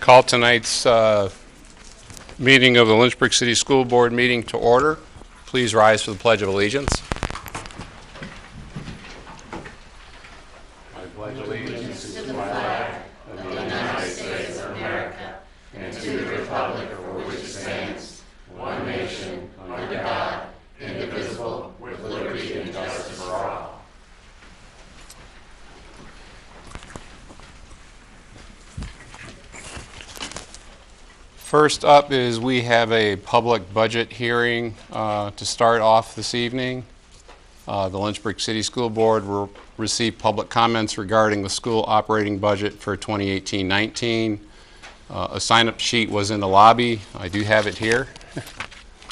Call tonight's meeting of the Lynchburg City School Board meeting to order. Please rise for the Pledge of Allegiance. I pledge allegiance to the flag of the United States of America and to the republic for which it stands, one nation, under God, indivisible, with liberty and justice for all. First up is we have a public budget hearing to start off this evening. The Lynchburg City School Board will receive public comments regarding the school operating budget for 2018-19. A sign-up sheet was in the lobby. I do have it here.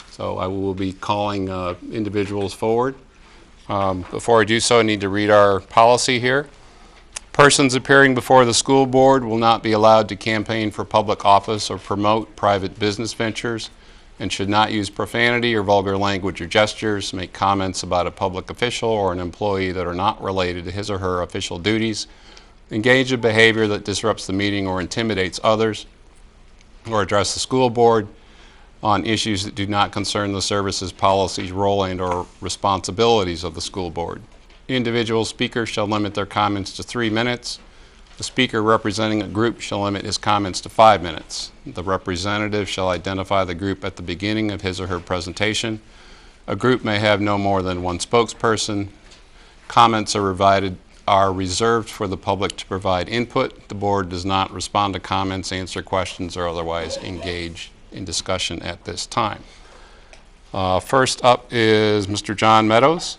So I will be calling individuals forward. Before I do so, I need to read our policy here. Persons appearing before the school board will not be allowed to campaign for public office or promote private business ventures and should not use profanity or vulgar language or gestures, make comments about a public official or an employee that are not related to his or her official duties, engage in behavior that disrupts the meeting or intimidates others, or address the school board on issues that do not concern the services, policies, role, and or responsibilities of the school board. Individual speakers shall limit their comments to 3 minutes. The speaker representing a group shall limit his comments to 5 minutes. The representative shall identify the group at the beginning of his or her presentation. A group may have no more than one spokesperson. Comments are reserved for the public to provide input. The board does not respond to comments, answer questions, or otherwise engage in discussion at this time. First up is Mr. John Meadows.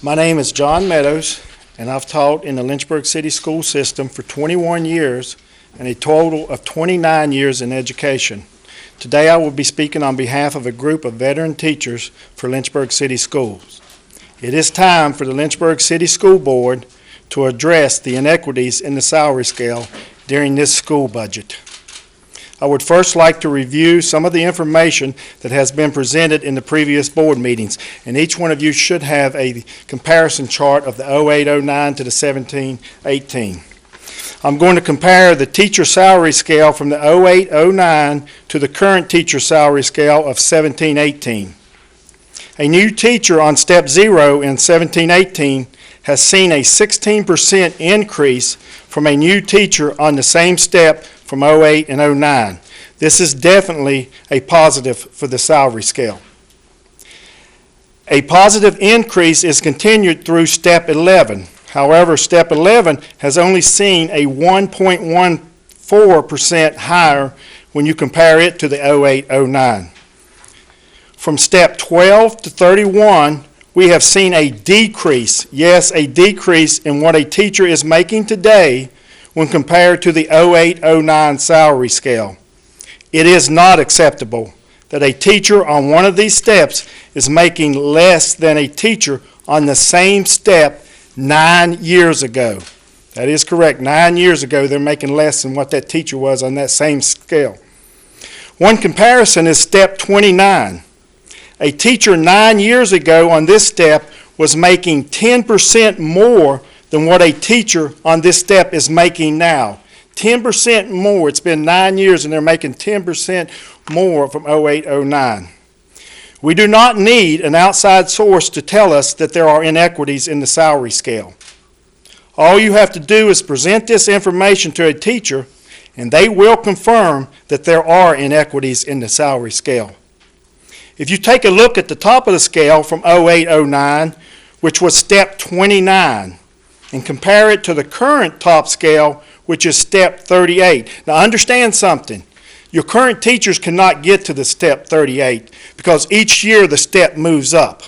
My name is John Meadows, and I've taught in the Lynchburg City School System for 21 years and a total of 29 years in education. Today I will be speaking on behalf of a group of veteran teachers for Lynchburg City Schools. It is time for the Lynchburg City School Board to address the inequities in the salary scale during this school budget. I would first like to review some of the information that has been presented in the previous board meetings, and each one of you should have a comparison chart of the 08-09 to the 17-18. I'm going to compare the teacher salary scale from the 08-09 to the current teacher salary scale of 17-18. A new teacher on step 0 in 17-18 has seen a 16% increase from a new teacher on the same step from 08 and 09. This is definitely a positive for the salary scale. A positive increase is continued through step 11. However, step 11 has only seen a 1.14% higher when you compare it to the 08-09. From step 12 to 31, we have seen a decrease, yes, a decrease in what a teacher is making today when compared to the 08-09 salary scale. It is not acceptable that a teacher on one of these steps is making less than a teacher on the same step 9 years ago. That is correct. 9 years ago, they're making less than what that teacher was on that same scale. One comparison is step 29. A teacher 9 years ago on this step was making 10% more than what a teacher on this step is making now. 10% more. It's been 9 years and they're making 10% more from 08-09. We do not need an outside source to tell us that there are inequities in the salary scale. All you have to do is present this information to a teacher and they will confirm that there are inequities in the salary scale. If you take a look at the top of the scale from 08-09, which was step 29, and compare it to the current top scale, which is step 38. Now understand something. Your current teachers cannot get to the step 38 because each year the step moves up.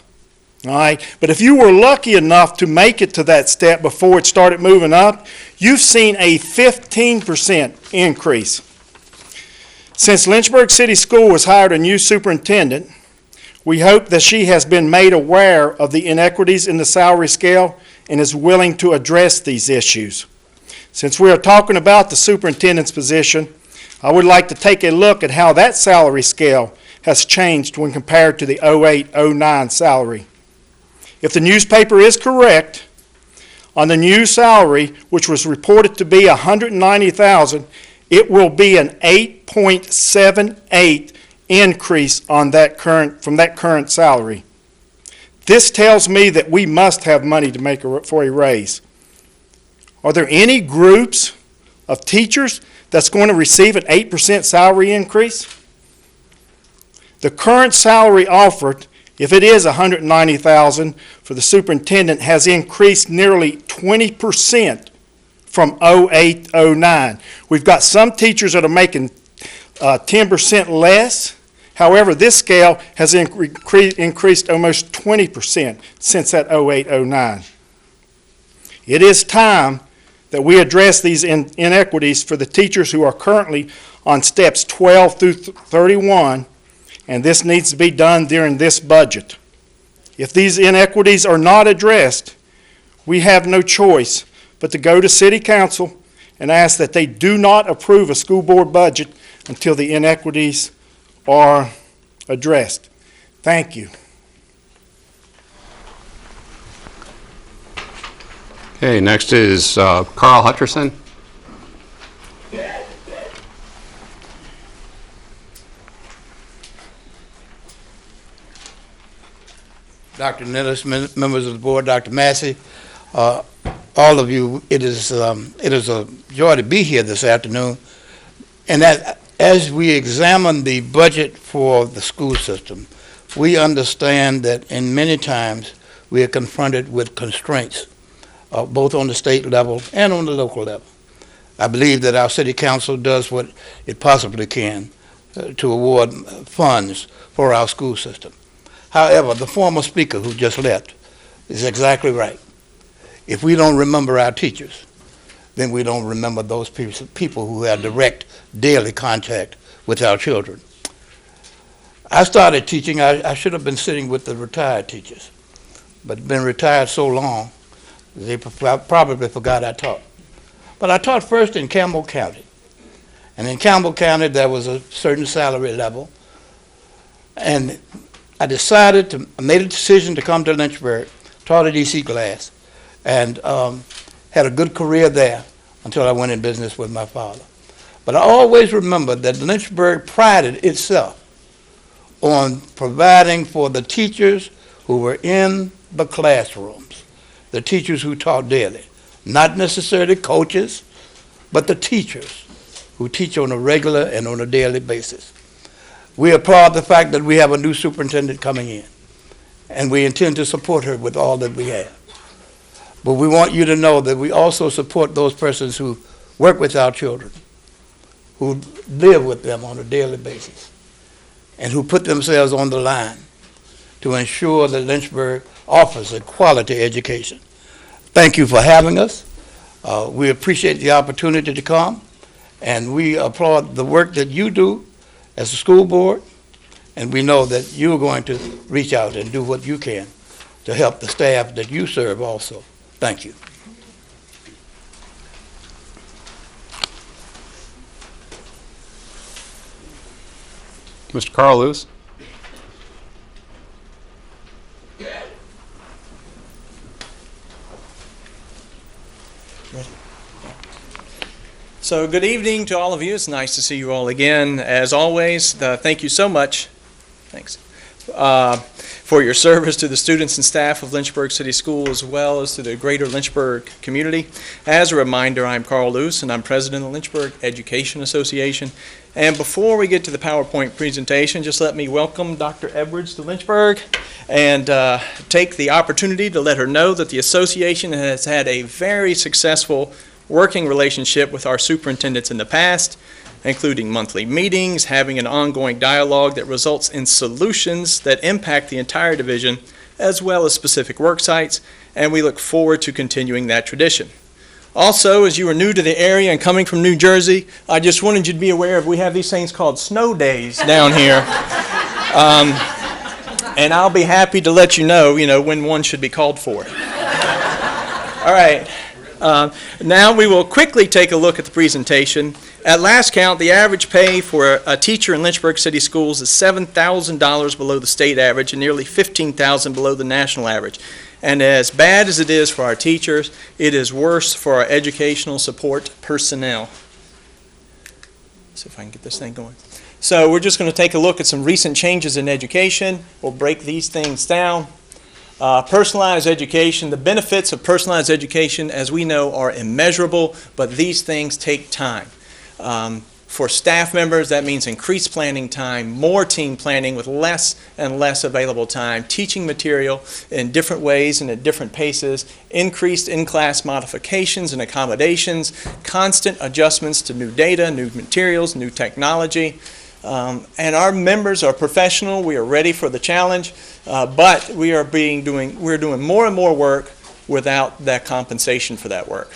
All right? But if you were lucky enough to make it to that step before it started moving up, you've seen a 15% increase. Since Lynchburg City School has hired a new superintendent, we hope that she has been made aware of the inequities in the salary scale and is willing to address these issues. Since we are talking about the superintendent's position, I would like to take a look at how that salary scale has changed when compared to the 08-09 salary. If the newspaper is correct on the new salary, which was reported to be $190,000, it will be an 8.78 increase on from that current salary. This tells me that we must have money to make for a raise. Are there any groups of teachers that's going to receive an 8% salary increase? The current salary offered, if it is $190,000 for the superintendent, has increased nearly 20% from 08-09. We've got some teachers that are making 10% less. However, this scale has increased almost 20% since that 08-09. It is time that we address these inequities for the teachers who are currently on steps 12 through 31, and this needs to be done during this budget. If these inequities are not addressed, we have no choice but to go to City Council and ask that they do not approve a school board budget until the inequities are addressed. Thank you. Okay, next is Carl Hutcherson. Dr. Nettis, members of the board, Dr. Massey, all of you, it is a joy to be here this afternoon. And that, as we examine the budget for the school system, we understand that in many times we are confronted with constraints, both on the state level and on the local level. I believe that our city council does what it possibly can to award funds for our school system. However, the former speaker who just left is exactly right. If we don't remember our teachers, then we don't remember those people who have direct daily contact with our children. I started teaching, I should have been sitting with the retired teachers, but been retired so long, they probably forgot I taught. But I taught first in Campbell County. And in Campbell County, there was a certain salary level. And I made a decision to come to Lynchburg, taught at EC Glass, and had a good career there until I went in business with my father. But I always remembered that Lynchburg prided itself on providing for the teachers who were in the classrooms, the teachers who taught daily, not necessarily coaches, but the teachers who teach on a regular and on a daily basis. We applaud the fact that we have a new superintendent coming in, and we intend to support her with all that we have. But we want you to know that we also support those persons who work with our children, who live with them on a daily basis, and who put themselves on the line to ensure that Lynchburg offers a quality education. Thank you for having us. We appreciate the opportunity to come, and we applaud the work that you do as a school board, and we know that you're going to reach out and do what you can to help the staff that you serve also. Thank you. Mr. Carl Lewis. So good evening to all of you. It's nice to see you all again. As always, thank you so much. Thanks. For your service to the students and staff of Lynchburg City School, as well as to the greater Lynchburg community. As a reminder, I'm Carl Luce, and I'm president of the Lynchburg Education Association. And before we get to the PowerPoint presentation, just let me welcome Dr. Edwards to Lynchburg and take the opportunity to let her know that the association has had a very successful working relationship with our superintendents in the past, including monthly meetings, having an ongoing dialogue that results in solutions that impact the entire division, as well as specific work sites, and we look forward to continuing that tradition. Also, as you are new to the area and coming from New Jersey, I just wanted you to be aware of we have these things called snow days down here. And I'll be happy to let you know, when one should be called for. All right. Now we will quickly take a look at the presentation. At last count, the average pay for a teacher in Lynchburg City Schools is $7,000 below the state average and nearly $15,000 below the national average. And as bad as it is for our teachers, it is worse for our educational support personnel. See if I can get this thing going. So we're just going to take a look at some recent changes in education. We'll break these things down. Personalized education, the benefits of personalized education, as we know, are immeasurable, but these things take time. For staff members, that means increased planning time, more team planning with less and less available time, teaching material in different ways and at different paces, increased in-class modifications and accommodations, constant adjustments to new data, new materials, new technology. And our members are professional. We are ready for the challenge, but we're doing more and more work without that compensation for that work.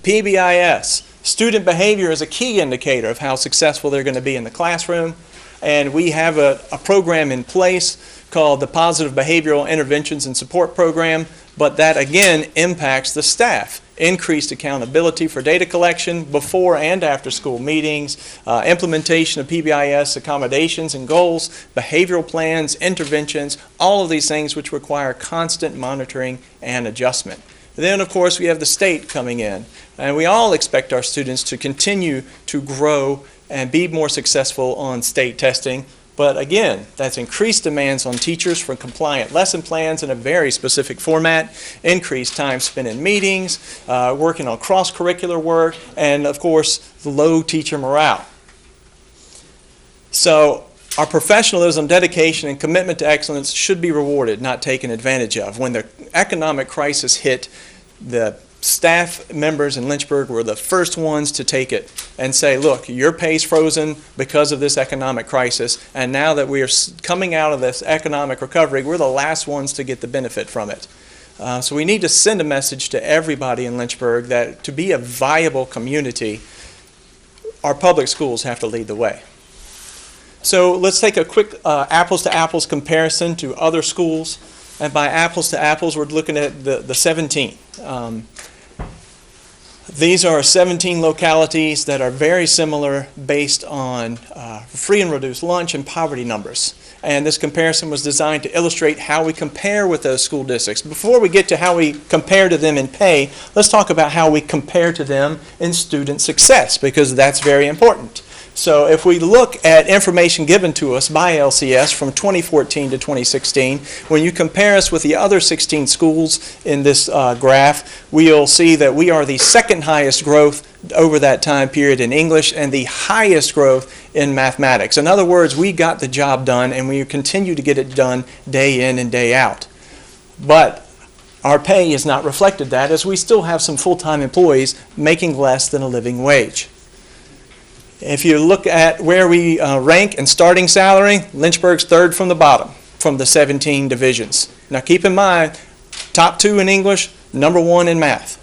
PBIS. Student behavior is a key indicator of how successful they're going to be in the classroom, and we have a program in place called the Positive Behavioral Interventions and Support Program, but that again impacts the staff. Increased accountability for data collection before and after school meetings, implementation of PBIS accommodations and goals, behavioral plans, interventions, all of these things which require constant monitoring and adjustment. Then, of course, we have the state coming in, and we all expect our students to continue to grow and be more successful on state testing. But again, that's increased demands on teachers for compliant lesson plans in a very specific format, increased time spent in meetings, working on cross-curricular work, and of course, low teacher morale. So our professionalism, dedication, and commitment to excellence should be rewarded, not taken advantage of. When the economic crisis hit, the staff members in Lynchburg were the first ones to take it and say, look, your pay's frozen because of this economic crisis, and now that we are coming out of this economic recovery, we're the last ones to get the benefit from it. So we need to send a message to everybody in Lynchburg that to be a viable community, our public schools have to lead the way. So let's take a quick apples-to-apples comparison to other schools. And by apples-to-apples, we're looking at the 17. These are 17 localities that are very similar based on free and reduced lunch and poverty numbers. And this comparison was designed to illustrate how we compare with those school districts. Before we get to how we compare to them in pay, let's talk about how we compare to them in student success, because that's very important. So if we look at information given to us by LCS from 2014 to 2016, when you compare us with the other 16 schools in this graph, we'll see that we are the second highest growth over that time period in English and the highest growth in mathematics. In other words, we got the job done and we continue to get it done day in and day out. But our pay is not reflected that, as we still have some full-time employees making less than a living wage. If you look at where we rank in starting salary, Lynchburg's third from the bottom from the 17 divisions. Now keep in mind, top 2 in English, number 1 in math.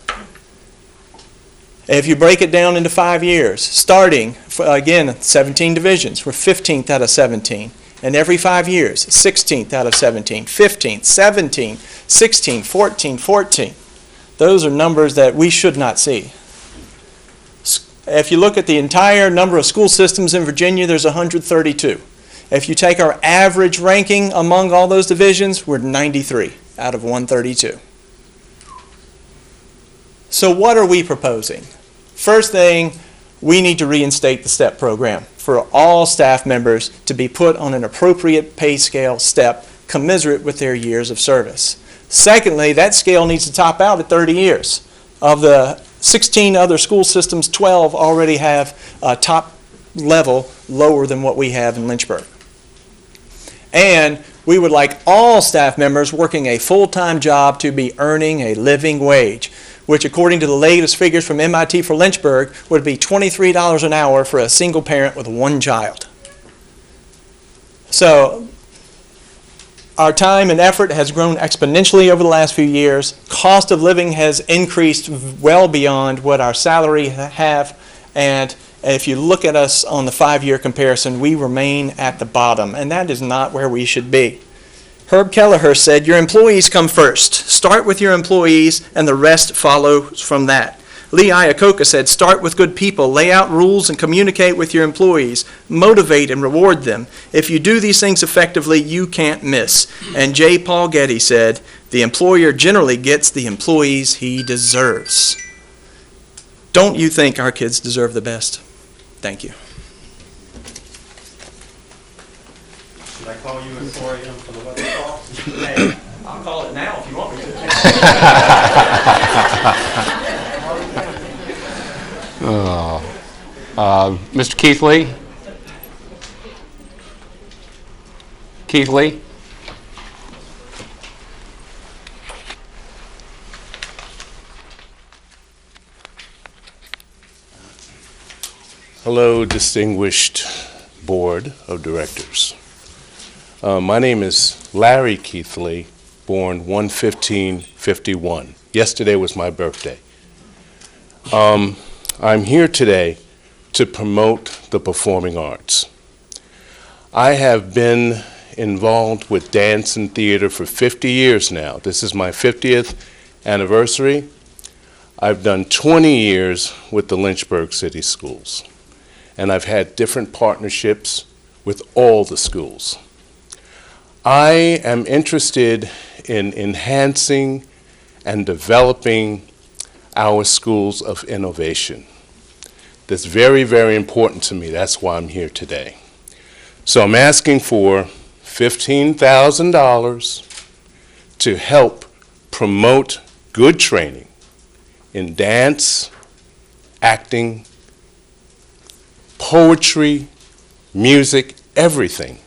If you break it down into 5 years, starting, again, 17 divisions, we're 15th out of 17. And every 5 years, 16th out of 17, 15th, 17, 16, 14, 14. Those are numbers that we should not see. If you look at the entire number of school systems in Virginia, there's 132. If you take our average ranking among all those divisions, we're 93 out of 132. So what are we proposing? First thing, we need to reinstate the STEP program for all staff members to be put on an appropriate pay scale step commensurate with their years of service. Secondly, that scale needs to top out at 30 years. Of the 16 other school systems, 12 already have a top level lower than what we have in Lynchburg. And we would like all staff members working a full-time job to be earning a living wage, which according to the latest figures from MIT for Lynchburg would be $23 an hour for a single parent with 1 child. So our time and effort has grown exponentially over the last few years. Cost of living has increased well beyond what our salary have, and if you look at us on the 5-year comparison, we remain at the bottom, and that is not where we should be. Herb Kelleher said, your employees come first. Start with your employees, and the rest follows from that. Lee Iacocca said, start with good people, lay out rules and communicate with your employees, motivate and reward them. If you do these things effectively, you can't miss. And J. Paul Getty said, the employer generally gets the employees he deserves. Don't you think our kids deserve the best? Thank you. Should I call you at 4 a.m. for the weather call? Hey, I'll call it now if you want me to. Mr. Keithley? Keithley? Hello, distinguished Board of Directors. My name is Larry Keithley, born 1/15/51. Yesterday was my birthday. I'm here today to promote the performing arts. I have been involved with dance and theater for 50 years now. This is my 50th anniversary. I've done 20 years with the Lynchburg City Schools, and I've had different partnerships with all the schools. I am interested in enhancing and developing our schools of innovation. That's very, very important to me. That's why I'm here today. So I'm asking for $15,000 to help promote good training in dance, acting, poetry, music, everything.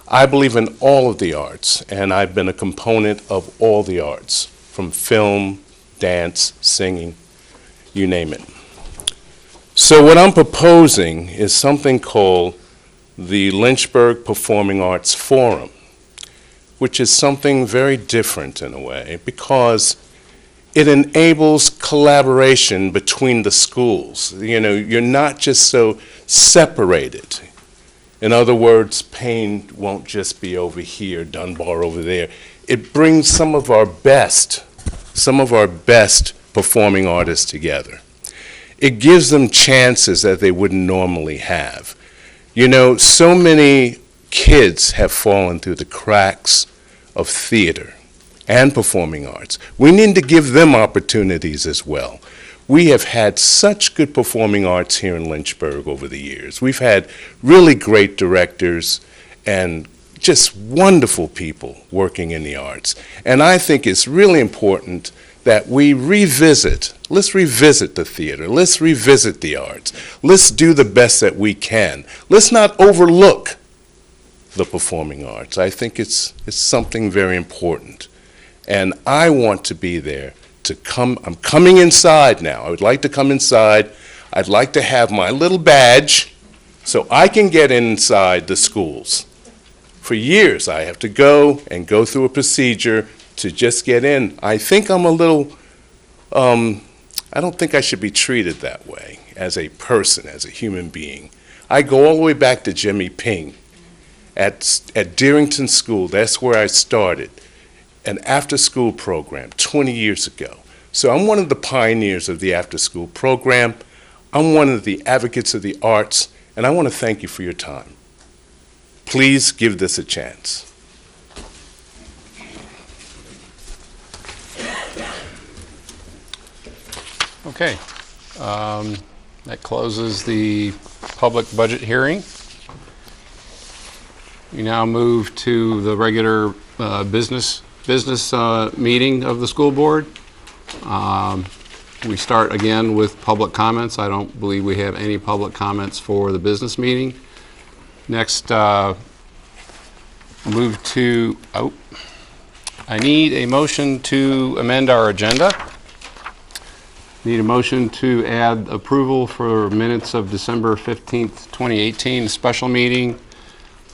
I believe in all of the arts, and I've been a component of all the arts, from film, dance, singing, you name it. So what I'm proposing is something called the Lynchburg Performing Arts Forum, which is something very different in a way, because it enables collaboration between the schools. You know, you're not just so separated. In other words, Payne won't just be over here, Dunbar over there. It brings some of our best performing artists together. It gives them chances that they wouldn't normally have. You know, so many kids have fallen through the cracks of theater and performing arts. We need to give them opportunities as well. We have had such good performing arts here in Lynchburg over the years. We've had really great directors and just wonderful people working in the arts. And I think it's really important that we let's revisit the theater, let's revisit the arts, let's do the best that we can. Let's not overlook the performing arts. I think it's something very important. And I want to be there to I'm coming inside now. I would like to come inside. I'd like to have my little badge so I can get inside the schools. For years, I have to go through a procedure to just get in. I think I'm a little, I don't think I should be treated that way as a person, as a human being. I go all the way back to Jimmy Ping at Deerington School. That's where I started. An after-school program 20 years ago. So I'm one of the pioneers of the after-school program. I'm one of the advocates of the arts, and I want to thank you for your time. Please give this a chance. Okay. That closes the public budget hearing. We now move to the regular business meeting of the school board. We start again with public comments. I don't believe we have any public comments for the business meeting. Next, move to, I need a motion to amend our agenda. Need a motion to add approval for minutes of December 15th, 2018, special meeting,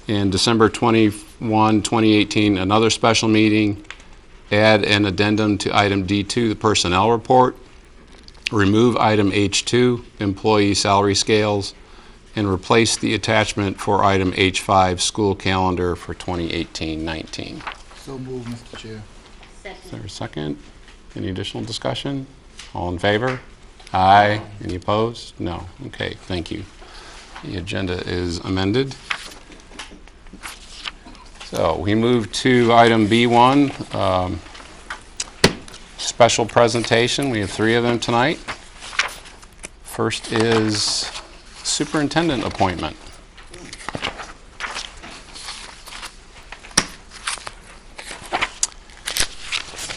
and December 21, 2018, another special meeting. Add an addendum to item D2, the personnel report. Remove item H2, employee salary scales, and replace the attachment for item H5, school calendar for 2018-19. So moved, Mr. Chair. Is there a second? Any additional discussion? All in favor? Aye. Any opposed? No. Okay, thank you. The agenda is amended. So we move to item B1, special presentation. We have 3 of them tonight. First is Superintendent Appointment.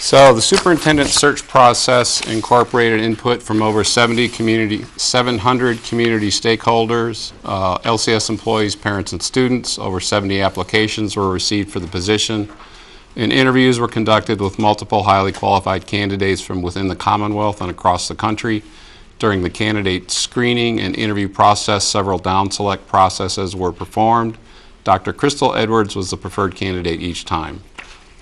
So the superintendent search process incorporated input from over 700 community stakeholders, LCS employees, parents, and students. Over 70 applications were received for the position, and interviews were conducted with multiple highly qualified candidates from within the Commonwealth and across the country. During the candidate screening and interview process, several down-select processes were performed. Dr. Crystal Edwards was the preferred candidate each time.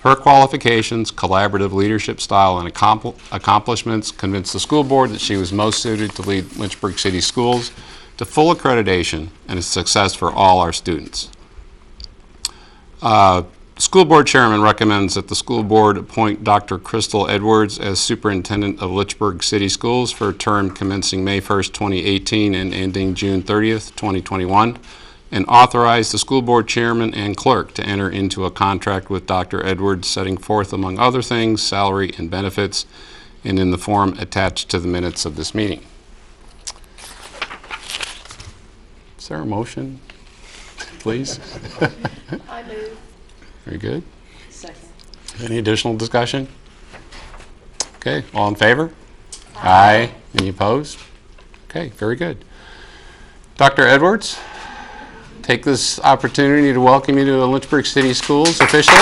Her qualifications, collaborative leadership style, and accomplishments convinced the school board that she was most suited to lead Lynchburg City Schools to full accreditation and a success for all our students. School board chairman recommends that the school board appoint Dr. Crystal Edwards as superintendent of Lynchburg City Schools for a term commencing May 1st, 2018 and ending June 30th, 2021. And authorize the school board chairman and clerk to enter into a contract with Dr. Edwards, setting forth, among other things, salary and benefits, and in the form attached to the minutes of this meeting. Is there a motion, please? I move. Very good. Second. Any additional discussion? Okay, all in favor? Aye. Any opposed? Okay, very good. Dr. Edwards? Take this opportunity to welcome you to the Lynchburg City Schools officially.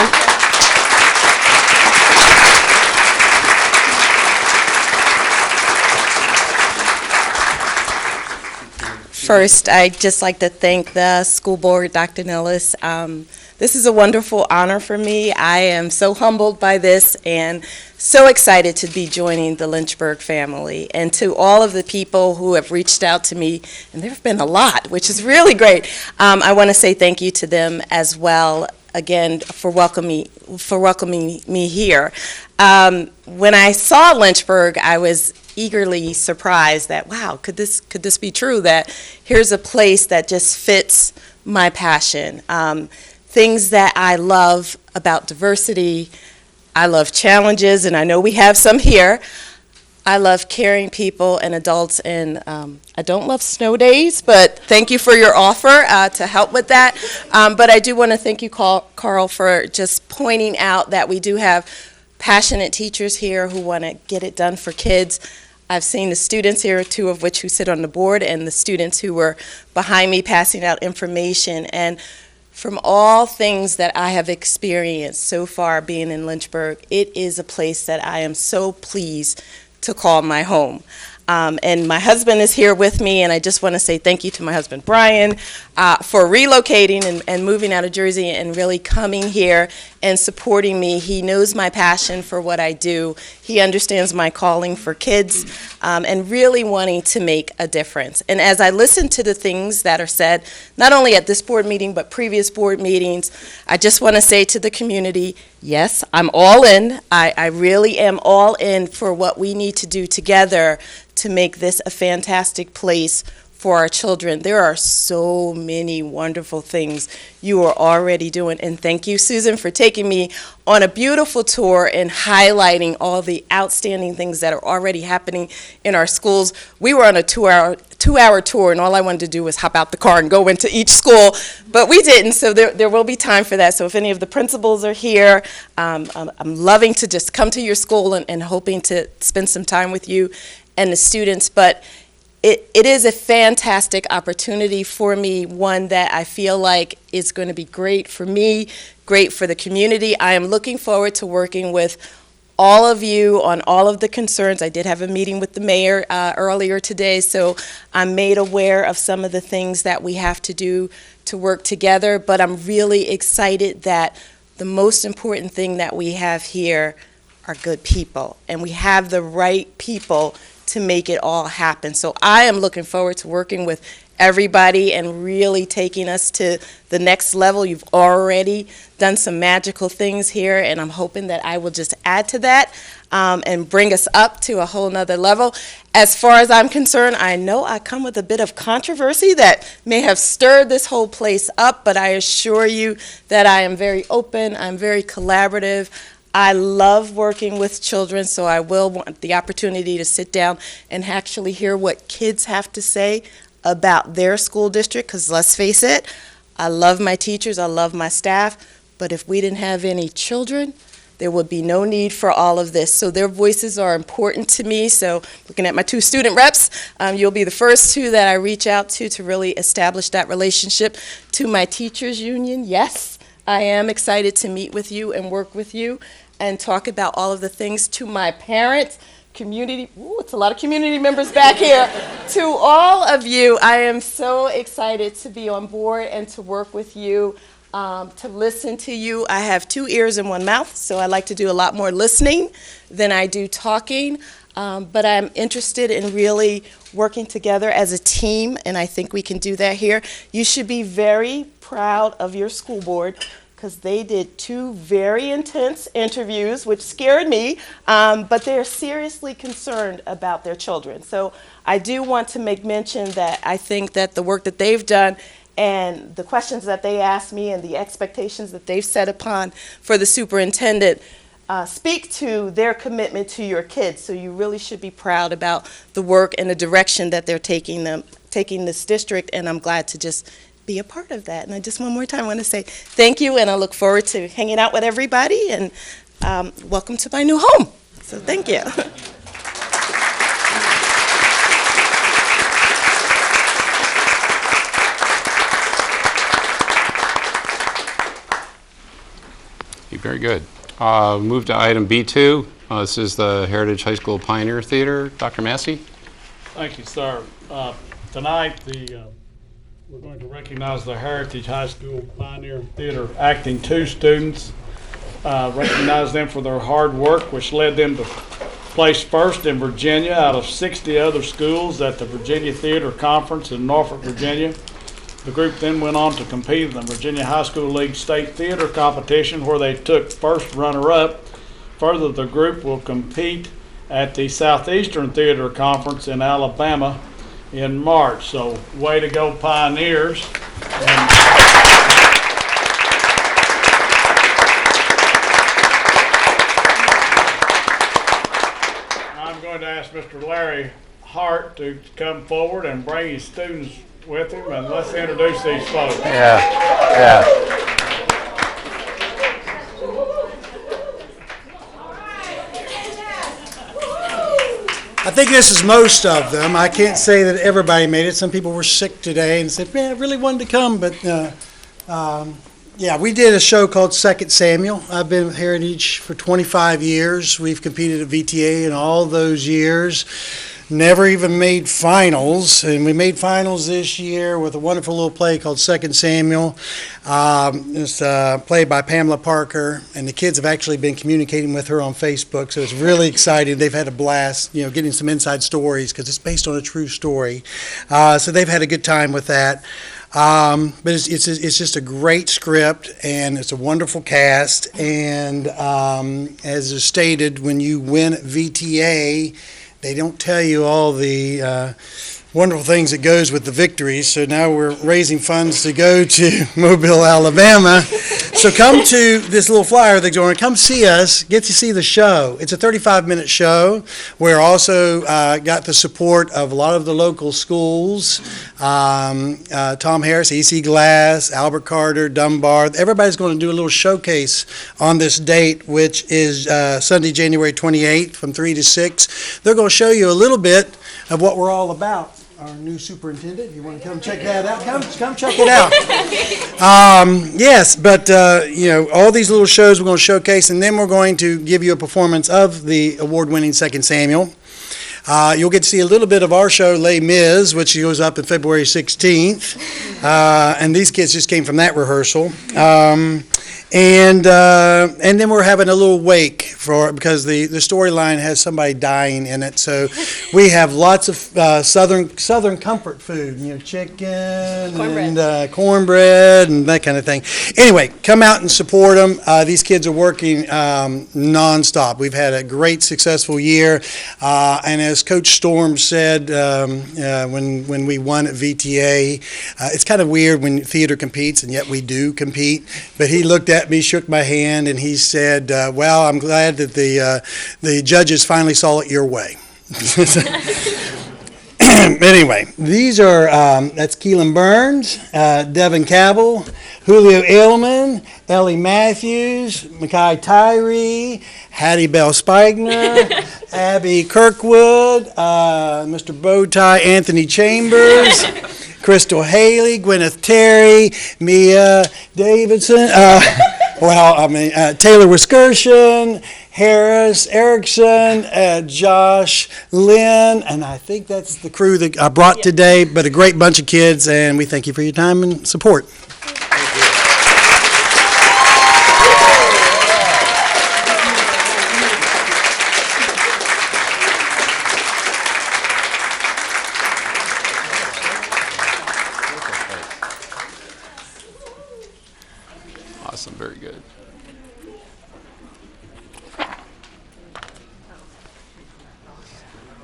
First, I'd just like to thank the school board, Dr. Nellis. This is a wonderful honor for me. I am so humbled by this and so excited to be joining the Lynchburg family. And to all of the people who have reached out to me, and there have been a lot, which is really great, I want to say thank you to them as well, again, for welcoming me here. When I saw Lynchburg, I was eagerly surprised that, wow, could this be true, that here's a place that just fits my passion. Things that I love about diversity, I love challenges, and I know we have some here. I love caring people and adults, and I don't love snow days, but thank you for your offer to help with that. But I do want to thank you, Carl, for just pointing out that we do have passionate teachers here who want to get it done for kids. I've seen the students here, 2 of which who sit on the board, and the students who were behind me passing out information. And from all things that I have experienced so far being in Lynchburg, it is a place that I am so pleased to call my home. And my husband is here with me, and I just want to say thank you to my husband, Brian, for relocating and moving out of Jersey and really coming here and supporting me. He knows my passion for what I do. He understands my calling for kids and really wanting to make a difference. And as I listen to the things that are said, not only at this board meeting, but previous board meetings, I just want to say to the community, yes, I'm all in. I really am all in for what we need to do together to make this a fantastic place for our children. There are so many wonderful things you are already doing, and thank you, Susan, for taking me on a beautiful tour and highlighting all the outstanding things that are already happening in our schools. We were on a two-hour tour, and all I wanted to do was hop out the car and go into each school, but we didn't, so there will be time for that. So if any of the principals are here, I'm loving to just come to your school and hoping to spend some time with you and the students, but it is a fantastic opportunity for me, one that I feel like is going to be great for me, great for the community. I am looking forward to working with all of you on all of the concerns. I did have a meeting with the mayor earlier today, so I'm made aware of some of the things that we have to do to work together, but I'm really excited that the most important thing that we have here are good people, and we have the right people to make it all happen. So I am looking forward to working with everybody and really taking us to the next level. You've already done some magical things here, and I'm hoping that I will just add to that. and bring us up to a whole nother level. As far as I'm concerned, I know I come with a bit of controversy that may have stirred this whole place up, but I assure you that I am very open, I'm very collaborative. I love working with children, so I will want the opportunity to sit down and actually hear what kids have to say about their school district, because let's face it, I love my teachers, I love my staff, but if we didn't have any children, there would be no need for all of this. So their voices are important to me. So looking at my 2 student reps, you'll be the first 2 that I reach out to really establish that relationship. To my teachers union, yes, I am excited to meet with you and work with you and talk about all of the things. To my parents, community, it's a lot of community members back here. To all of you, I am so excited to be on board and to work with you. To listen to you. I have 2 ears and 1 mouth, so I like to do a lot more listening than I do talking, but I'm interested in really working together as a team, and I think we can do that here. You should be very proud of your school board, because they did 2 very intense interviews, which scared me, but they're seriously concerned about their children. So I do want to make mention that I think that the work that they've done and the questions that they asked me and the expectations that they've set upon for the superintendent speak to their commitment to your kids. So you really should be proud about the work and the direction that they're taking this district, and I'm glad to just be a part of that. And I just one more time want to say thank you, and I look forward to hanging out with everybody, and welcome to my new home. So thank you. Very good. Move to item B2. This is the Heritage High School Pioneer Theater. Dr. Massey? Thank you, sir. Tonight, we're going to recognize the Heritage High School Pioneer Theater Acting 2 students. Recognize them for their hard work, which led them to place first in Virginia out of 60 other schools at the Virginia Theater Conference in Norfolk, Virginia. The group then went on to compete in the Virginia High School League State Theater Competition, where they took first runner-up. Further, the group will compete at the Southeastern Theater Conference in Alabama in March. So, way to go, Pioneers. And I'm going to ask Mr. Larry Hart to come forward and bring his students with him, and let's introduce these folks. I think this is most of them. I can't say that everybody made it. Some people were sick today and said, man, I really wanted to come, but yeah, we did a show called Second Samuel. I've been with Heritage for 25 years. We've competed at VTA in all those years. Never even made finals, and we made finals this year with a wonderful little play called Second Samuel. It's played by Pamela Parker, and the kids have actually been communicating with her on Facebook, so it's really exciting. They've had a blast, getting some inside stories because it's based on a true story. So they've had a good time with that. But it's just a great script, and it's a wonderful cast, and as is stated, when you win VTA, they don't tell you all the wonderful things that goes with the victories. So now we're raising funds to go to Mobile, Alabama. So come to this little flyer they're going to come see us, get to see the show. It's a 35-minute show. We're also got the support of a lot of the local schools. Tom Harris, EC Glass, Albert Carter, Dunbar. Everybody's going to do a little showcase on this date, which is Sunday, January 28th from 3 to 6. They're going to show you a little bit of what we're all about. Our new superintendent, you want to come check that out? Come check it out. Yes, but all these little shows we're going to showcase, and then we're going to give you a performance of the award-winning Second Samuel. You'll get to see a little bit of our show, Les Mis, which goes up on February 16th. And these kids just came from that rehearsal. And then we're having a little wake because the storyline has somebody dying in it. So we have lots of southern comfort food, chicken and cornbread and that kind of thing. Anyway, come out and support them. These kids are working nonstop. We've had a great, successful year, and as Coach Storm said when we won at VTA, it's kind of weird when theater competes, and yet we do compete. But he looked at me, shook my hand, and he said, well, I'm glad that the judges finally saw it your way. Anyway, these are, that's Keelan Burns, Devin Cabell, Julio Ailman, Ellie Matthews, Makai Tyree, Hattie Bell Spigner, Abby Kirkwood, Mr. Bowtie Anthony Chambers, Crystal Haley, Gwyneth Terry, Mia Davidson, Taylor Wiskerson, Harris Erickson, Josh Lynn, and I think that's the crew that I brought today, but a great bunch of kids, and we thank you for your time and support. Awesome, very good.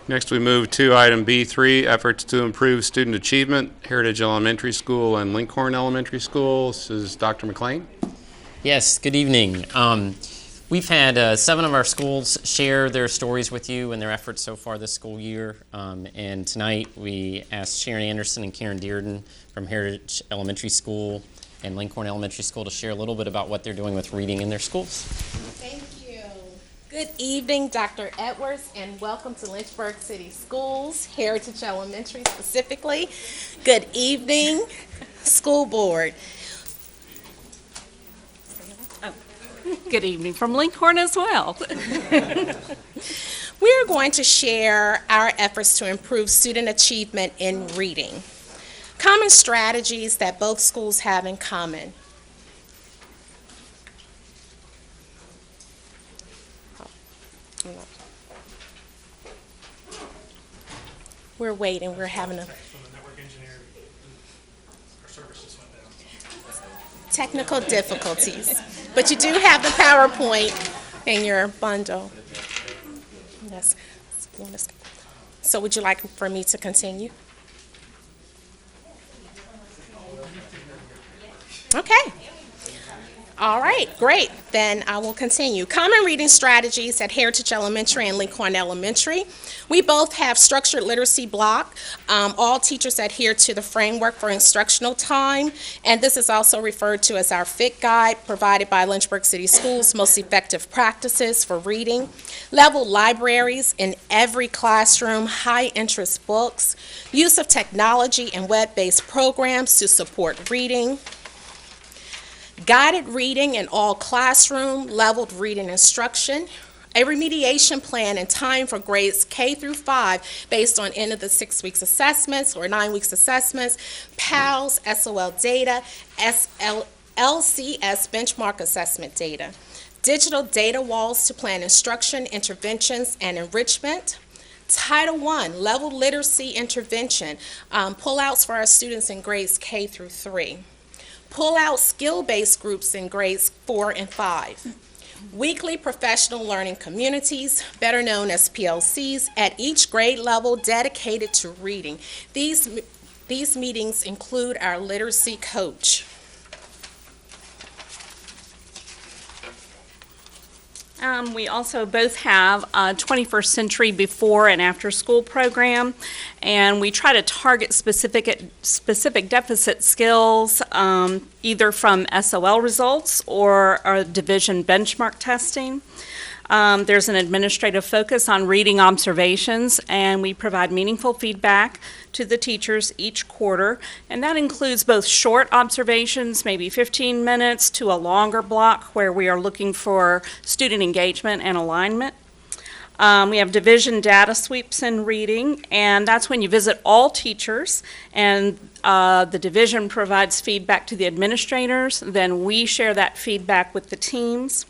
Next, we move to item B3, efforts to improve student achievement, Heritage Elementary School and Linkhorne Elementary School. This is Dr. McLean. Yes, good evening. We've had 7 of our schools share their stories with you and their efforts so far this school year. And tonight we asked Sharon Anderson and Karen Dearden from Heritage Elementary School and Linkhorne Elementary School to share a little bit about what they're doing with reading in their schools. Thank you. Good evening, Dr. Edwards, and welcome to Lynchburg City Schools, Heritage Elementary specifically. Good evening, School Board. Good evening from Linkhorne as well. We are going to share our efforts to improve student achievement in reading. Common strategies that both schools have in common. We're waiting. We're having a technical difficulties, but you do have the PowerPoint in your bundle. Yes. So would you like for me to continue? Okay. All right, great. Then I will continue. Common reading strategies at Heritage Elementary and Linkhorne Elementary. We both have structured literacy block. All teachers adhere to the framework for instructional time, and this is also referred to as our FIT guide provided by Lynchburg City Schools, most effective practices for reading. Level libraries in every classroom, high interest books, use of technology and web-based programs to support reading. Guided reading in all classroom, leveled reading instruction, a remediation plan and time for grades K through 5 based on end of the 6 weeks assessments or 9 weeks assessments, PALS, SOL data, LCS benchmark assessment data, digital data walls to plan instruction, interventions, and enrichment. Title I, level literacy intervention, pullouts for our students in grades K through 3. Pull out skill-based groups in grades 4 and 5. Weekly professional learning communities, better known as PLCs, at each grade level dedicated to reading. These meetings include our literacy coach. We also both have a 21st Century before and after school program, and we try to target specific deficit skills either from SOL results or division benchmark testing. There's an administrative focus on reading observations, and we provide meaningful feedback to the teachers each quarter, and that includes both short observations, maybe 15 minutes, to a longer block where we are looking for student engagement and alignment. We have division data sweeps in reading, and that's when you visit all teachers, and the division provides feedback to the administrators. Then we share that feedback with the teams.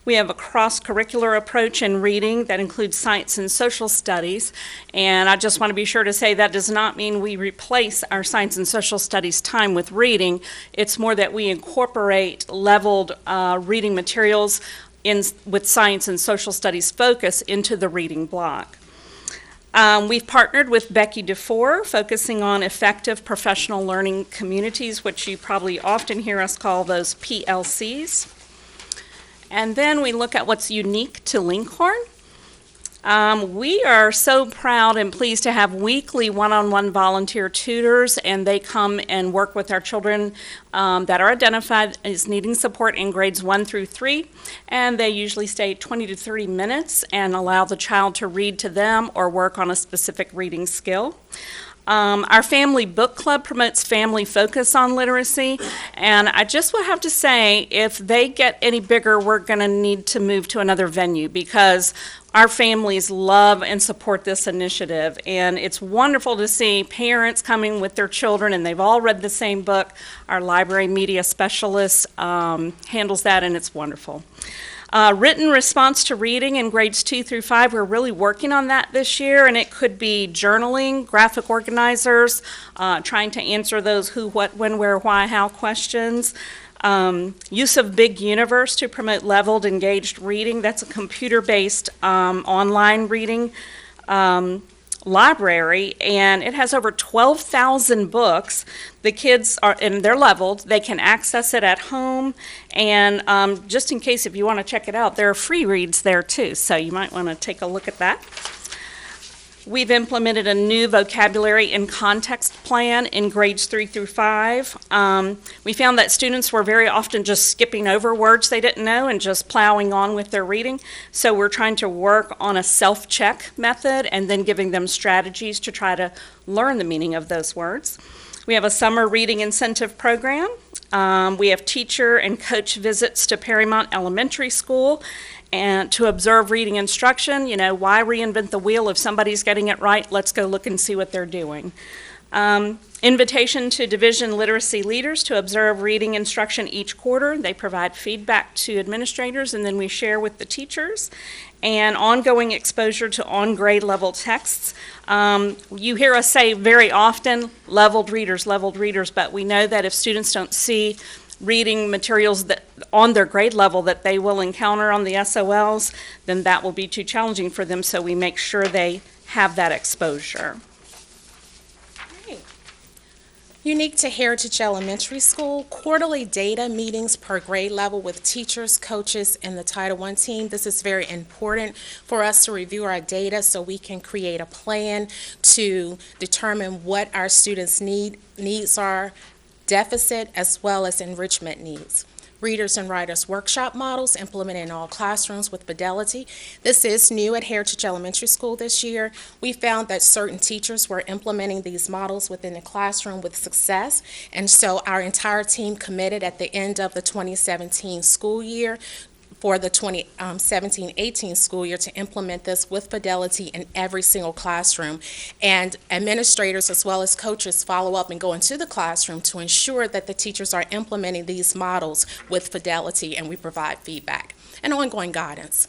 We have a cross-curricular approach in reading that includes science and social studies. And I just want to be sure to say that does not mean we replace our science and social studies time with reading. It's more that we incorporate leveled reading materials with science and social studies focus into the reading block. We've partnered with Becky DeFore, focusing on effective professional learning communities, which you probably often hear us call those PLCs. And then we look at what's unique to Linkhorne. We are so proud and pleased to have weekly one-on-one volunteer tutors, and they come and work with our children that are identified as needing support in grades 1 through 3, and they usually stay 20 to 30 minutes and allow the child to read to them or work on a specific reading skill. Our family book club promotes family focus on literacy, and I just will have to say, if they get any bigger, we're going to need to move to another venue, because our families love and support this initiative, and it's wonderful to see parents coming with their children, and they've all read the same book. Our library media specialist handles that, and it's wonderful. Written response to reading in grades 2 through 5, we're really working on that this year, and it could be journaling, graphic organizers, trying to answer those who, what, when, where, why, how questions. Use of Big Universe to promote leveled, engaged reading. That's a computer-based online reading library, and it has over 12,000 books. The kids are, and they're leveled, they can access it at home, and just in case if you want to check it out, there are free reads there too, so you might want to take a look at that. We've implemented a new vocabulary and context plan in grades 3 through 5. We found that students were very often just skipping over words they didn't know and just plowing on with their reading. So we're trying to work on a self-check method and then giving them strategies to try to learn the meaning of those words. We have a summer reading incentive program. We have teacher and coach visits to Perrymont Elementary School and to observe reading instruction. You know, why reinvent the wheel if somebody's getting it right? Let's go look and see what they're doing. Invitation to division literacy leaders to observe reading instruction each quarter. They provide feedback to administrators, and then we share with the teachers. And ongoing exposure to on-grade level texts. You hear us say very often, leveled readers, but we know that if students don't see reading materials that on their grade level that they will encounter on the SOLs, then that will be too challenging for them, so we make sure they have that exposure. Unique to Heritage Elementary School, quarterly data meetings per grade level with teachers, coaches, and the Title I team. This is very important for us to review our data so we can create a plan to determine what our students' needs are, deficit as well as enrichment needs. Readers and Writers Workshop models implemented in all classrooms with fidelity. This is new at Heritage Elementary School this year. We found that certain teachers were implementing these models within the classroom with success, and so our entire team committed at the end of the 2017 school year for the 2017-18 school year to implement this with fidelity in every single classroom. And administrators as well as coaches follow up and go into the classroom to ensure that the teachers are implementing these models with fidelity, and we provide feedback and ongoing guidance.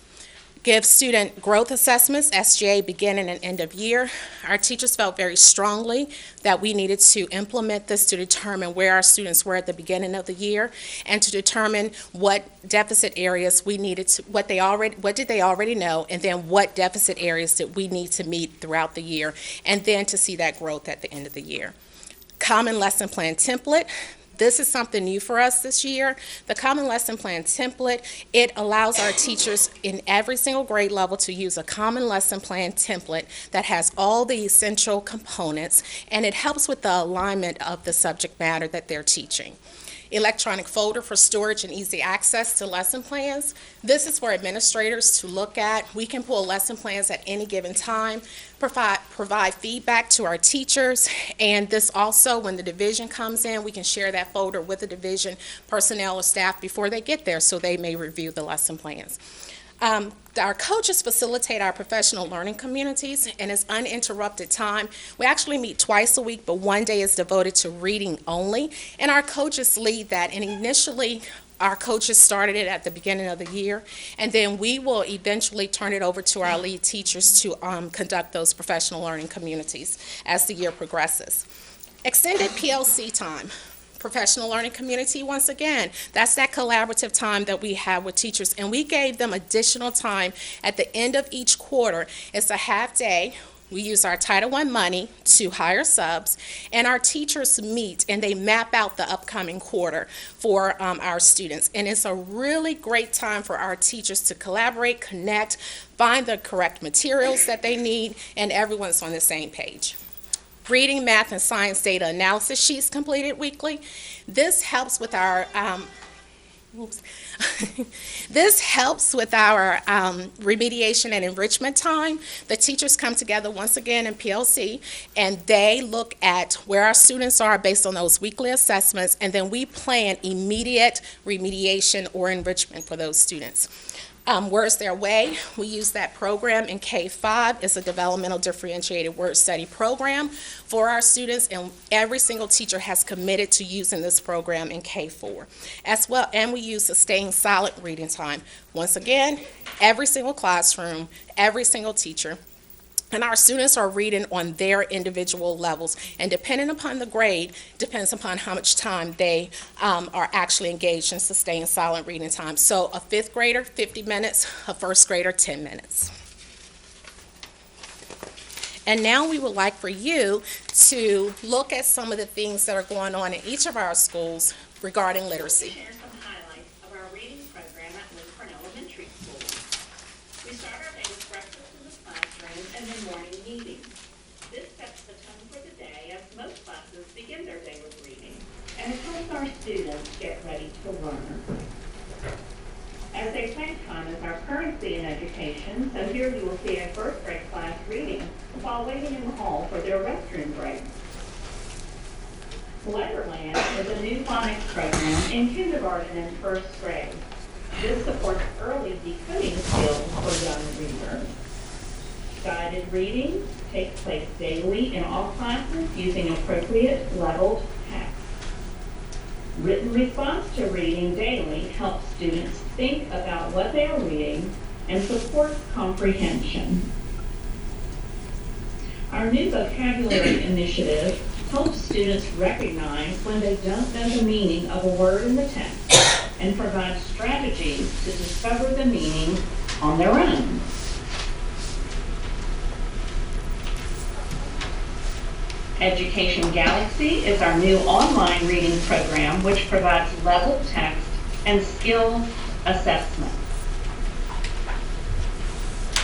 Give student growth assessments, SGA, beginning and end of year. Our teachers felt very strongly that we needed to implement this to determine where our students were at the beginning of the year and to determine what deficit areas we needed to, what did they already know, and then what deficit areas did we need to meet throughout the year, and then to see that growth at the end of the year. Common lesson plan template. This is something new for us this year. The Common Lesson Plan template, it allows our teachers in every single grade level to use a Common Lesson Plan template that has all the essential components, and it helps with the alignment of the subject matter that they're teaching. Electronic folder for storage and easy access to lesson plans. This is for administrators to look at. We can pull lesson plans at any given time, provide feedback to our teachers, and this also, when the division comes in, we can share that folder with the division personnel or staff before they get there so they may review the lesson plans. Our coaches facilitate our professional learning communities, and it's uninterrupted time. We actually meet twice a week, but one day is devoted to reading only, and our coaches lead that. And initially, Our coaches started it at the beginning of the year, and then we will eventually turn it over to our lead teachers to conduct those professional learning communities as the year progresses. Extended PLC time. Professional learning community, once again, that's that collaborative time that we have with teachers, and we gave them additional time at the end of each quarter. It's a half day. We use our Title I money to hire subs, and our teachers meet and they map out the upcoming quarter for our students. And it's a really great time for our teachers to collaborate, connect, find the correct materials that they need, and everyone's on the same page. Reading, math, and science data analysis sheets completed weekly. This helps with our remediation and enrichment time. The teachers come together once again in PLC, and they look at where our students are based on those weekly assessments, and then we plan immediate remediation or enrichment for those students. Words Their Way, we use that program in K-5. It's a developmental differentiated word study program for our students, and every single teacher has committed to using this program in K-4 as well. And we use Sustained Silent Reading Time. Once again, every single classroom, every single teacher, and our students are reading on their individual levels, and depending upon the grade, depends upon how much time they are actually engaged in sustained silent reading time. So a fifth grader, 50 minutes, a first grader, 10 minutes. And now we would like for you to look at some of the things that are going on in each of our schools regarding literacy. Share some highlights of our reading program at Linkhorne Elementary School. We start our day with breakfast in the classroom and then morning meetings. This sets the tone for the day as most classes begin their day with reading, and it helps our students get ready to learn. As they plan time is our currency in education, so here you will see a first grade class reading while waiting in the hall for their restroom break. Letterland is a new phonics program in kindergarten and first grade. This supports early decoding skills for young readers. Guided reading takes place daily in all classes using appropriate leveled text. Written response to reading daily helps students think about what they are reading and supports comprehension. Our new vocabulary initiative helps students recognize when they don't know the meaning of a word in the text and provides strategies to discover the meaning on their own. Education Galaxy is our new online reading program which provides leveled text and skill assessment.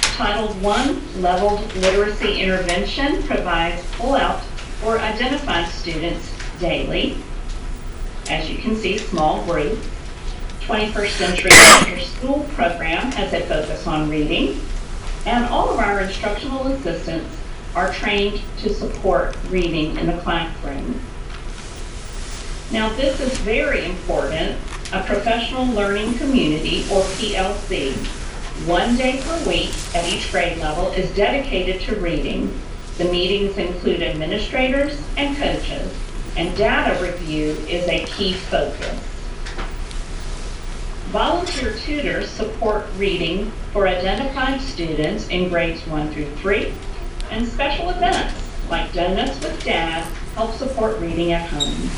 Title I Leveled Literacy Intervention provides pull-out or identified students daily. As you can see, small group. 21st Century After School program has a focus on reading, and all of our instructional assistants are trained to support reading in the classroom. Now this is very important. A professional learning community, or PLC, 1 day per week at each grade level is dedicated to reading. The meetings include administrators and coaches, and data review is a key focus. Volunteer tutors support reading for identified students in grades 1 through 3, and special events like Donuts with Dad help support reading at home.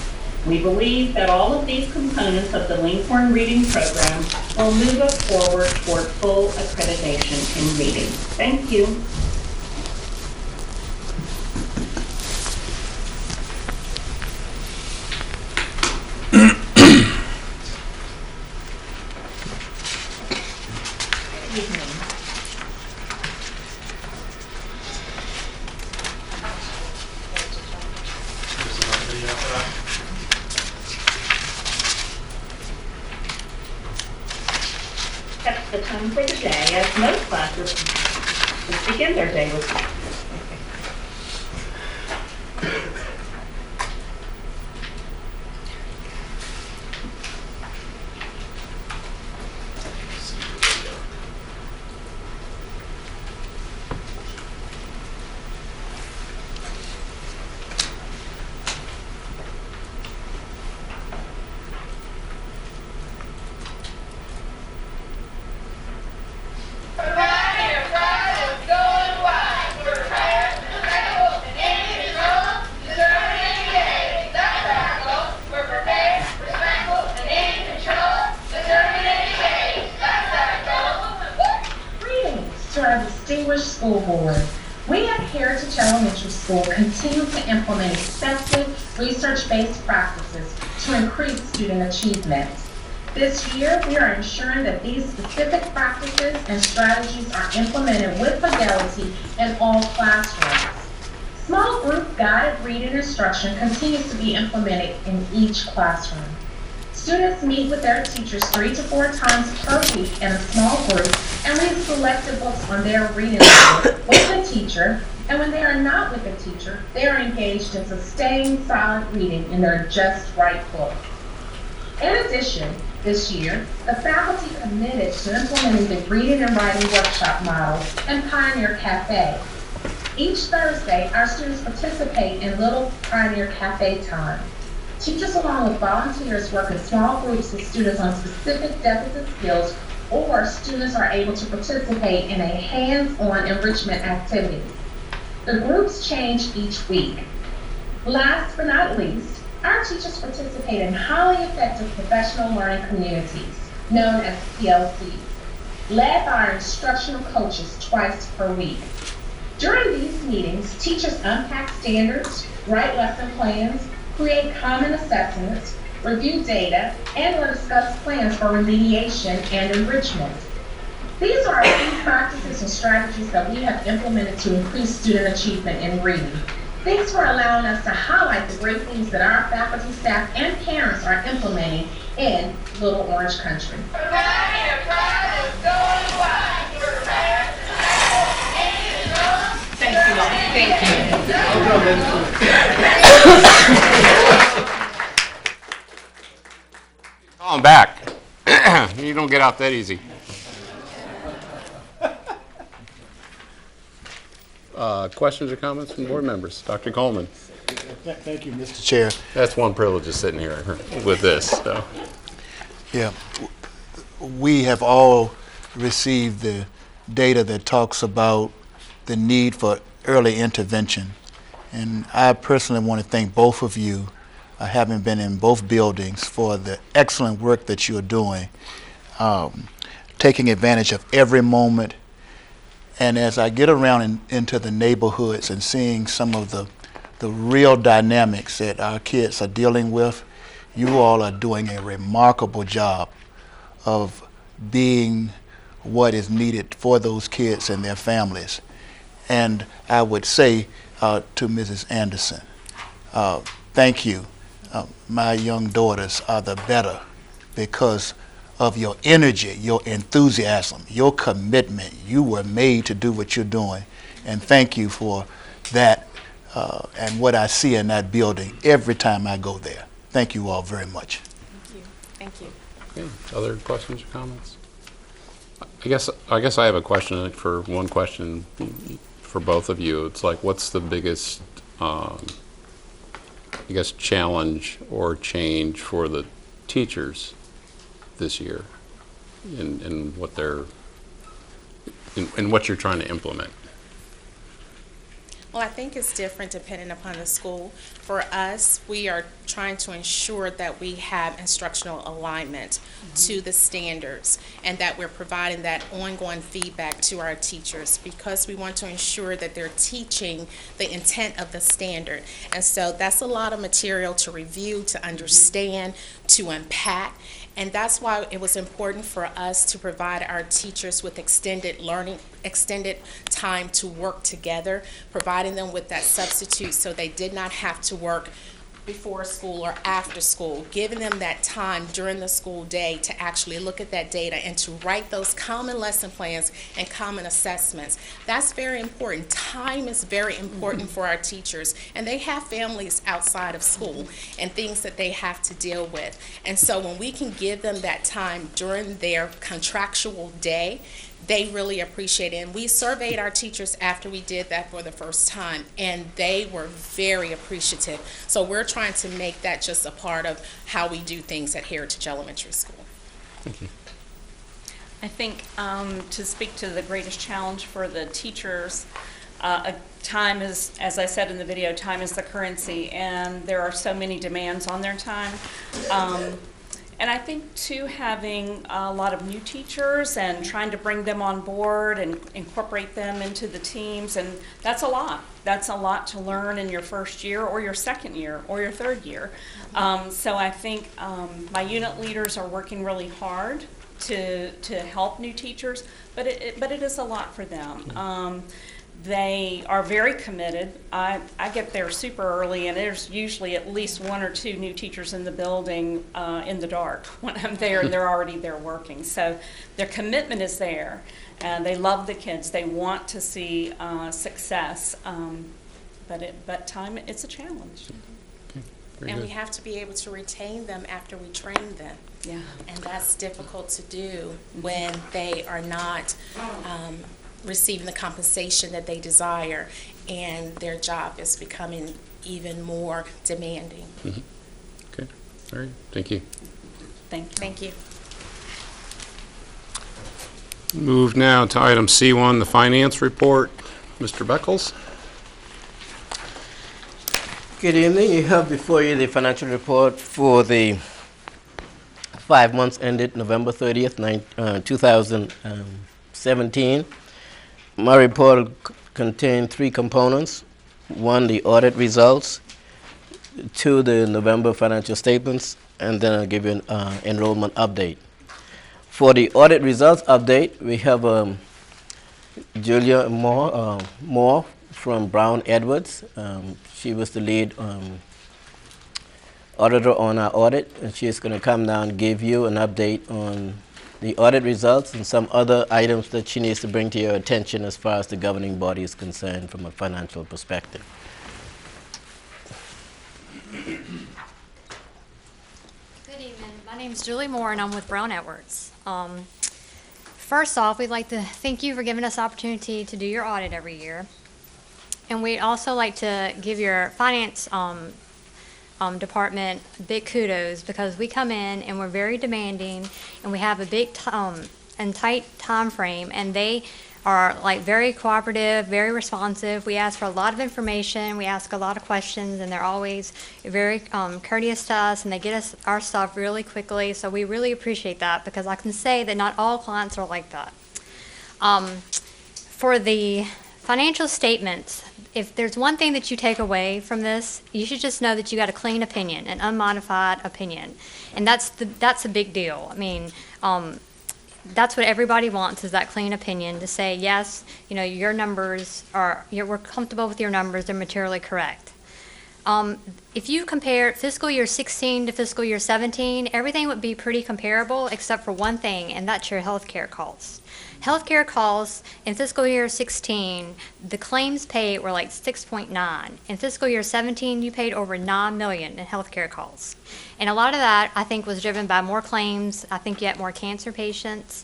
We believe that all of these components of the Linkhorne reading program will move us forward toward full accreditation in reading. Thank you. Sets the tone for the day as most classes begin their day with distinguished school board, we at Heritage Elementary School continue to implement effective research-based practices to increase student achievement. This year, we are ensuring that these specific practices and strategies are implemented with fidelity in all classrooms. Small group guided reading instruction continues to be implemented in each classroom. Students meet with their teachers 3 to 4 times per week in a small group and read selected books on their reading level with the teacher, and when they are not with the teacher, they are engaged in sustained silent reading in their just right book. In addition, this year, the faculty committed to implementing the reading and writing workshop model and Pioneer Cafe. Each Thursday, our students participate in Little Pioneer Cafe time. Teachers along with volunteers work in small groups with students on specific deficit skills, or students are able to participate in a hands-on enrichment activity. The groups change each week. Last but not least, our teachers participate in highly effective professional learning communities, known as PLCs, led by our instructional coaches twice per week. During these meetings, teachers unpack standards, write lesson plans, create common assessments, review data, and will discuss plans for remediation and enrichment. These are a few practices and strategies that we have implemented to increase student achievement in reading. Thanks for allowing us to highlight the great things that our faculty, staff, and parents are implementing in Little Orange Country. Thank you all. Thank you. Call him back. You don't get out that easy. Questions or comments from board members? Dr. Coleman. Thank you, Mr. Chair. That's one privilege of sitting here with this. So. Yeah, we have all received the data that talks about the need for early intervention. And I personally want to thank both of you, having been in both buildings, for the excellent work that you're doing, taking advantage of every moment. And as I get around into the neighborhoods and seeing some of the real dynamics that our kids are dealing with, you all are doing a remarkable job of being what is needed for those kids and their families. And I would say to Mrs. Anderson, thank you. My young daughters are the better because of your energy, your enthusiasm, your commitment. You were made to do what you're doing. And thank you for that and what I see in that building every time I go there. Thank you all very much. Thank you. Okay. Other questions or comments? I guess I have a question for both of you. It's like, what's the biggest, challenge or change for the teachers this year in what they're in what you're trying to implement? Well, I think it's different depending upon the school. For us, we are trying to ensure that we have instructional alignment to the standards and that we're providing that ongoing feedback to our teachers because we want to ensure that they're teaching the intent of the standard. And so that's a lot of material to review, to understand, to unpack. And that's why it was important for us to provide our teachers with extended time to work together, providing them with that substitute so they did not have to work before school or after school, giving them that time during the school day to actually look at that data and to write those common lesson plans and common assessments. That's very important. Time is very important for our teachers, and they have families outside of school and things that they have to deal with. And so when we can give them that time during their contractual day, they really appreciate it. And we surveyed our teachers after we did that for the first time, and they were very appreciative. So we're trying to make that just a part of how we do things at Heritage Elementary School. Thank you. I think to speak to the greatest challenge for the teachers, time is, as I said in the video, time is the currency, and there are so many demands on their time. And I think too, having a lot of new teachers and trying to bring them on board and incorporate them into the teams, and that's a lot. That's a lot to learn in your first year or your second year or your third year. So I think my unit leaders are working really hard to help new teachers, but it is a lot for them. They are very committed. I get there super early, and there's usually at least one or two new teachers in the building in the dark when I'm there, and they're already there working. So their commitment is there, and they love the kids. They want to see success, but time, it's a challenge. And we have to be able to retain them after we train them. Yeah. And that's difficult to do when they are not receiving the compensation that they desire, and their job is becoming even more demanding. Okay, all right, thank you. Thank you. Move now to item C1, the finance report. Mr. Beckles? Good evening. You have before you the financial report for the 5 months ended November 30th, 2017. My report contained 3 components. 1, the audit results. 2, the November financial statements. And then I'll give you an enrollment update. For the audit results update, we have Julia Moore from Brown Edwards. She was the lead auditor on our audit, and she is going to come down and give you an update on the audit results and some other items that she needs to bring to your attention as far as the governing body is concerned from a financial perspective. Good evening. My name is Julie Moore, and I'm with Brown Edwards. First off, we'd like to thank you for giving us the opportunity to do your audit every year. And we'd also like to give your finance department big kudos, because we come in and we're very demanding, and we have a big and tight time frame, and they are like very cooperative, very responsive. We ask for a lot of information, we ask a lot of questions, and they're always very courteous to us, and they get us our stuff really quickly. So we really appreciate that, because I can say that not all clients are like that. For the financial statements, if there's one thing that you take away from this, you should just know that you got a clean opinion, an unmodified opinion, and that's a big deal. I mean, that's what everybody wants, is that clean opinion to say, yes, you know, your numbers we're comfortable with your numbers, they're materially correct. If you compare fiscal year 16 to fiscal year 17, everything would be pretty comparable except for one thing, and that's your health care costs. Healthcare costs in fiscal year 16, the claims paid were like 6.9. In fiscal year 17, you paid over $9 million in healthcare costs. And a lot of that, I think, was driven by more claims. I think you had more cancer patients.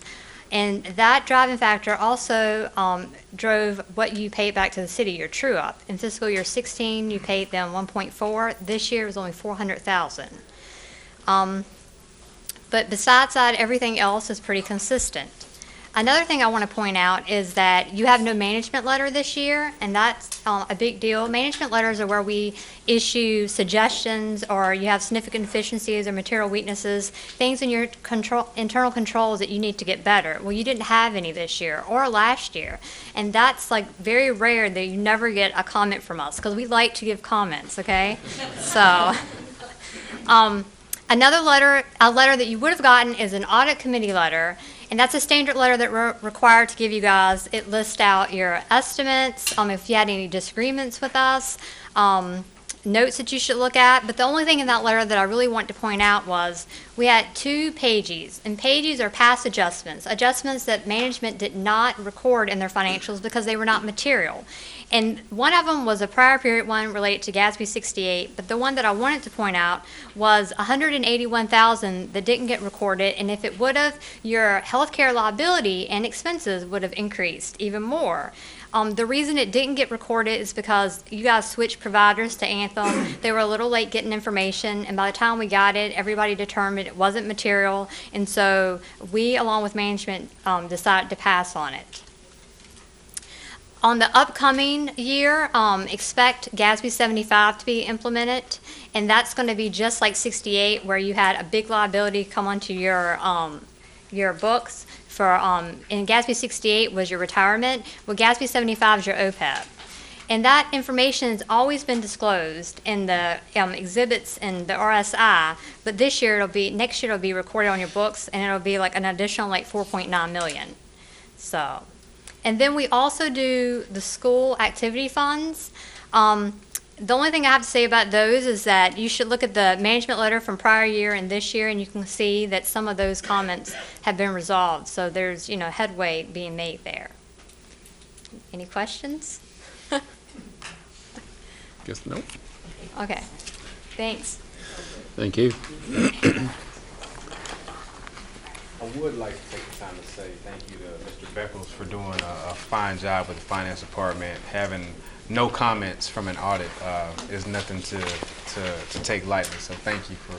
And that driving factor also drove what you paid back to the city, your true up. In fiscal year 16, you paid them 1.4. This year it was only 400,000. But besides that, everything else is pretty consistent. Another thing I want to point out is that you have no management letter this year, and that's a big deal. Management letters are where we issue suggestions, or you have significant deficiencies or material weaknesses, things in your internal controls that you need to get better. Well, you didn't have any this year or last year, and that's like very rare that you never get a comment from us, because we like to give comments, okay? So, another letter, a letter that you would have gotten is an audit committee letter. And that's a standard letter that we're required to give you guys. It lists out your estimates, if you had any disagreements with us, notes that you should look at. But the only thing in that letter that I really want to point out was we had 2 pages. And pages are past adjustments, adjustments that management did not record in their financials because they were not material. And one of them was a prior period one related to GASB 68, but the one that I wanted to point out was $181,000 that didn't get recorded, and if it would have, your healthcare liability and expenses would have increased even more. The reason it didn't get recorded is because you guys switched providers to Anthem. They were a little late getting information, and by the time we got it, everybody determined it wasn't material, and so we, along with management, decided to pass on it. On the upcoming year, expect GASB 75 to be implemented, and that's going to be just like 68, where you had a big liability come onto your books for, and GASB 68 was your retirement. Well, GASB 75 is your OPEB. And that information has always been disclosed in the exhibits in the RSI, but next year it'll be recorded on your books, and it'll be like an additional like 4.9 million. So, and then we also do the school activity funds. The only thing I have to say about those is that you should look at the management letter from prior year and this year, and you can see that some of those comments have been resolved. So there's, headway being made there. Any questions? Guess no. Okay, thanks. Thank you. I would like to take the time to say thank you to Mr. Beckles for doing a fine job with the finance department. Having no comments from an audit is nothing to take lightly. So thank you for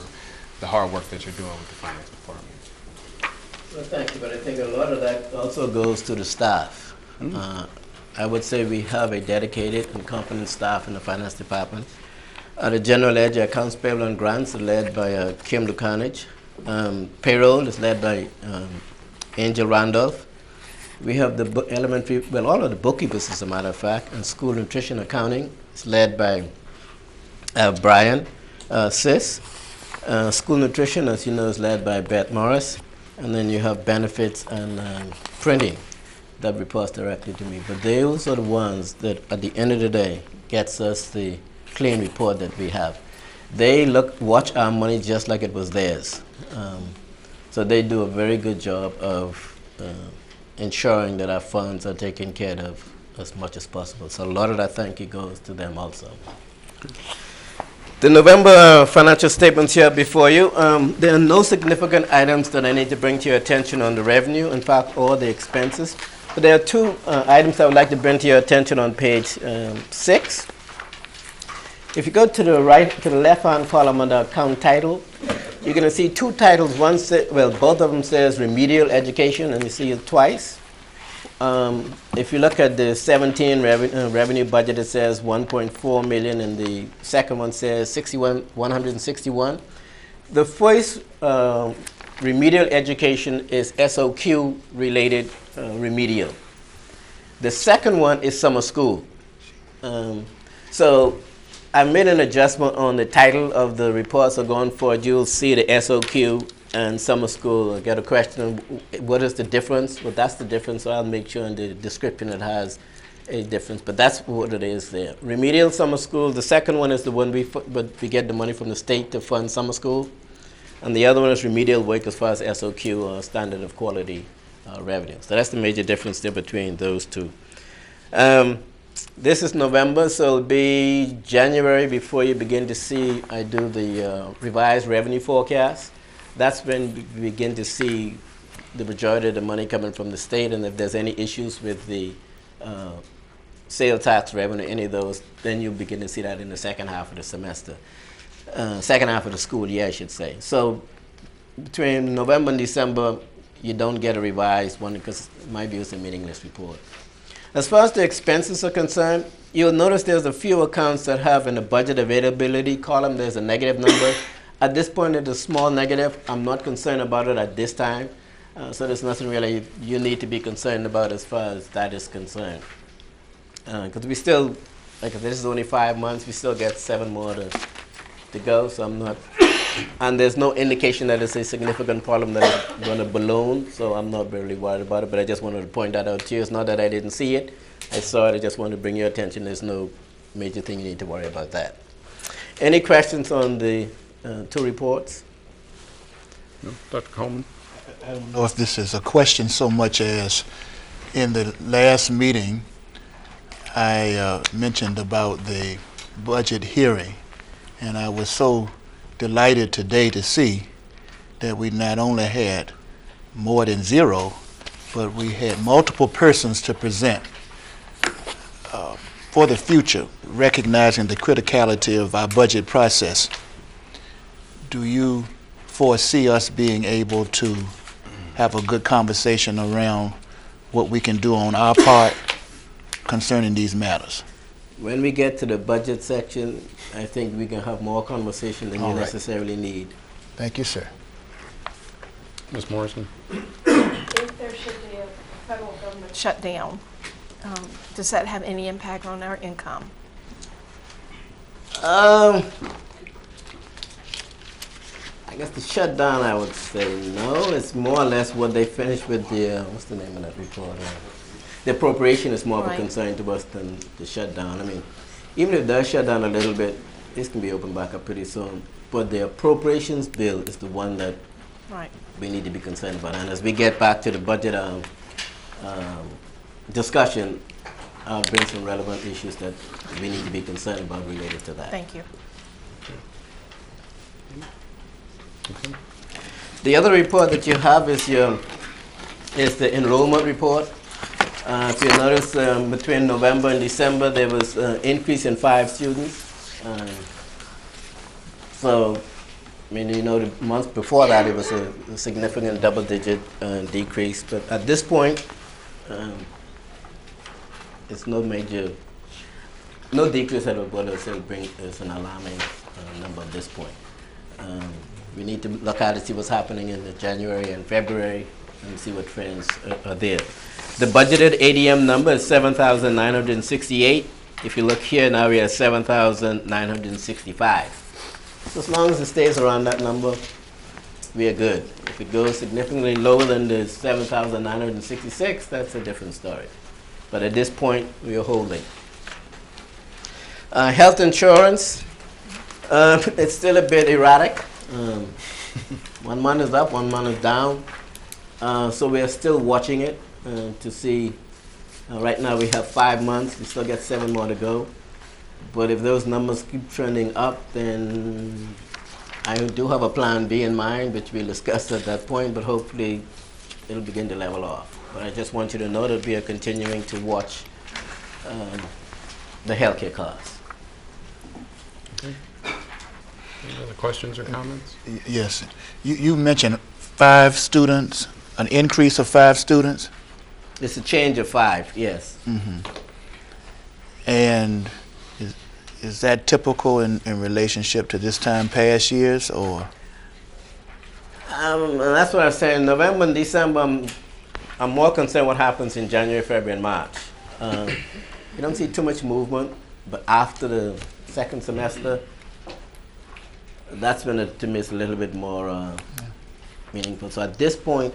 the hard work that you're doing with the finance department. Well, thank you, but I think a lot of that also goes to the staff. I would say we have a dedicated and competent staff in the finance department. The general ledger, accounts payable and grants are led by Kim Lukanich. Payroll is led by Angel Randolph. We have the elementary, all of the bookkeepers, as a matter of fact, and school nutrition accounting is led by Brian Sis. School nutrition, as you know, is led by Beth Morris. And then you have benefits and printing that reports directly to me. But those are the ones that, at the end of the day, gets us the clean report that we have. They watch our money just like it was theirs. So they do a very good job of ensuring that our funds are taken care of as much as possible. So a lot of that thank you goes to them also. The November financial statements here before you. There are no significant items that I need to bring to your attention on the revenue, in fact, or the expenses. But there are two items I would like to bring to your attention on page 6. If you go to the left-hand column under account title, you're going to see two titles. One both of them says remedial education, and you see it twice. If you look at the 17 revenue budget, it says 1.4 million, and the second one says 161. The first remedial education is SOQ related remedial. The second one is summer school. So I made an adjustment on the title of the report, so going forward you'll see the SOQ and summer school. I get a question, what is the difference? Well, that's the difference, so I'll make sure in the description it has a difference, but that's what it is there. Remedial summer school, the second one is the one we get the money from the state to fund summer school, and the other one is remedial work as far as SOQ, or standard of quality revenue. So that's the major difference there between those two. This is November, so it'll be January before you begin to see I do the revised revenue forecast. That's when we begin to see the majority of the money coming from the state, and if there's any issues with the sales tax revenue, any of those, then you'll begin to see that in the second half of the semester. Second half of the school year, I should say. So between November and December, you don't get a revised one because it might be a meaningless report. As far as the expenses are concerned, you'll notice there's a few accounts that have in the budget availability column, there's a negative number. At this point, it's a small negative. I'm not concerned about it at this time. So there's nothing really you need to be concerned about as far as that is concerned. Because we still, like if this is only 5 months, we still get 7 more to go. So I'm not, and there's no indication that it's a significant problem that is going to balloon. So I'm not really worried about it, but I just wanted to point that out to you. It's not that I didn't see it. I saw it. I just wanted to bring your attention. There's no major thing you need to worry about that. Any questions on the two reports? No, Dr. Coleman? I don't know if this is a question so much as in the last meeting, I mentioned about the budget hearing, and I was so delighted today to see that we not only had more than 0, but we had multiple persons to present for the future, recognizing the criticality of our budget process. Do you foresee us being able to have a good conversation around what we can do on our part concerning these matters? When we get to the budget section, I think we can have more conversation than All you right. necessarily need. Thank you, sir. Ms. Morrison? If there should be a federal government shutdown, does that have any impact on our income? I guess the shutdown, I would say no. It's more or less what they finished with the, what's the name of that report? The appropriation is more of a Right. concern to us than the shutdown. I mean, even if it does shut down a little bit, this can be opened back up pretty soon. But the appropriations bill is the one that Right. we need to be concerned about. And as we get back to the budget discussion, I'll bring some relevant issues that we need to be concerned about related to that. Thank you. The other report that you have is the enrollment report. If you notice, between November and December, there was an increase in 5 students. So, I mean, you know, the month before that, it was a significant double-digit decrease. But at this point, it's no decrease that would bother us. It'll bring us an alarming number at this point. We need to look at it, see what's happening in January and February, and see what trends are there. The budgeted ADM number is 7,968. If you look here, now we are 7,965. So as long as it stays around that number, we are good. If it goes significantly lower than the 7,966, that's a different story. But at this point, we are holding. Health insurance, it's still a bit erratic. 1 month is up, 1 month is down. So we are still watching it to see. Right now we have 5 months. We still got 7 more to go. But if those numbers keep trending up, then I do have a plan B in mind, which we'll discuss at that point, but hopefully it'll begin to level off. But I just want you to know that we are continuing to watch the healthcare costs. Okay. Any other questions or comments? Yes. You mentioned 5 students, an increase of 5 students? It's a change of 5, yes. Mm-hmm. And is that typical in relationship to this time past years, or? And that's what I was saying. November and December, I'm more concerned what happens in January, February, and March. You don't see too much movement, but after the second semester, that's when it, to me, is a little bit more meaningful. So at this point,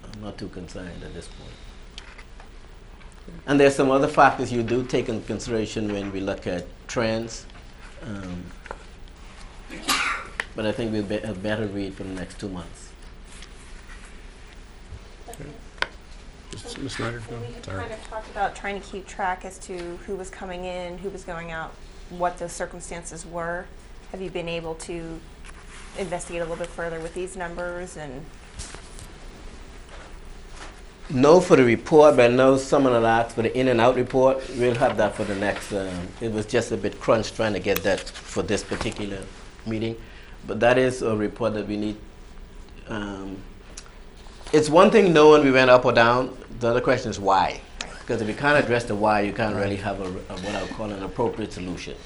I'm not too concerned at this point. And there's some other factors you do take into consideration when we look at trends. But I think we'll have better read for the next 2 months. Ms. Snyder? We had kind of talked about trying to keep track as to who was coming in, who was going out, what the circumstances were. Have you been able to investigate a little bit further with these numbers? And No for the report, but I know someone had asked for the in and out report. We'll have that for the next, it was just a bit crunched trying to get that for this particular meeting. But that is a report that we need. It's one thing knowing we went up or down. The other question is why. Because if you can't address the why, you can't really have what I would call an appropriate solution.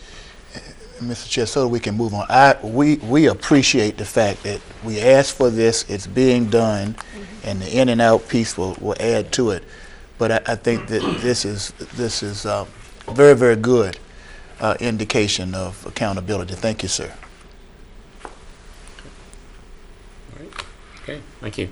Mr. Chair, so that we can move on, we appreciate the fact that we asked for this, it's being done, and the in and out piece will add to it. But I think that this is very, very good indication of accountability. Thank you, sir. All right. Okay, thank you.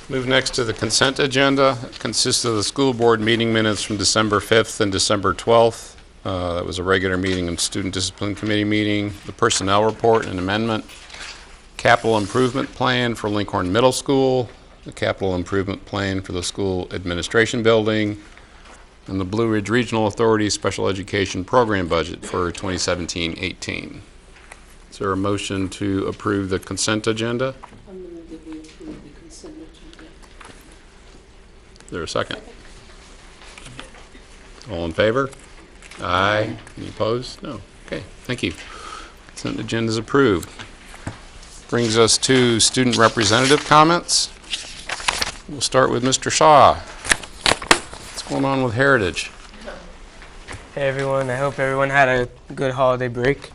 Move next to the consent agenda. It consists of the school board meeting minutes from December 5th and December 12th. That was a regular meeting and student discipline committee meeting. The personnel report and amendment. Capital improvement plan for Linkhorne Middle School. The capital improvement plan for the school administration building. And the Blue Ridge Regional Authority special education program budget for 2017-18. Is there a motion to approve the consent agenda? Is there a second? All in favor? Aye. Any opposed? No. Okay, thank you. Consent agenda is approved. Brings us to student representative comments. We'll start with Mr. Shaw. going on with Heritage? Hey everyone, I hope everyone had a good holiday break.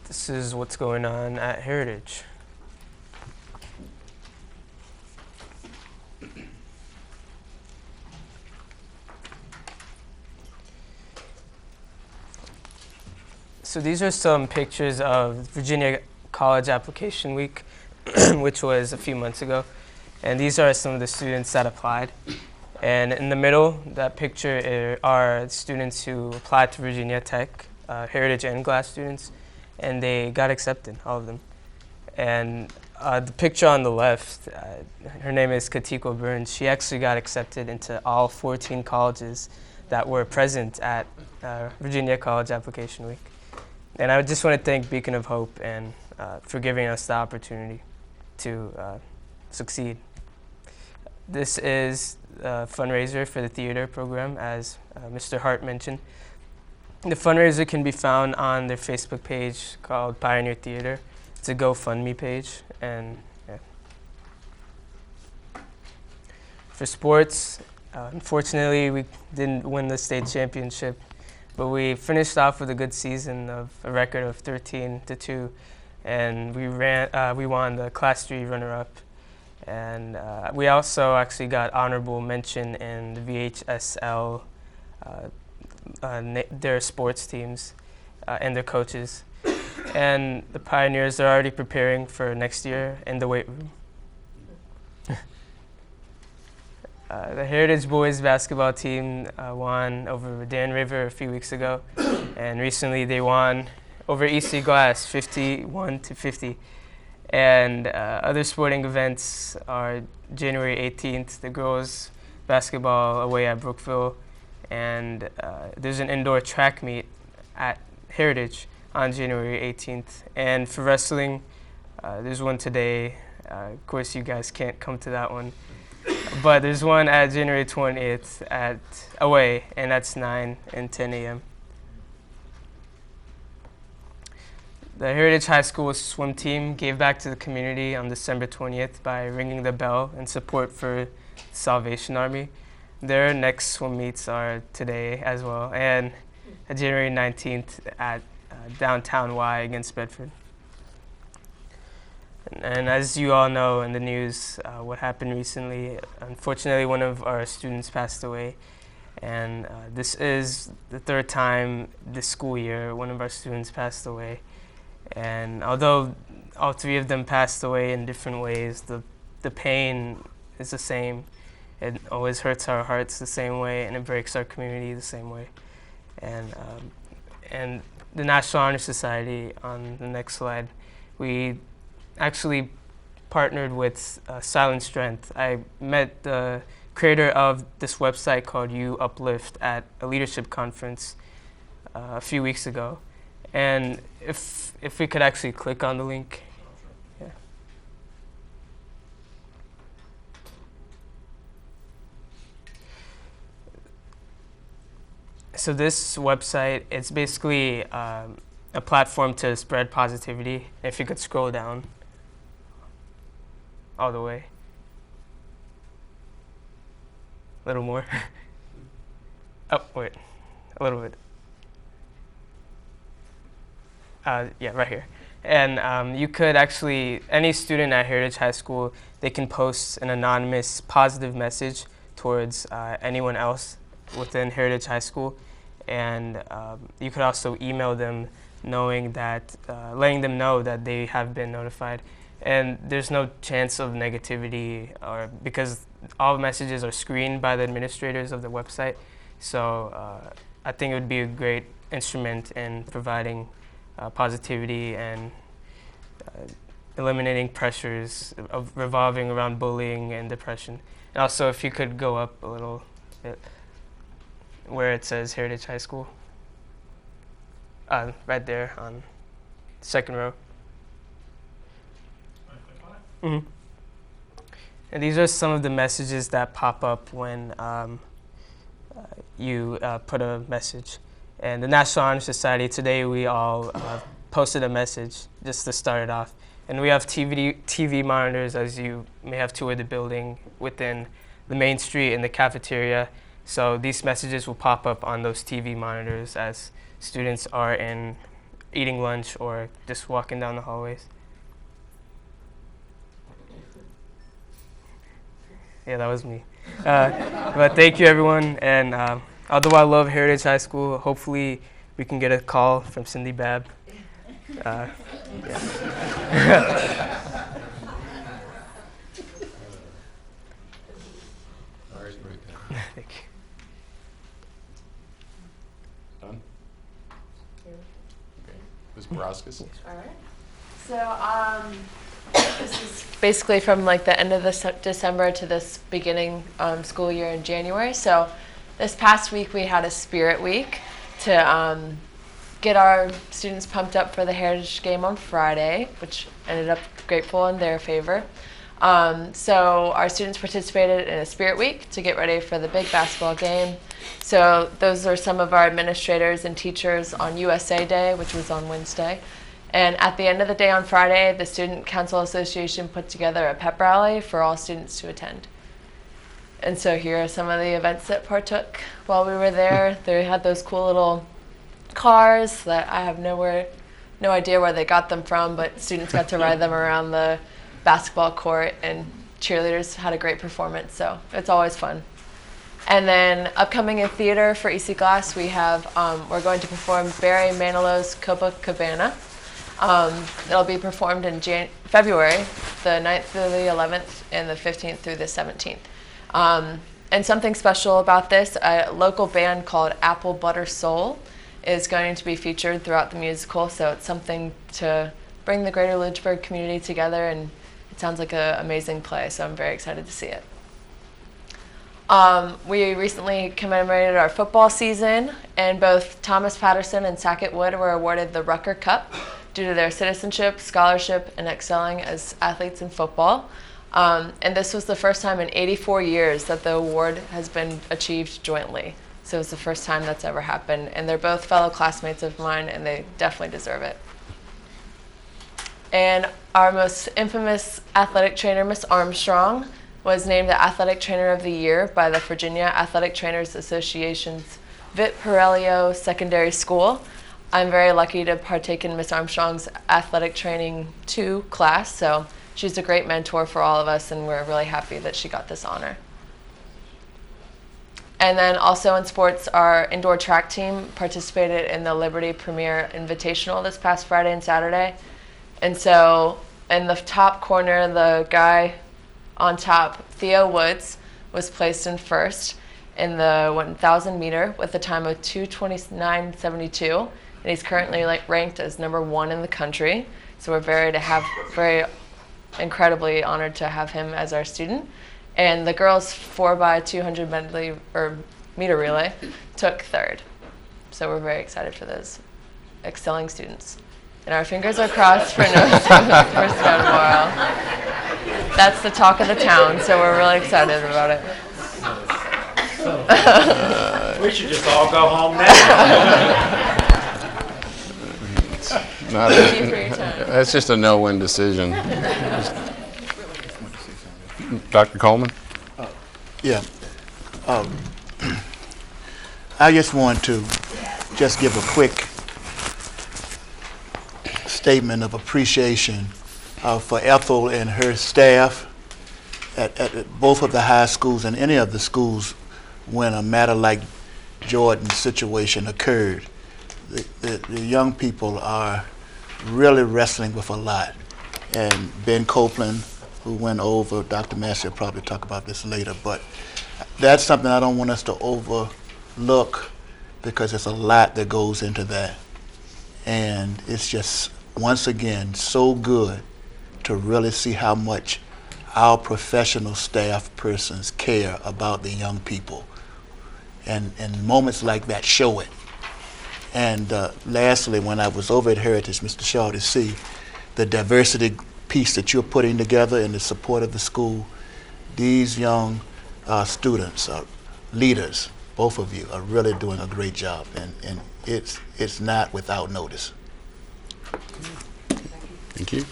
This is what's going on at Heritage. So these are some pictures of Virginia College Application Week, which was a few months ago. And these are some of the students that applied. And in the middle, that picture are students who applied to Virginia Tech, Heritage and Glass students, and they got accepted, all of them. And the picture on the left, her name is Keithley Burns. She actually got accepted into all 14 colleges that were present at Virginia College Application Week. And I just want to thank Beacon of Hope and for giving us the opportunity to succeed. This is a fundraiser for the theater program, as Mr. Hart mentioned. The fundraiser can be found on their Facebook page called Pioneer Theater. It's a GoFundMe page. And yeah. For sports, unfortunately, we didn't win the state championship, but we finished off with a good season of a record of 13-2, and we won the Class 3 runner-up. And we also actually got honorable mention in the VHSL, their sports teams and their coaches. And the Pioneers are already preparing for next year in the weight room. The Heritage Boys basketball team won over Dan River a few weeks ago, and recently they won over EC Glass 51-50. And other sporting events are January 18th, the girls basketball away at Brookville, and there's an indoor track meet at Heritage on January 18th. And for wrestling, there's one today. Of course, you guys can't come to that one. But there's one at January 20th at away, and that's 9 and 10 a.m. The Heritage High School swim team gave back to the community on December 20th by ringing the bell in support for Salvation Army. Their next swim meets are today as well, and January 19th at downtown Y against Bedford. And as you all know in the news, what happened recently, unfortunately one of our students passed away. And this is the third time this school year one of our students passed away. And although all three of them passed away in different ways, the pain is the same. It always hurts our hearts the same way, and it breaks our community the same way. And the National Honor Society, on the next slide, we actually partnered with Silent Strength. I met the creator of this website called You Uplift at a leadership conference a few weeks ago. And if we could actually click on the link. Yeah. So this website, it's basically a platform to spread positivity. If you could scroll down all the way. A little more. Oh, wait, a little bit. Yeah, right here. And you could actually, any student at Heritage High School, they can post an anonymous positive message towards anyone else within Heritage High School. And you could also email them knowing that, letting them know that they have been notified. And there's no chance of negativity, or because all messages are screened by the administrators of the website. So I think it would be a great instrument in providing positivity and eliminating pressures of revolving around bullying and depression. And also, if you could go up a little bit where it says Heritage High School, right there on the second row. Mm-hmm. And these are some of the messages that pop up when you put a message. And the National Honor Society, today we all posted a message just to start it off. And we have TV monitors, as you may have toured the building, within the main street and the cafeteria. So these messages will pop up on those TV monitors as students are eating lunch or just walking down the hallways. Yeah, that was me. But thank you, everyone. And although I love Heritage High School, hopefully we can get a call from Cindy Babb. Yeah. Thank you. Done? Okay. Ms. Baraskis? All right. So this is basically from like the end of December to this beginning school year in January. So this past week we had a Spirit Week to get our students pumped up for the Heritage game on Friday, which ended up grateful in their favor. So our students participated in a Spirit Week to get ready for the big basketball game. So those are some of our administrators and teachers on USA Day, which was on Wednesday. And at the end of the day on Friday, the Student Council Association put together a pep rally for all students to attend. And so here are some of the events that partook while we were there. They had those cool little cars that I have no idea where they got them from, but students got to ride them around the basketball court, and cheerleaders had a great performance, so it's always fun. And then upcoming in theater for EC Glass, we have, we're going to perform Barry Manilow's Copacabana. It'll be performed in February, the 9th through the 11th, and the 15th through the 17th. And something special about this, a local band called Apple Butter Soul is going to be featured throughout the musical, so it's something to bring the greater Lynchburg community together, and it sounds like an amazing play, so I'm very excited to see it. We recently commemorated our football season, and both Thomas Patterson and Sackett Wood were awarded the Rucker Cup due to their citizenship, scholarship, and excelling as athletes in football. And this was the first time in 84 years that the award has been achieved jointly. So it's the first time that's ever happened, and they're both fellow classmates of mine, and they definitely deserve it. And our most infamous athletic trainer, Miss Armstrong, was named the Athletic Trainer of the Year by the Virginia Athletic Trainers Association's Vit Pirello Secondary School. I'm very lucky to partake in Miss Armstrong's Athletic Training 2 class, so she's a great mentor for all of us, and we're really happy that she got this honor. And then also in sports, our indoor track team participated in the Liberty Premier Invitational this past Friday and Saturday. And so in the top corner, the guy on top, Theo Woods, was placed in first in the 1,000 meter with a time of 2:29.72, and he's currently ranked as #1 in the country. So we're very incredibly honored to have him as our student. And the girls 4x200 medley or meter relay took third. So we're very excited for those excelling students. And our fingers are crossed for no for snow tomorrow. That's the talk of the town, so we're really excited about it. We should just all go home now. Thank you for your time. That's just a no-win decision. Dr. Coleman? Yeah. I just want to just give a quick statement of appreciation for Ethel and her staff at both of the high schools and any of the schools when a matter like Jordan's situation occurred. The young people are really wrestling with a lot. And Ben Copeland, who went over, Dr. Massey will probably talk about this later, but that's something I don't want us to overlook because there's a lot that goes into that. And it's just, once again, so good to really see how much our professional staff persons care about the young people. And moments like that show it. And lastly, when I was over at Heritage, Mr. Shaw, to see the diversity piece that you're putting together in the support of the school, these young students, leaders, both of you are really doing a great job, and it's not without notice. Thank you.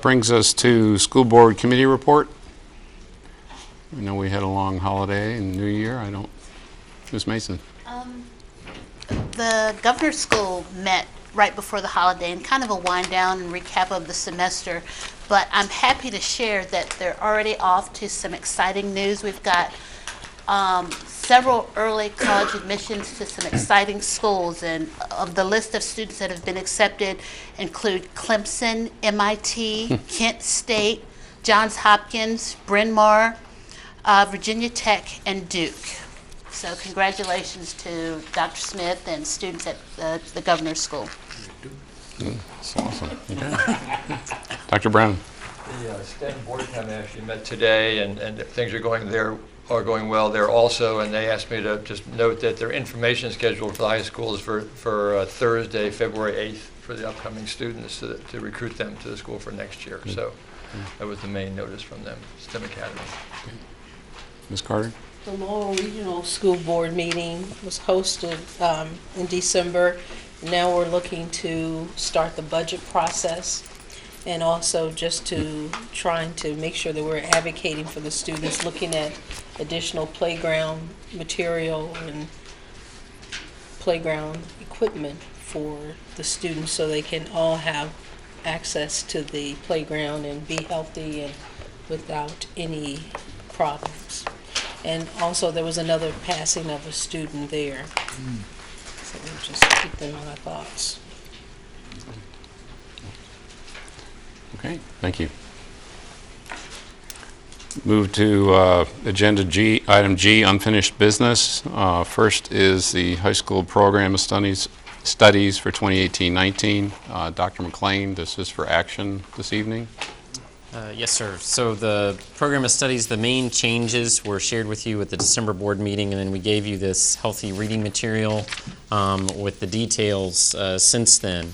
Brings us to school board committee report. I know we had a long holiday and New Year. I don't. Ms. Mason. The governor's school met right before the holiday and kind of a wind down and recap of the semester, but I'm happy to share that they're already off to some exciting news. We've got several early college admissions to some exciting schools, and of the list of students that have been accepted include Clemson, MIT, Kent State, Johns Hopkins, Bryn Mawr, Virginia Tech, and Duke. So congratulations to Dr. Smith and students at the governor's school. That's awesome. Okay. Dr. Brown. The STEM board kind of actually met today, and things are going well there also, and they asked me to just note that their information schedule for the high school is for Thursday, February 8th, for the upcoming students to recruit them to the school for next year. So that was the main notice from them, STEM Academy. Ms. Carter? The Laurel Regional School Board meeting was hosted in December. Now we're looking to start the budget process, and also just to trying to make sure that we're advocating for the students, looking at additional playground material and playground equipment for the students so they can all have access to the playground and be healthy and without any problems. And also there was another passing of a student there. So we'll just keep them on our thoughts. Okay, thank you. Move to Agenda G, Item G, Unfinished Business. First is the High School Program of Studies for 2018-19. Dr. McLean, this is for action this evening. Yes, sir. So the program of studies, the main changes were shared with you at the December board meeting, and then we gave you this healthy reading material with the details since then.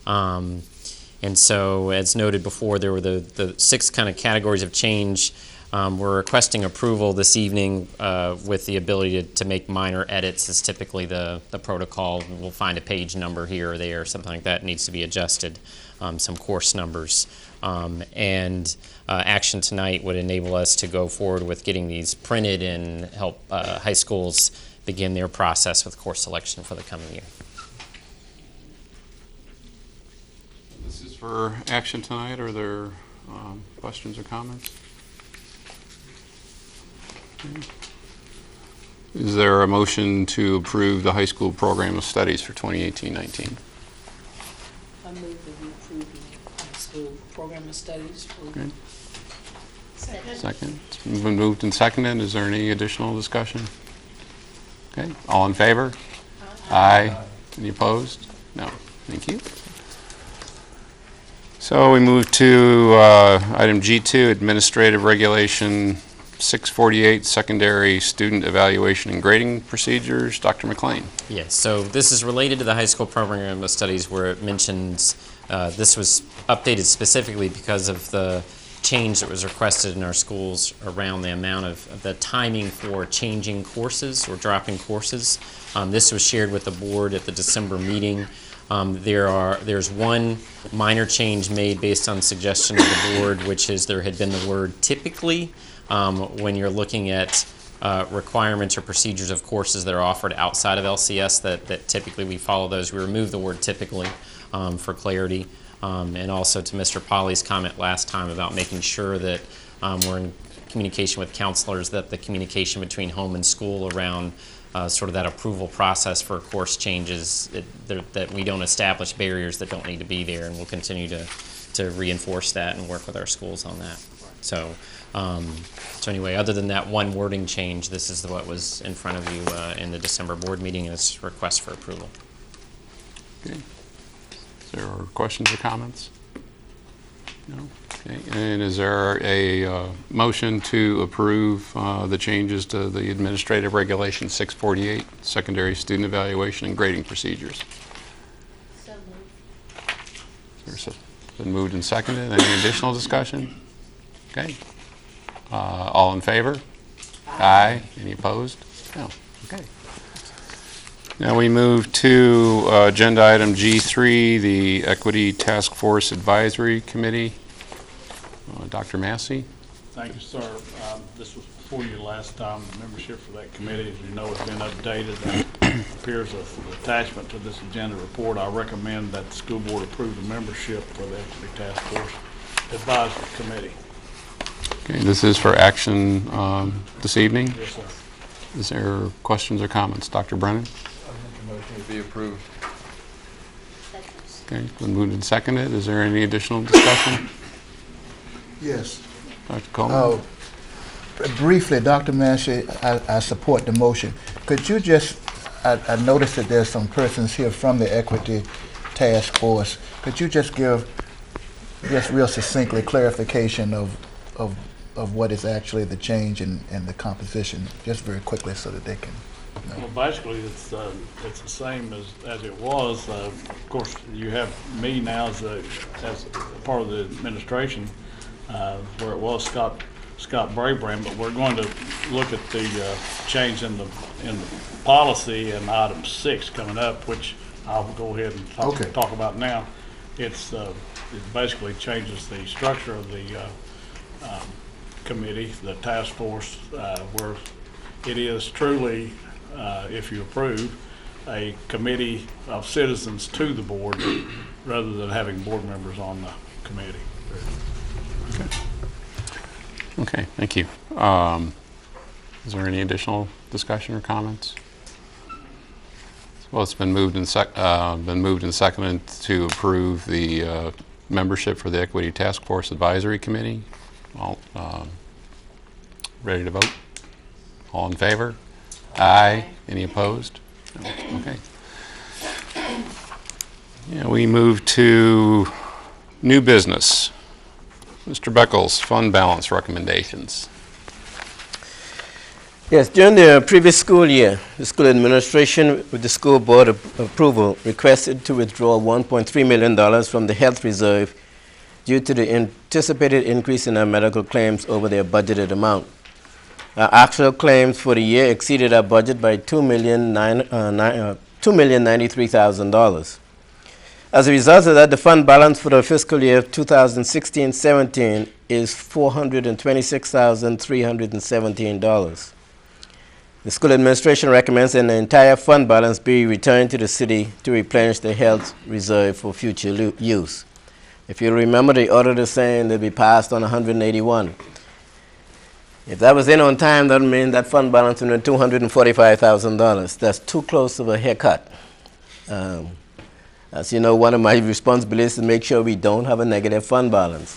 And so, as noted before, there were the 6 kind of categories of change. We're requesting approval this evening with the ability to make minor edits, as typically the protocol. We'll find a page number here or there, something like that needs to be adjusted, some course numbers. And action tonight would enable us to go forward with getting these printed and help high schools begin their process with course selection for the coming year. This is for action tonight. Are there questions or comments? Okay. Is there a motion to approve the high school program of studies for 2018-19? I move that we approve the high school program of studies. Okay. Second. It's been moved and seconded. Is there any additional discussion? Okay. All in favor? Aye. Any opposed? No. Thank you. So we move to item G2, Administrative Regulation 648, Secondary Student Evaluation and Grading Procedures. Dr. McLean. Yes, so this is related to the high school program of studies where it mentions this was updated specifically because of the change that was requested in our schools around the amount of the timing for changing courses or dropping courses. This was shared with the board at the December meeting. There's one minor change made based on suggestion of the board, which is there had been the word typically when you're looking at requirements or procedures of courses that are offered outside of LCS that typically we follow those. We remove the word typically for clarity. And also to Mr. Polly's comment last time about making sure that we're in communication with counselors, that the communication between home and school around sort of that approval process for course changes, that we don't establish barriers that don't need to be there, and we'll continue to reinforce that and work with our schools on that. So anyway, other than that one wording change, this is what was in front of you in the December board meeting, and it's a request for approval. Okay. Is there questions or comments? No? Okay. And is there a motion to approve the changes to the Administrative Regulation 648, Secondary Student Evaluation and Grading Procedures? So moved. There's been moved and seconded. Any additional discussion? Okay. All in favor? Aye. Any opposed? No. Okay. Now we move to agenda item G3, the Equity Task Force Advisory Committee. Dr. Massey. Thank you, sir. This was before you last time. The membership for that committee, as you know, has been updated. Appears as an attachment to this agenda report. I recommend that the school board approve the membership for the Equity Task Force Advisory Committee. Okay, this is for action this evening. Yes, sir. Is there questions or comments? Dr. Brennan? I make a motion to be approved. Okay, been moved and seconded. Is there any additional discussion? Yes. Dr. Coleman? Briefly, Dr. Massey, I support the motion. Could you just, I noticed that there's some persons here from the Equity Task Force. Could you just give, just real succinctly, clarification of what is actually the change in the composition, just very quickly so that they can know. Well, basically, it's the same as it was. Of course, you have me now as part of the administration, where it was Scott Brabrand, but we're going to look at the change in the policy in item 6 coming up, which I'll go ahead and talk about now. It basically changes the structure of the committee, the task force, where it is truly, if you approve, a committee of citizens to the board rather than having board members on the committee. Okay, thank you. Is there any additional discussion or comments? Well, it's been moved and seconded to approve the membership for the Equity Task Force Advisory Committee. All ready to vote? All in favor? Aye. Any opposed? No. Okay. Yeah, we move to new business. Mr. Beckles, fund balance recommendations. Yes, during the previous school year, the school administration, with the school board approval, requested to withdraw $1.3 million from the health reserve due to the anticipated increase in our medical claims over their budgeted amount. Our actual claims for the year exceeded our budget by $2,093,000. As a result of that, the fund balance for the fiscal year 2016-17 is $426,317. The school administration recommends that the entire fund balance be returned to the city to replenish the health reserve for future use. If you remember, the auditor saying they'll be passed on 181. If that was in on time, that would mean that fund balance would be $245,000. That's too close of a haircut. As you know, one of my responsibilities is to make sure we don't have a negative fund balance.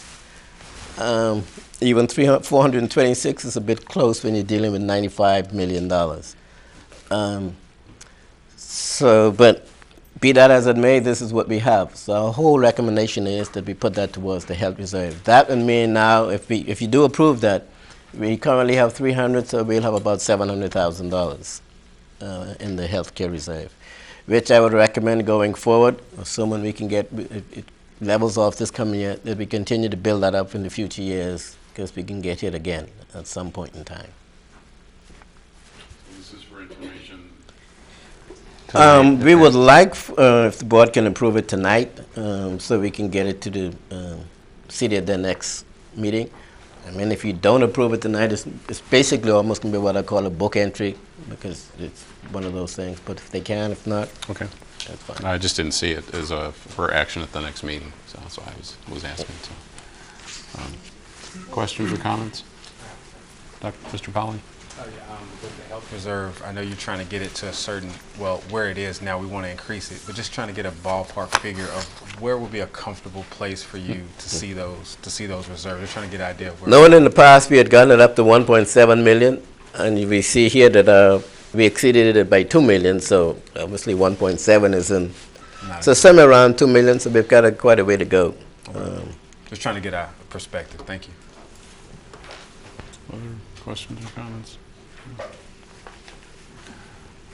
Even 426 is a bit close when you're dealing with $95 million. But be that as it may, this is what we have. So our whole recommendation is that we put that towards the health reserve. That would mean now, if you do approve that, we currently have 300, so we'll have about $700,000 in the healthcare reserve, which I would recommend going forward, assuming we can get it levels off this coming year, that we continue to build that up in the future years, because we can get hit again at some point in time. This is for information. We would like, if the board can approve it tonight, so we can get it to the city at the next meeting. I mean, if you don't approve it tonight, it's basically almost going to be what I call a book entry, because it's one of those things. But if they can, if not, okay, that's fine. I just didn't see it as for action at the next meeting, so that's why I was asking. So, questions or comments? Mr. Polly? With the health reserve, I know you're trying to get it to a certain, well, where it is now, we want to increase it, but just trying to get a ballpark figure of where would be a comfortable place for you to see those reserves. Just trying to get an idea of where. Knowing in the past we had gotten it up to 1.7 million, and we see here that we exceeded it by 2 million, so obviously 1.7 is in. So somewhere around 2 million, so we've got quite a way to go. Just trying to get a perspective. Thank you. Other questions or comments?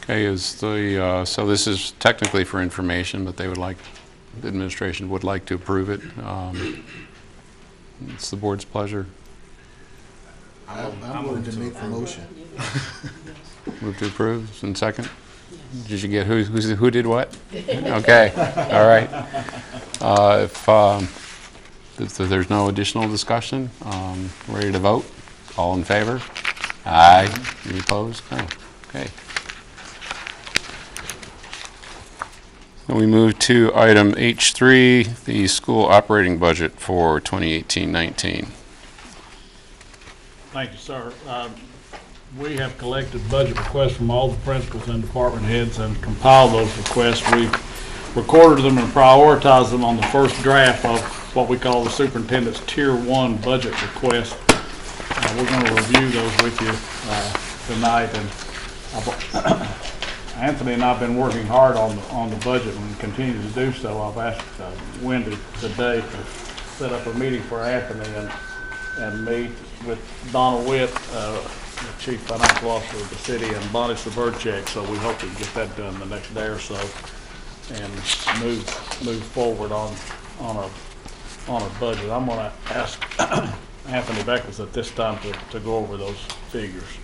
Okay, so this is technically for information, but the administration would like to approve it. It's the board's pleasure. I'm willing to make the motion. Move to approve, and second? Did you get who did what? Okay, all right. If there's no additional discussion, ready to vote? All in favor? Aye. Any opposed? No. Okay. Then we move to item H3, the school operating budget for 2018-19. Thank you, sir. We have collected budget requests from all the principals and department heads and compiled those requests. We've recorded them and prioritized them on the first draft of what we call the superintendent's Tier 1 budget request. We're going to review those with you tonight. And Anthony and I have been working hard on the budget and continue to do so. I've asked Wendy today to set up a meeting for Anthony and meet with Donna Witt, the Chief Financial Officer of the city, and Bonnie Severchek. So we hope to get that done the next day or so and move forward on our budget. I'm going to ask Anthony Beckles at this time to go over those figures.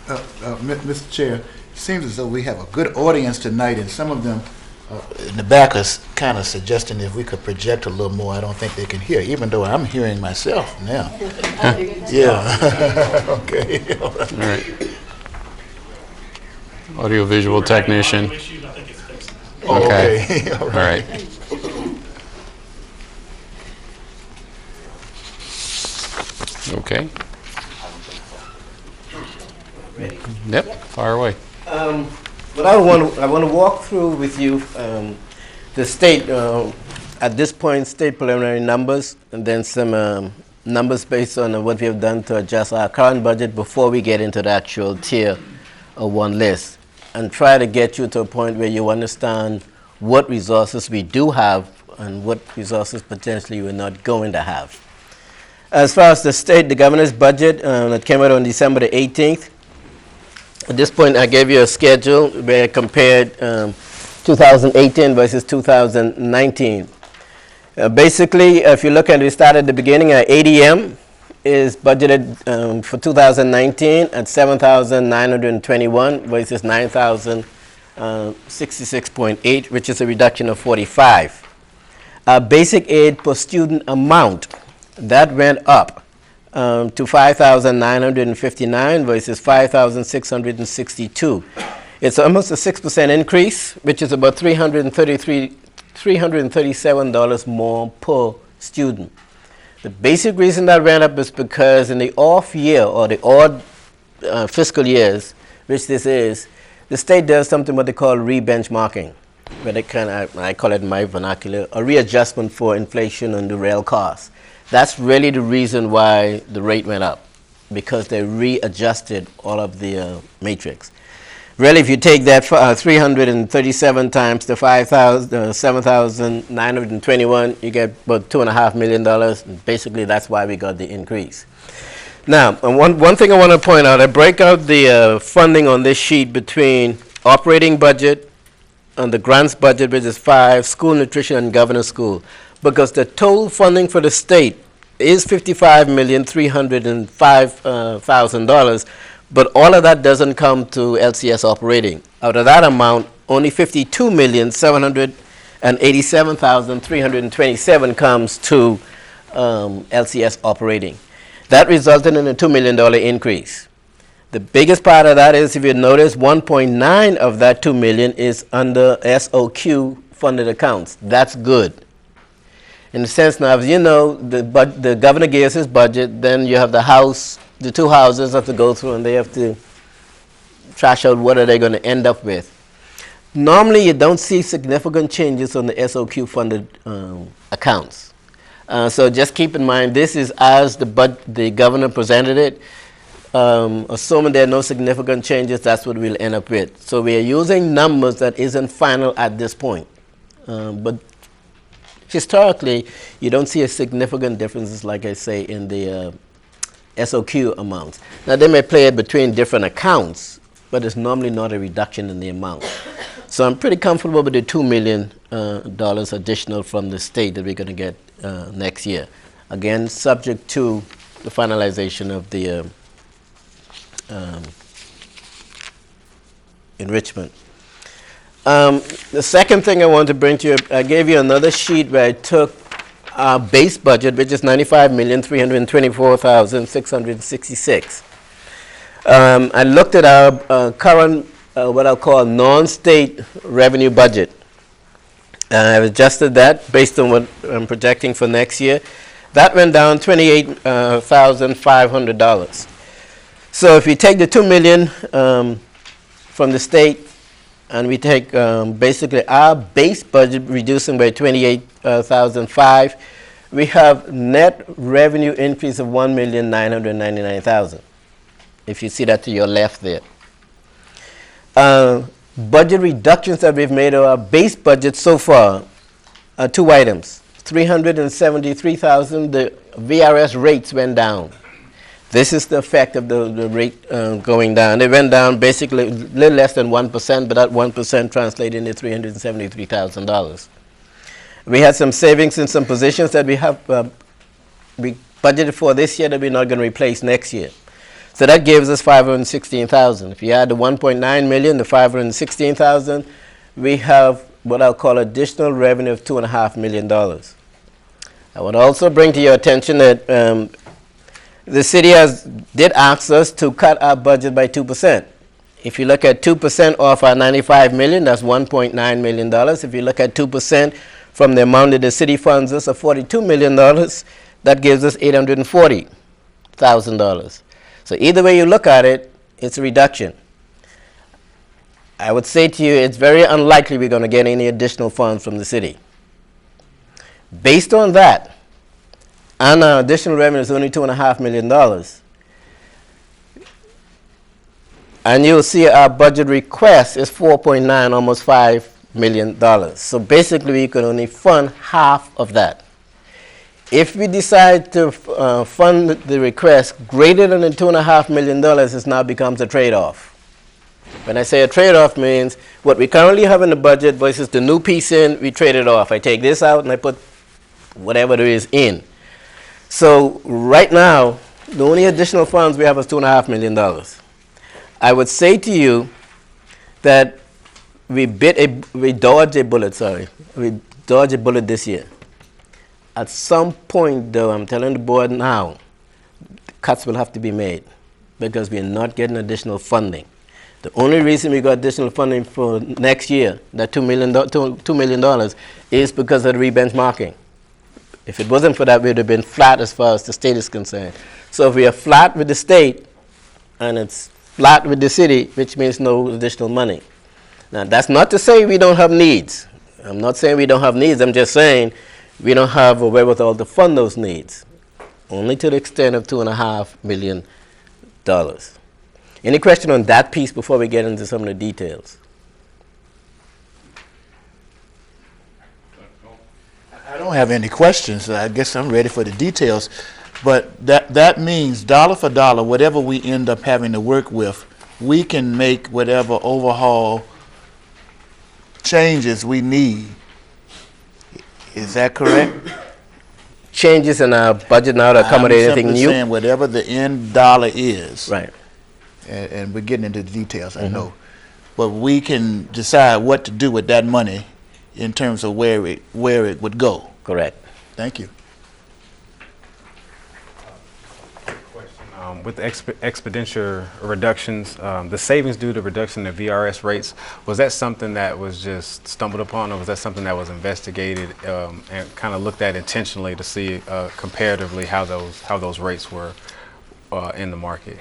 Mr. Chair, it seems as though we have a good audience tonight, and some of them in the back are kind of suggesting if we could project a little more. I don't think they can hear, even though I'm hearing myself now. Yeah. Okay. All right. Audio-visual technician. Okay. All right. Okay. Yep, fire away. What I want to walk through with you the state, at this point, state preliminary numbers, and then some numbers based on what we have done to adjust our current budget before we get into the actual Tier 1 list, and try to get you to a point where you understand what resources we do have and what resources potentially we're not going to have. As far as the state, the governor's budget that came out on December the 18th, at this point I gave you a schedule where I compared 2018 versus 2019. Basically, if you look at it, we started at the beginning, ADM is budgeted for 2019 at $7,921 versus $9,066.8, which is a reduction of 45. Basic aid per student amount, that went up to $5,959 versus $5,662. It's almost a 6% increase, which is about $337 more per student. The basic reason that went up is because in the off year or the odd fiscal years, which this is, the state does something what they call re-benchmarking, where they I call it in my vernacular, a readjustment for inflation and the real costs. That's really the reason why the rate went up, because they readjusted all of the matrix. Really, if you take that 337 times the 7,921, you get about $2.5 million. Basically, that's why we got the increase. Now, one thing I want to point out, I break out the funding on this sheet between operating budget and the grants budget, which is 5, school nutrition and governor school, because the total funding for the state is $55,305,000, but all of that doesn't come to LCS operating. Out of that amount, only $52,787,327 comes to LCS operating. That resulted in a $2 million increase. The biggest part of that is, if you notice, 1.9 of that $2 million is under SOQ funded accounts. That's good. In a sense, now, as you know, the governor gave us his budget, then you have the House, the two houses have to go through and they have to trash out what are they going to end up with. Normally, you don't see significant changes on the SOQ funded accounts. So just keep in mind, this is as the governor presented it. Assuming there are no significant changes, that's what we'll end up with. So we are using numbers that isn't final at this point. But historically, you don't see a significant differences, like I say, in the SOQ amounts. Now, they may play it between different accounts, but it's normally not a reduction in the amount. So I'm pretty comfortable with the $2 million additional from the state that we're going to get next year. Again, subject to the finalization of the enrichment. The second thing I want to bring to you, I gave you another sheet where I took our base budget, which is $95,324,666. I looked at our current, what I'll call non-state revenue budget. I've adjusted that based on what I'm projecting for next year. That went down $28,500. So if you take the $2 million from the state, and we take basically our base budget reducing by $28,500, we have net revenue increase of $1,999,000. If you see that to your left there. Budget reductions that we've made of our base budget so far are two items. $373,000, the VRS rates went down. This is the effect of the rate going down. They went down basically a little less than 1%, but that 1% translated into $373,000. We had some savings in some positions that we have we budgeted for this year that we're not going to replace next year. So that gives us $516,000. If you add the $1.9 million, the $516,000, we have what I'll call additional revenue of $2.5 million. I would also bring to your attention that the city did ask us to cut our budget by 2%. If you look at 2% off our $95 million, that's $1.9 million. If you look at 2% from the amount that the city funds us of $42 million, that gives us $840,000. So either way you look at it, it's a reduction. I would say to you, it's very unlikely we're going to get any additional funds from the city. Based on that, and our additional revenue is only $2.5 million, and you'll see our budget request is 4.9, almost $5 million. So basically, we can only fund half of that. If we decide to fund the request greater than the $2.5 million, it now becomes a trade-off. When I say a trade-off means what we currently have in the budget versus the new piece in, we trade it off. I take this out and I put whatever there is in. So right now, the only additional funds we have is $2.5 million. I would say to you that we dodged a bullet, We dodged a bullet this year. At some point, though, I'm telling the board now, cuts will have to be made because we're not getting additional funding. The only reason we got additional funding for next year, that $2 million, is because of the re-benchmarking. If it wasn't for that, we would have been flat as far as the state is concerned. So if we are flat with the state and it's flat with the city, which means no additional money. Now, that's not to say we don't have needs. I'm not saying we don't have needs. I'm just saying we don't have a wherewithal to fund those needs, only to the extent of $2.5 million. Any question on that piece before we get into some of the details? I don't have any questions. I guess I'm ready for the details. But that means dollar for dollar, whatever we end up having to work with, we can make whatever overhaul changes we need. Is that correct? Changes in our budget now to accommodate anything new? I'm simply saying whatever the end dollar is. Right. And we're getting into the details, I know. But we can decide what to do with that money in terms of where it would go. Correct. Thank you. With the expenditure reductions, the savings due to reduction in VRS rates, was that something that was just stumbled upon, or was that something that was investigated and kind of looked at intentionally to see comparatively how those rates were in the market?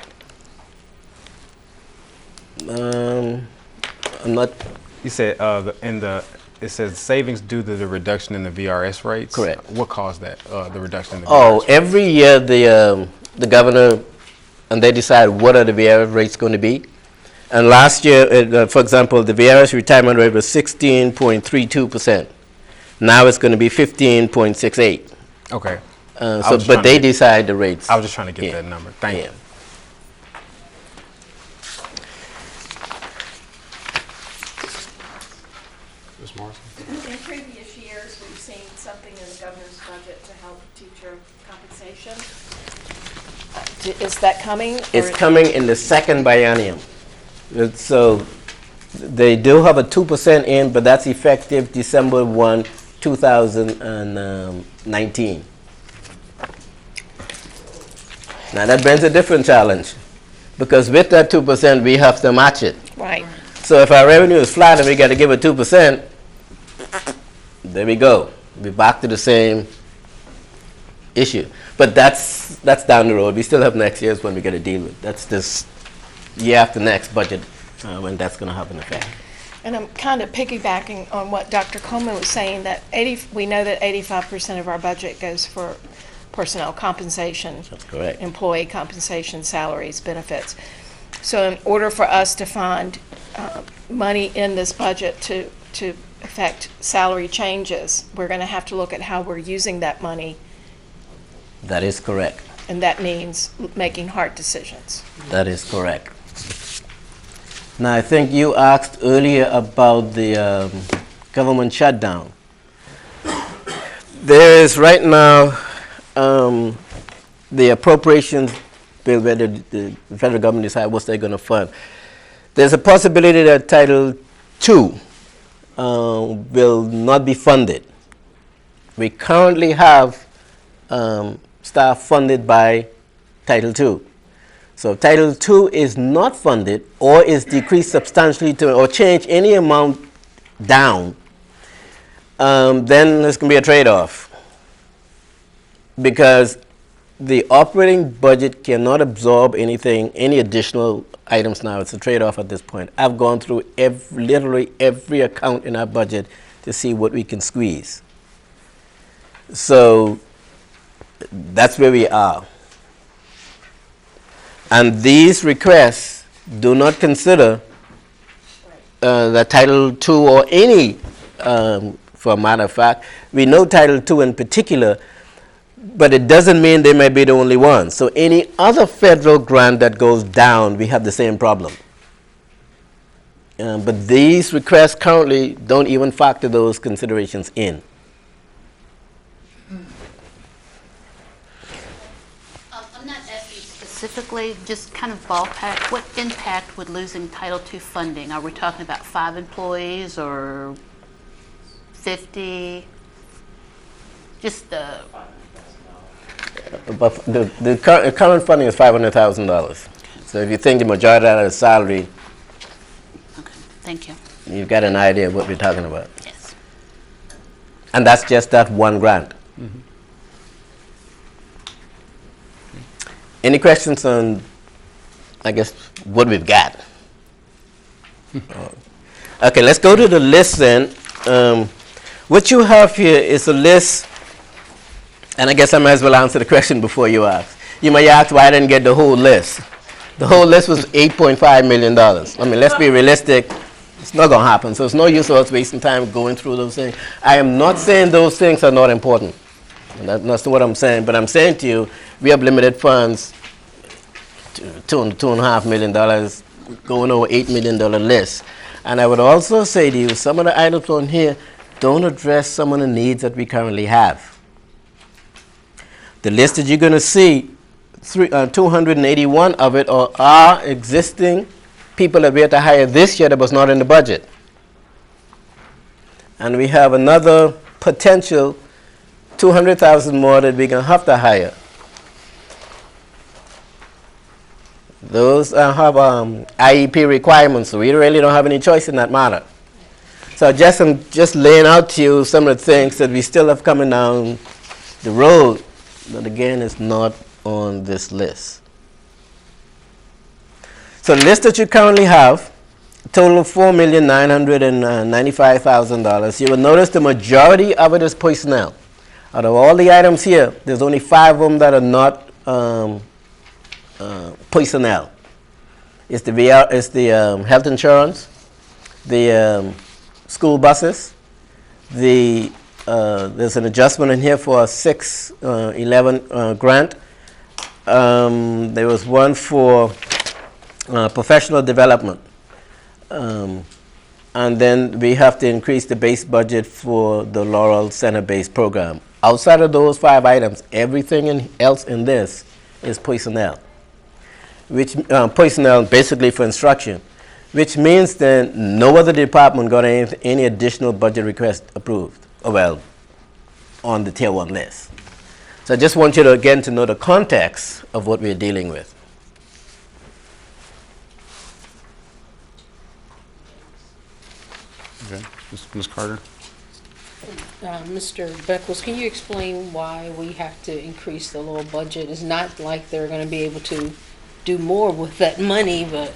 I'm not. You said it says savings due to the reduction in the VRS rates. Correct. What caused that? The reduction in the VRS Oh, rates? every year the governor and they decide what are the VRS rates going to be. And last year, for example, the VRS retirement rate was 16.32%. Now it's going to be 15.68. Okay. But they decide the rates. I was just trying to get that number. Thank you. In previous years, we've seen something in the governor's budget to help teacher compensation. Is that coming? It's coming in the second biennium. So they do have a 2% in, but that's effective December 1, 2019. Now that brings a different challenge, because with that 2%, we have to match it. Right. So if our revenue is flat and we got to give it 2%, there we go. We're back to the same issue. But that's down the road. We still have next year's when we got to deal with. That's this year after next budget when that's going to have an effect. And I'm kind of piggybacking on what Dr. Coleman was saying, that we know that 85% of our budget goes for personnel compensation. That's correct. Employee compensation, salaries, benefits. So in order for us to find money in this budget to affect salary changes, we're going to have to look at how we're using that money. That is correct. And that means making hard decisions. That is correct. Now, I think you asked earlier about the government shutdown. There is right now the appropriations bill where the federal government decide what they're going to fund. There's a possibility that Title II will not be funded. We currently have staff funded by Title II. So if Title II is not funded or is decreased substantially or change any amount down, then there's going to be a trade-off, because the operating budget cannot absorb anything, any additional items now. It's a trade-off at this point. I've gone through literally every account in our budget to see what we can squeeze. So that's where we are. And these requests do not consider the Title II or any, for a matter of fact. We know Title II in particular, but it doesn't mean they may be the only one. So any other federal grant that goes down, we have the same problem. But these requests currently don't even factor those considerations in. I'm not asking specifically, just kind of ballpark, what impact would losing Title II funding? Are we talking about 5 employees or 50? Just But the current funding is $500,000. So if you think the majority of that is salary, okay, thank you. you've got an idea of what we're talking about. Yes. And that's just that one grant. Mm-hmm. Any questions on, I guess, what we've got? Okay, let's go to the list then. What you have here is a list, and I guess I might as well answer the question before you ask. You may ask why I didn't get the whole list. The whole list was $8.5 million. I mean, let's be realistic. It's not going to happen, so it's no use of us wasting time going through those things. I am not saying those things are not important. And that's what I'm saying, but I'm saying to you, we have limited funds, $2.5 million, going over $8 million list. And I would also say to you, some of the items on here don't address some of the needs that we currently have. The list that you're going to see, 281 of it are existing people that we had to hire this year that was not in the budget. And we have another potential 200,000 more that we're going to have to hire. Those have IEP requirements, so we really don't have any choice in that matter. So I'm just laying out to you some of the things that we still have coming down the road, but again, it's not on this list. So the list that you currently have, a total of $4,995,000. You will notice the majority of it is personnel. Out of all the items here, there's only 5 of them that are not personnel. It's the health insurance, the school buses, there's an adjustment in here for a 611 grant. There was one for professional development. And then we have to increase the base budget for the Laurel Center-based program. Outside of those 5 items, everything else in this is personnel. Personnel basically for instruction, which means then no other department got any additional budget request approved. well, on the tier 1 list. So I just want you to, again, to know the context of what we're dealing with. Okay. Ms. Carter? Mr. Beckles, can you explain why we have to increase the lower budget? It's not like they're going to be able to do more with that money, but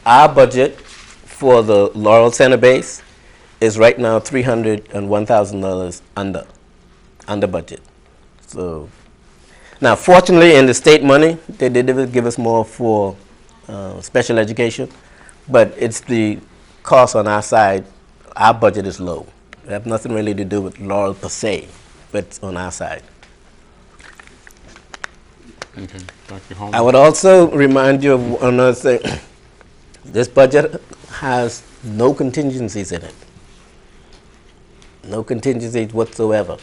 Our budget for the Laurel Center base is right now $301,000 under budget. So now, fortunately, in the state money, they did give us more for special education, but it's the cost on our side. Our budget is low. It has nothing really to do with Laurel per se, but it's on our side. Okay. Dr. Holmes? I would also remind you of another thing. This budget has no contingencies in it. No contingencies whatsoever.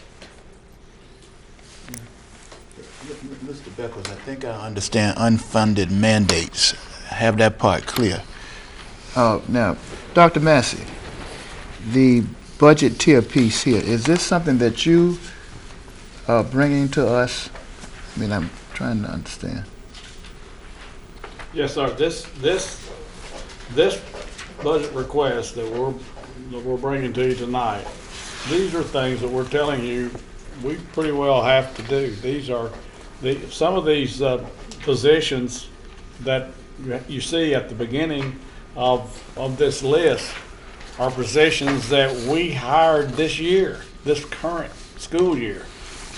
Mr. Beckles, I think I understand unfunded mandates. Have that part clear. Now, Dr. Massey, the budget tier piece here, is this something that you are bringing to us? I mean, I'm trying to understand. Yes, sir. This budget request that we're bringing to you tonight, these are things that we're telling you we pretty well have to do. These are some of these positions that you see at the beginning of this list are positions that we hired this year, this current school year.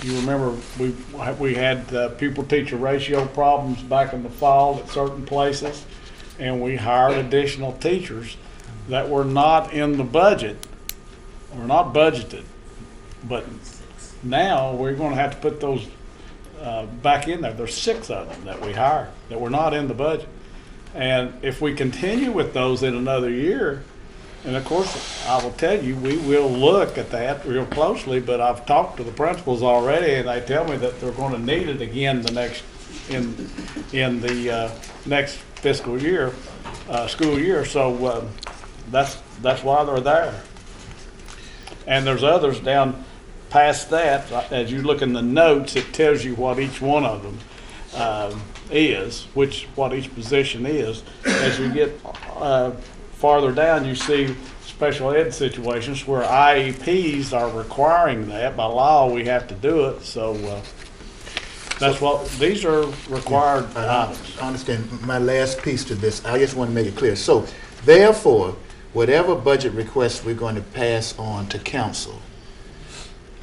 You remember we had pupil-teacher ratio problems back in the fall at certain places, and we hired additional teachers that were not in the budget, were not budgeted. But now we're going to have to put those back in there. There's 6 of them that we hired that were not in the budget. And if we continue with those in another year, and of course, I will tell you, we will look at that real closely, but I've talked to the principals already, and they tell me that they're going to need it again in the next fiscal year, school year. So that's why they're there. And there's others down past that. As you look in the notes, it tells you what each one of them is, what each position is. As you get farther down, you see special ed situations where IEPs are requiring that. By law, we have to do it. So that's what these are required items. I understand. My last piece to this, I just want to make it clear. So, therefore, whatever budget request we're going to pass on to council,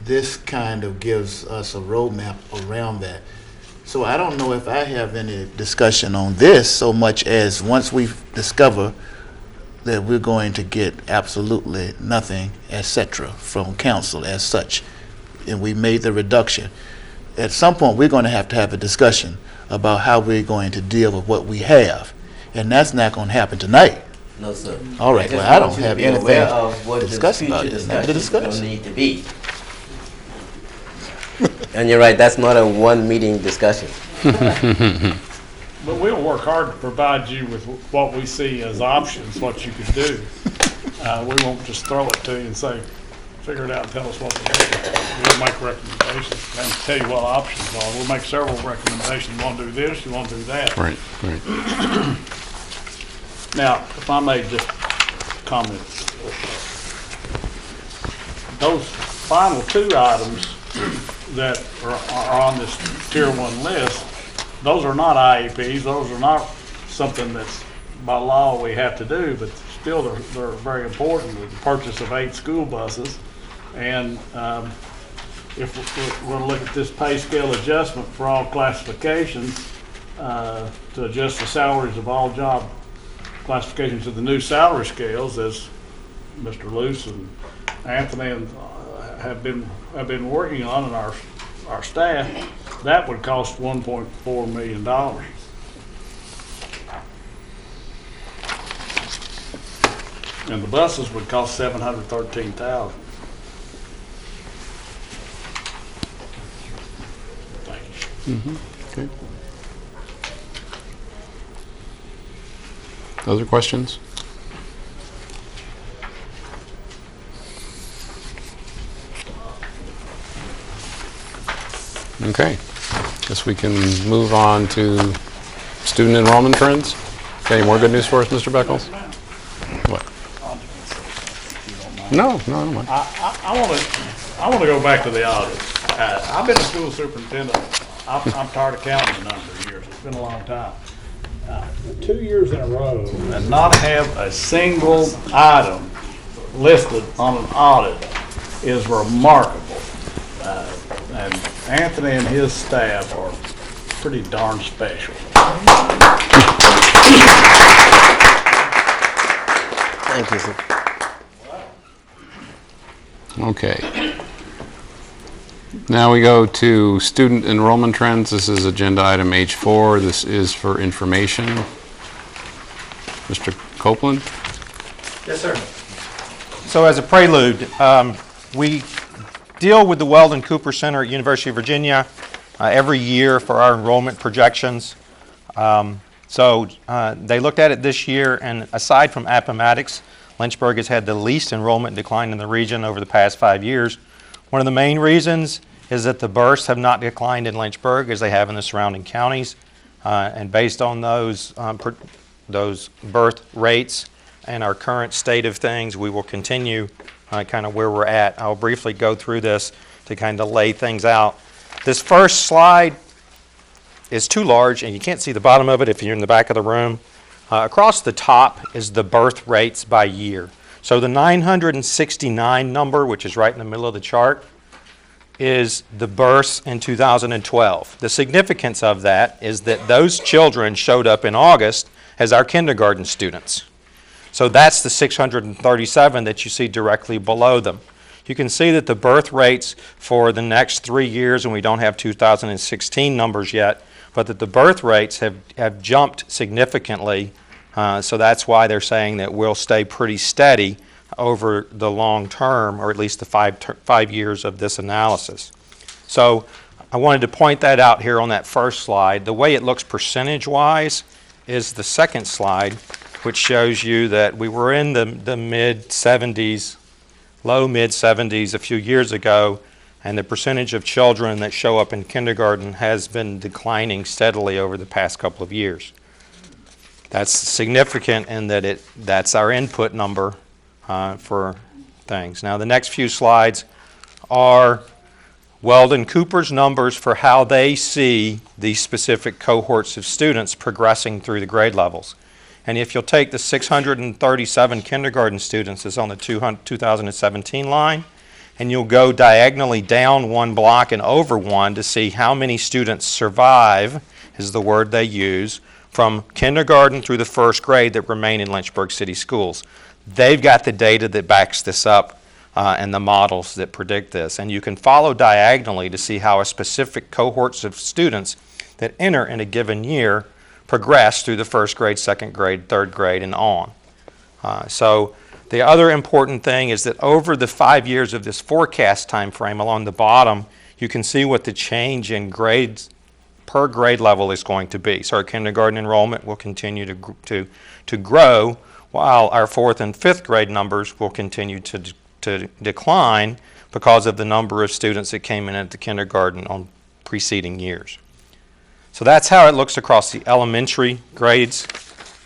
this kind of gives us a roadmap around that. So I don't know if I have any discussion on this so much as once we discover that we're going to get absolutely nothing, etc., from council as such, and we made the reduction. At some point, we're going to have a discussion about how we're going to deal with what we have, and that's not going to happen tonight. No, sir. All right. Well, I don't have anything to discuss about it. It's not to discuss. Need to be. And you're right. That's not a one-meeting discussion. But we'll work hard to provide you with what we see as options, what you could do. We won't just throw it to you and say, figure it out and tell us what to do. We'll make recommendations and tell you what options are. We'll make several recommendations. You want to do this, you want to do that. Right. Now, if I may just comment, those final 2 items that are on this tier 1 list, those are not IEPs. Those are not something that's by law we have to do, but still they're very important. With the purchase of 8 school buses, and if we're going to look at this pay scale adjustment for all classifications to adjust the salaries of all job classifications to the new salary scales, as Mr. Luce and Anthony have been working on, and our staff, that would cost $1.4 million. And the buses would cost $713,000. Thank you. Okay. Other questions? Okay. Guess we can move on to student enrollment trends. Got any more good news for us, Mr. Beckles? What? No, I don't mind. I want to go back to the audit. I've been a school superintendent. I'm tired of counting the number of years. It's been a long time. 2 years in a row and not have a single item listed on an audit is remarkable. And Anthony and his staff are pretty darn special. Thank you, sir. Okay. Now we go to student enrollment trends. This is agenda item H4. This is for information. Mr. Copeland? Yes, sir. So as a prelude, we deal with the Weldon Cooper Center at University of Virginia every year for our enrollment projections. So they looked at it this year, and aside from Appomattox, Lynchburg has had the least enrollment decline in the region over the past 5 years. One of the main reasons is that the births have not declined in Lynchburg as they have in the surrounding counties. And based on those birth rates and our current state of things, we will continue kind of where we're at. I'll briefly go through this to kind of lay things out. This first slide is too large, and you can't see the bottom of it if you're in the back of the room. Across the top is the birth rates by year. So the 969 number, which is right in the middle of the chart, is the births in 2012. The significance of that is that those children showed up in August as our kindergarten students. So that's the 637 that you see directly below them. You can see that the birth rates for the next 3 years, and we don't have 2016 numbers yet, but that the birth rates have jumped significantly. So that's why they're saying that we'll stay pretty steady over the long term, or at least the 5 years of this analysis. So I wanted to point that out here on that first slide. The way it looks percentage-wise is the second slide, which shows you that we were in the mid-70s, low mid-70s a few years ago, and the percentage of children that show up in kindergarten has been declining steadily over the past couple of years. That's significant in that that's our input number for things. Now the next few slides are Weldon Cooper's numbers for how they see these specific cohorts of students progressing through the grade levels. And if you'll take the 637 kindergarten students that's on the 2017 line, and you'll go diagonally down one block and over one to see how many students survive, is the word they use, from kindergarten through the first grade that remain in Lynchburg City Schools. They've got the data that backs this up and the models that predict this. And you can follow diagonally to see how a specific cohorts of students that enter in a given year progress through the first grade, second grade, third grade, and on. So the other important thing is that over the 5 years of this forecast time frame along the bottom, you can see what the change in grades per grade level is going to be. So our kindergarten enrollment will continue to grow, while our fourth and fifth grade numbers will continue to decline because of the number of students that came in at the kindergarten on preceding years. So that's how it looks across the elementary grades.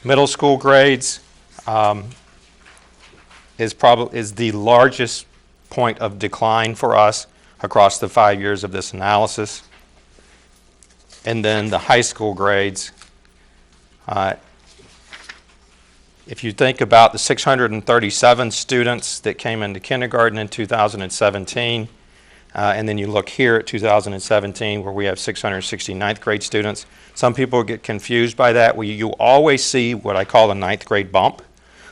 Middle school grades is the largest point of decline for us across the 5 years of this analysis. And then the high school grades, if you think about the 637 students that came into kindergarten in 2017, and then you look here at 2017 where we have 660 ninth grade students, some people get confused by that. You always see what I call a ninth grade bump.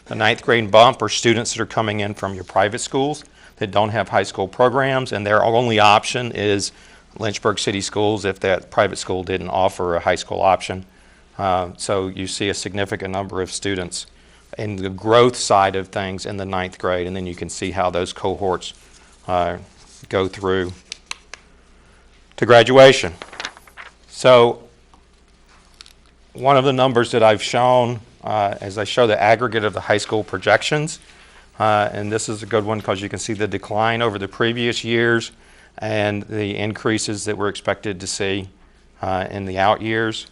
The ninth grade bump are students that are coming in from your private schools that don't have high school programs, and their only option is Lynchburg City Schools if that private school didn't offer a high school option. So you see a significant number of students in the growth side of things in the ninth grade, and then you can see how those cohorts go through to graduation. So one of the numbers that I've shown as I show the aggregate of the high school projections, and this is a good one because you can see the decline over the previous years and the increases that we're expected to see in the out years.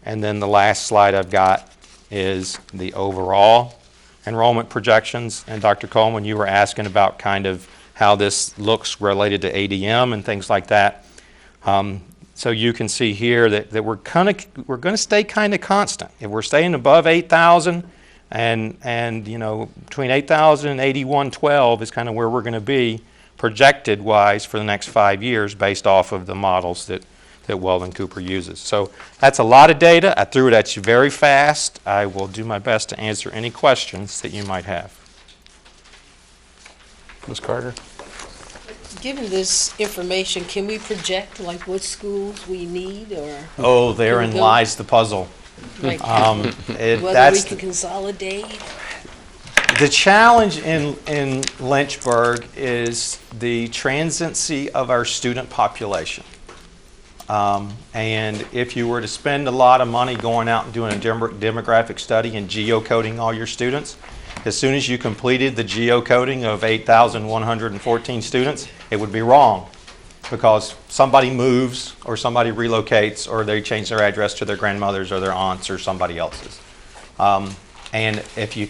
And then the last slide I've got is the overall enrollment projections. And Dr. Coleman, you were asking about kind of how this looks related to ADM and things like that. So you can see here that we're going to stay kind of constant. If we're staying above 8,000, and you know, between 8,000 and 8112 is kind of where we're going to be projected wise for the next 5 years based off of the models that Weldon Cooper uses. So that's a lot of data. I threw it at you very fast. I will do my best to answer any questions that you might have. Ms. Carter? Given this information, can we project like what schools we need, or? Oh, therein lies the puzzle. Like, That's whether we can consolidate? the challenge in Lynchburg is the transiency of our student population. And if you were to spend a lot of money going out and doing a demographic study and geocoding all your students, as soon as you completed the geocoding of 8,114 students, it would be wrong because somebody moves or somebody relocates or they change their address to their grandmother's or their aunt's or somebody else's. And if you,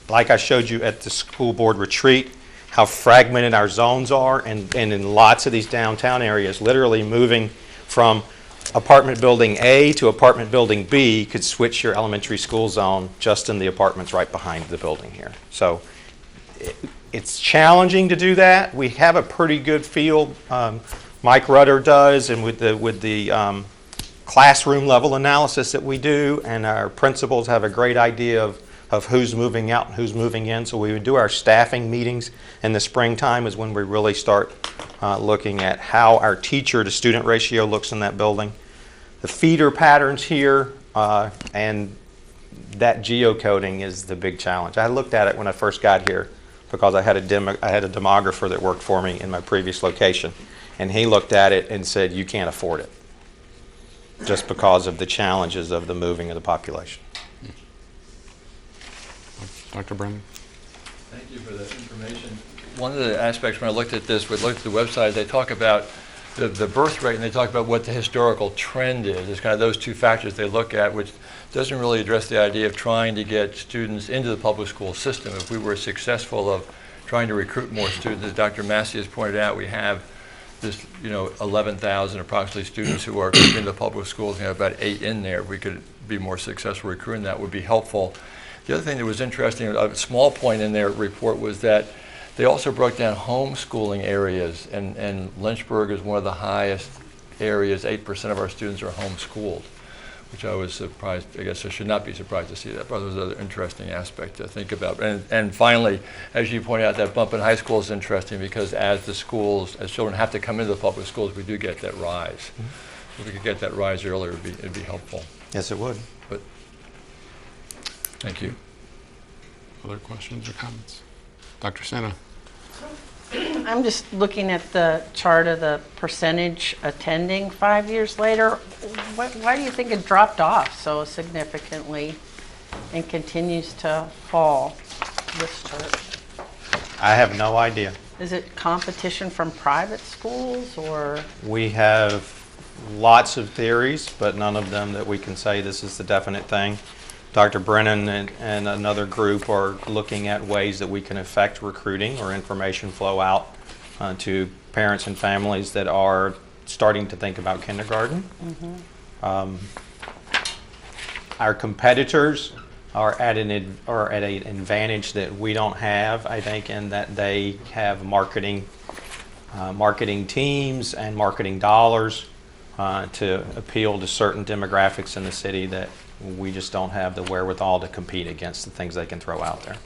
like I showed you at the school board retreat, how fragmented our zones are, and in lots of these downtown areas, literally moving from apartment building A to apartment building B could switch your elementary school zone just in the apartments right behind the building here. So it's challenging to do that. We have a pretty good feel. Mike Rudder does, and with the classroom level analysis that we do, and our principals have a great idea of who's moving out and who's moving in. So we would do our staffing meetings in the springtime is when we really start looking at how our teacher to student ratio looks in that building. The feeder patterns here and that geocoding is the big challenge. I looked at it when I first got here because I had a demographer that worked for me in my previous location, and he looked at it and said, you can't afford it just because of the challenges of the moving of the population. Dr. Brennan? Thank you for the information. One of the aspects when I looked at this, we looked at the website, they talk about the birth rate and they talk about what the historical trend is. It's kind of those two factors they look at, which doesn't really address the idea of trying to get students into the public school system. If we were successful of trying to recruit more students, as Dr. Massey has pointed out, we have this, 11,000 approximately students who are in the public schools, and have about 8 in there. If we could be more successful recruiting, that would be helpful. The other thing that was interesting, a small point in their report, was that they also broke down homeschooling areas, and Lynchburg is one of the highest areas. 8% of our students are homeschooled, which I was surprised. I guess I should not be surprised to see that, but it was another interesting aspect to think about. And finally, as you pointed out, that bump in high school is interesting because as children have to come into the public schools, we do get that rise. Mm-hmm. If we could get that rise earlier, it'd be helpful. Yes, it would. But thank you. Other questions or comments? Dr. Sena? I'm just looking at the chart of the percentage attending 5 years later. Why do you think it dropped off so significantly and continues to fall, this chart? I have no idea. Is it competition from private schools, or? We have lots of theories, but none of them that we can say this is the definite thing. Dr. Brennan and another group are looking at ways that we can affect recruiting or information flow out to parents and families that are starting to think about kindergarten. Mm-hmm. Our competitors are at an advantage that we don't have, I think, in that they have marketing teams and marketing dollars to appeal to certain demographics in the city that we just don't have the wherewithal to compete against the things they can throw out there.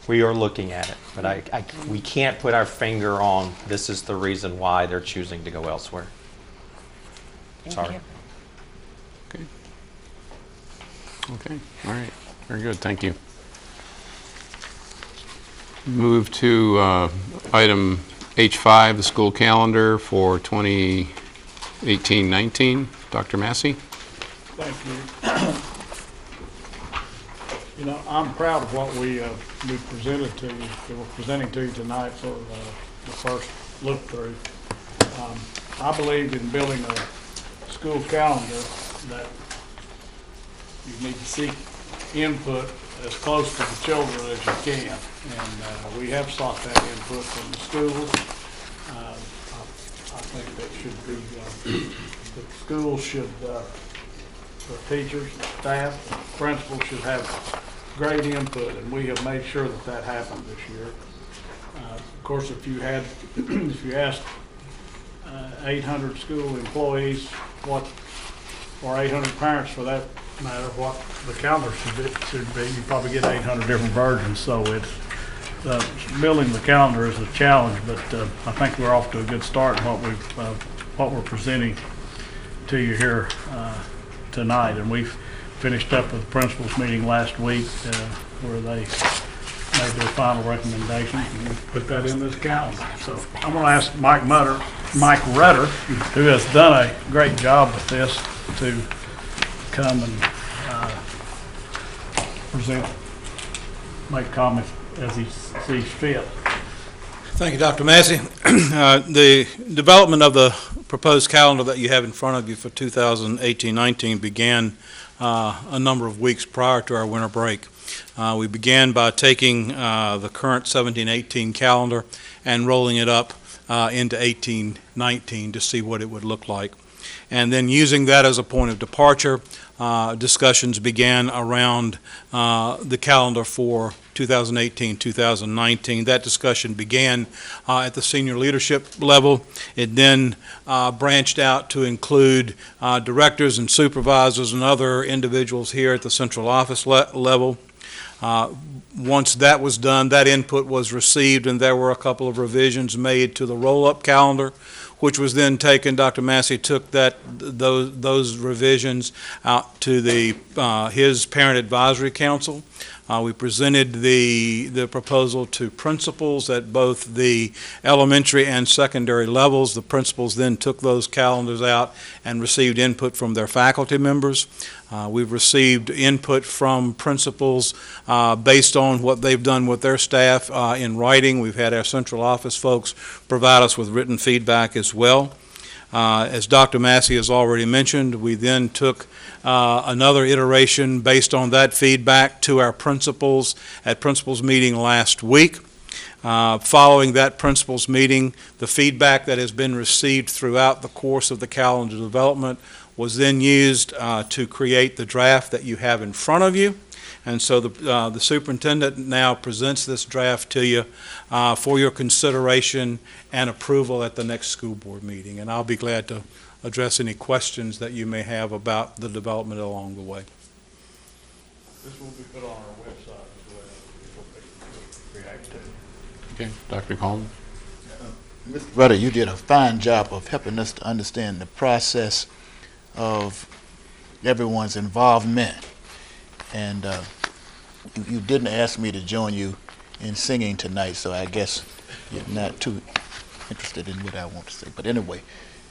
We are looking at it, but we can't put our finger on this is the reason why they're choosing to go elsewhere. Sorry. Okay. Okay. All right. Very good. Thank you. Move to item H5, the school calendar for 2018-19. Dr. Massey? Thank you. I'm proud of what we presented to you, that we're presenting to you tonight for the first look through. I believe in building a school calendar that you need to seek input as close to the children as you can. And we have sought that input from the schools. I think that should be, the schools should, the teachers, staff, principals should have great input, and we have made sure that that happened this year. Of course, if you asked 800 school employees or 800 parents for that matter, what the calendar should be, you probably get 800 different versions. So it's building the calendar is a challenge, but I think we're off to a good start in what we're presenting to you here tonight. And we've finished up with the principals meeting last week where they made their final recommendations, and we put that in this calendar. So I'm going to ask Mike Rutter, who has done a great job with this, to come and present, make comments as he sees fit. Thank you, Dr. Massey. The development of the proposed calendar that you have in front of you for 2018-19 began a number of weeks prior to our winter break. We began by taking the current 17-18 calendar and rolling it up into 18-19 to see what it would look like. And then using that as a point of departure, discussions began around the calendar for 2018-2019. That discussion began at the senior leadership level. It then branched out to include directors and supervisors and other individuals here at the central office level. Once that was done, that input was received, and there were a couple of revisions made to the roll-up calendar, which was then taken. Dr. Massey took those revisions out to his Parent Advisory Council. We presented the proposal to principals at both the elementary and secondary levels. The principals then took those calendars out and received input from their faculty members. We've received input from principals based on what they've done with their staff in writing. We've had our central office folks provide us with written feedback as well. As Dr. Massey has already mentioned, we then took another iteration based on that feedback to our principals at principals meeting last week. Following that principals meeting, the feedback that has been received throughout the course of the calendar development was then used to create the draft that you have in front of you. And so the superintendent now presents this draft to you for your consideration and approval at the next school board meeting. And I'll be glad to address any questions that you may have about the development along the way. This will be put on our website as well. React to. Okay, Dr. Coleman. Mr. Rutter, you did a fine job of helping us to understand the process of everyone's involvement. And you didn't ask me to join you in singing tonight, so I guess you're not too interested in what I want to say. But anyway,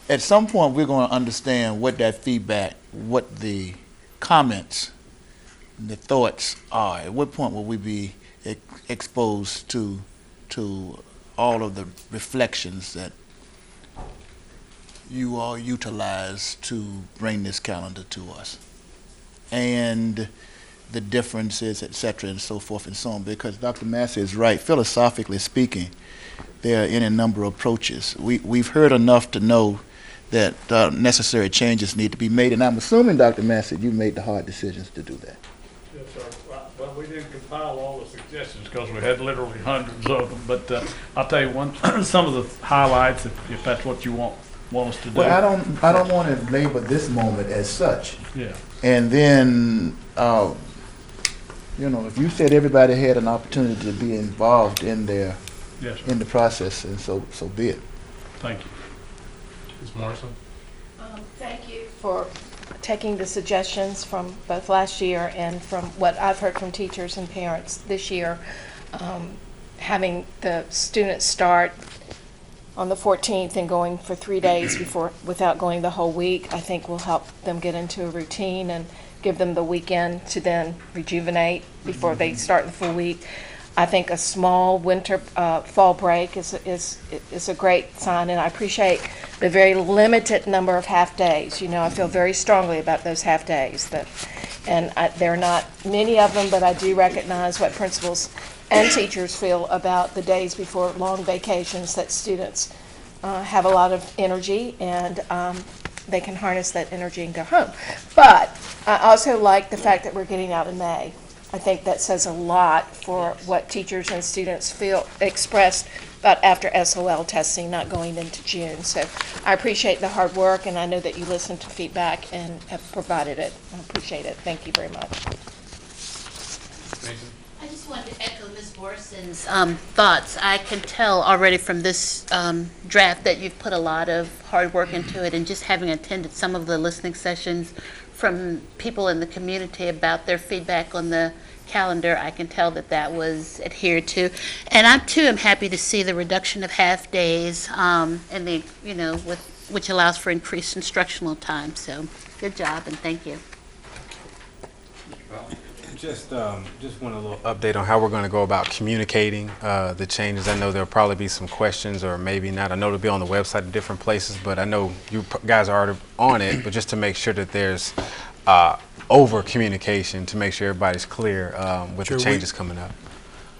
at some point we're going to understand what that feedback, what the comments, the thoughts are. At what point will we be exposed to all of the reflections that you all utilize to bring this calendar to us, and the differences, et cetera, and so forth and so on? Because Dr. Massey is right. Philosophically speaking, there are any number of approaches. We've heard enough to know that necessary changes need to be made, and I'm assuming, Dr. Massey, you made the hard decisions to do that. Yes, sir. Well, we didn't compile all the suggestions because we had literally hundreds of them. But I'll tell you some of the highlights, if that's what you want us to do. Well, I don't want to label this moment as such. Yeah. And then, if you said everybody had an opportunity to be involved in their Yes, sir. in the process, and so be it. Thank you. Ms. Morrison? Thank you for taking the suggestions from both last year and from what I've heard from teachers and parents this year. Having the students start on the 14th and going for 3 days without going the whole week, I think will help them get into a routine and give them the weekend to then rejuvenate before they start the full week. I think a small winter, fall break is a great sign, and I appreciate the very limited number of half-days. You know, I feel very strongly about those half-days. There are not many of them, but I do recognize what principals and teachers feel about the days before long vacations, that students have a lot of energy, and they can harness that energy and go home. But I also like the fact that we're getting out in May. I think that says a lot for what teachers and students expressed about after SOL testing not going into June. So I appreciate the hard work, and I know that you listened to feedback and have provided it. I appreciate it. Thank you very much. I just wanted to echo Ms. Morrison's thoughts. I can tell already from this draft that you've put a lot of hard work into it, and just having attended some of the listening sessions from people in the community about their feedback on the calendar, I can tell that that was adhered to. And I too am happy to see the reduction of half days and the, which allows for increased instructional time. So good job, and thank you. Just want a little update on how we're going to go about communicating the changes. I know there'll probably be some questions, or maybe not. I know it'll be on the website in different places, but I know you guys are already on it. But just to make sure that there's over communication, to make sure everybody's clear with the changes coming up.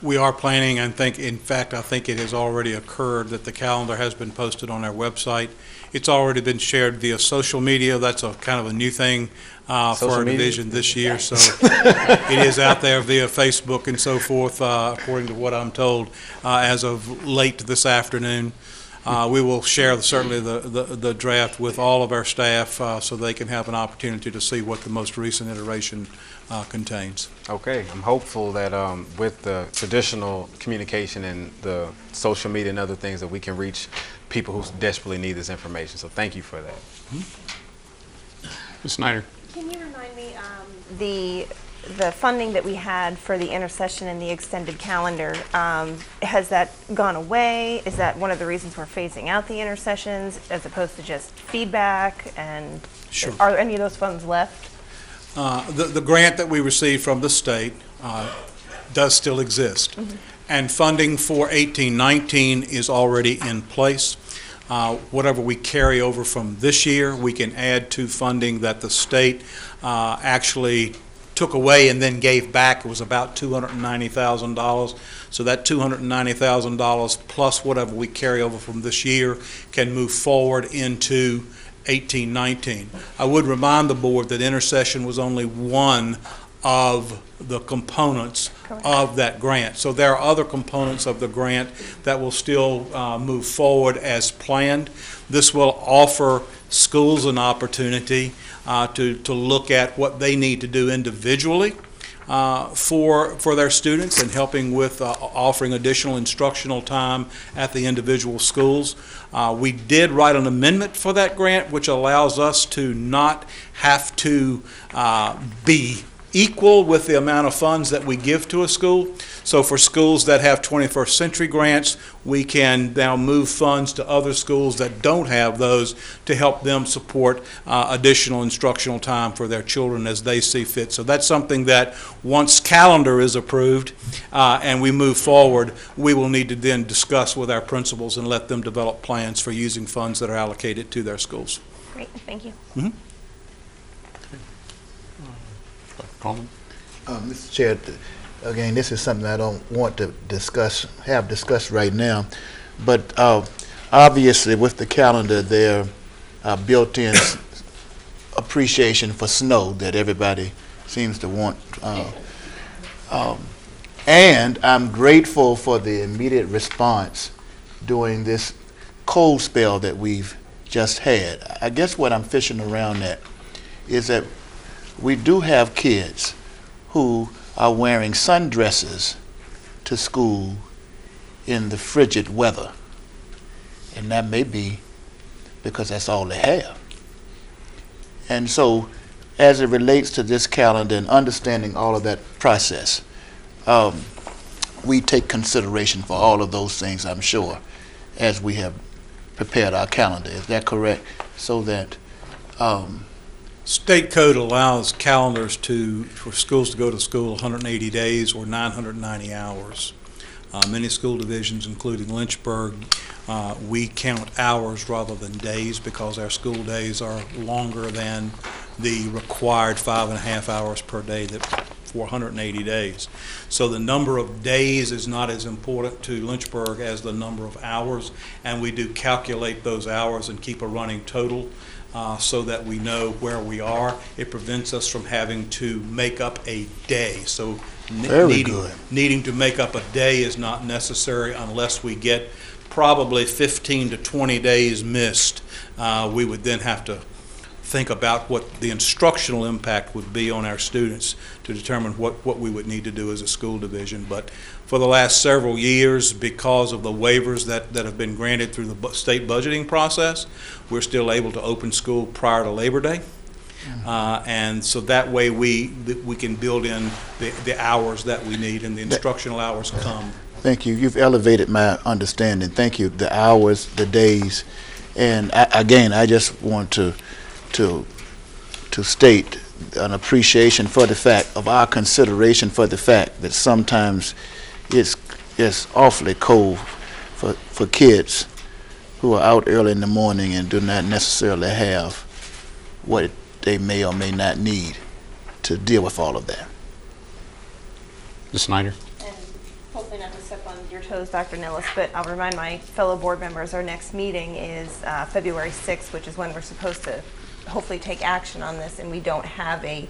We are planning, and in fact, I think it has already occurred that the calendar has been posted on our website. It's already been shared via social media. That's a kind of a new thing for our division this year. So it is out there via Facebook and so forth, according to what I'm told, as of late this afternoon. We will share certainly the draft with all of our staff so they can have an opportunity to see what the most recent iteration contains. Okay, I'm hopeful that with the traditional communication and the social media and other things, that we can reach people who desperately need this information. So thank you for that. Ms. Snyder. Can you remind me the funding that we had for the intercession and the extended calendar, has that gone away? Is that one of the reasons we're phasing out the intercessions as opposed to just feedback? And Sure. Are any of those funds left? The grant that we received from the state does still exist. Mm-hmm. And funding for 18-19 is already in place. Whatever we carry over from this year, we can add to funding that the state actually took away and then gave back. It was about $290,000. So that $290,000 plus whatever we carry over from this year can move forward into 18-19. I would remind the board that intercession was only one of the components of that grant. So there are other components of the grant that will still move forward as planned. This will offer schools an opportunity to look at what they need to do individually for their students, and helping with offering additional instructional time at the individual schools. We did write an amendment for that grant, which allows us to not have to be equal with the amount of funds that we give to a school. So for schools that have 21st century grants, we can now move funds to other schools that don't have those to help them support additional instructional time for their children as they see fit. So that's something that once calendar is approved and we move forward, we will need to then discuss with our principals and let them develop plans for using funds that are allocated to their schools. Great, thank you. Mm-hmm. Mr. Chair, again, this is something I don't want to have discussed right now, but obviously with the calendar there built-in appreciation for snow that everybody seems to want. And I'm grateful for the immediate response during this cold spell that we've just had. I guess what I'm fishing around at is that we do have kids who are wearing sundresses to school in the frigid weather. And that may be because that's all they have. And so, as it relates to this calendar and understanding all of that process, we take consideration for all of those things, I'm sure, as we have prepared our calendar. Is that correct? So that State code allows calendars for schools to go to school 180 days or 990 hours. Many school divisions, including Lynchburg, we count hours rather than days because our school days are longer than the required 5.5 hours per day for 180 days. So the number of days is not as important to Lynchburg as the number of hours, and we do calculate those hours and keep a running total so that we know where we are. It prevents us from having to make up a day. So needing to make up a day is not necessary unless we get probably 15 to 20 days missed. We would then have to think about what the instructional impact would be on our students to determine what we would need to do as a school division. But for the last several years, because of the waivers that have been granted through the state budgeting process, we're still able to open school prior to Labor Day. And so that way we can build in the hours that we need, and the instructional hours come. Thank you. You've elevated my understanding. Thank you. The hours, the days, and I just want to state an appreciation for the fact of our consideration for the fact that sometimes it's awfully cold for kids who are out early in the morning and do not necessarily have what they may or may not need to deal with all of that. Ms. Snyder? And hopefully not to step on your toes, Dr. Nillis, but I'll remind my fellow board members our next meeting is February 6th, which is when we're supposed to hopefully take action on this, and we don't have a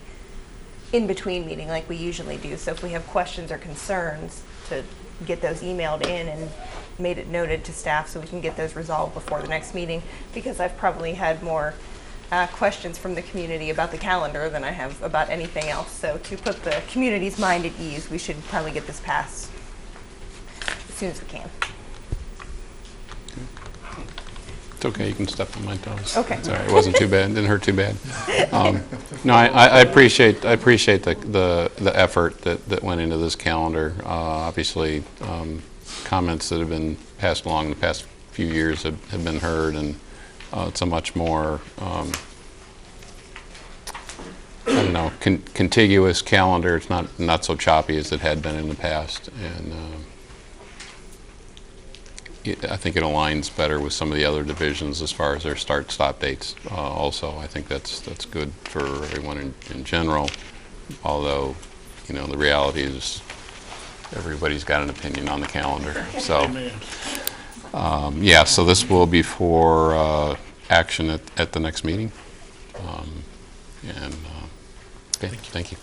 in-between meeting like we usually do. So if we have questions or concerns, to get those emailed in and made it noted to staff so we can get those resolved before the next meeting, because I've probably had more questions from the community about the calendar than I have about anything else. So to put the community's mind at ease, we should probably get this passed as soon as we can. It's okay, you can step on my toes. Okay. It's all right, it wasn't too bad, didn't hurt too bad. No, I appreciate the effort that went into this calendar. Obviously, comments that have been passed along the past few years have been heard, and it's a much more, contiguous calendar. It's not so choppy as it had been in the past, and I think it aligns better with some of the other divisions as far as their start-stop dates. Also, I think that's good for everyone in general. Although, the reality is everybody's got an opinion on the calendar. So, so this will be for action at the next meeting. Okay, thank you.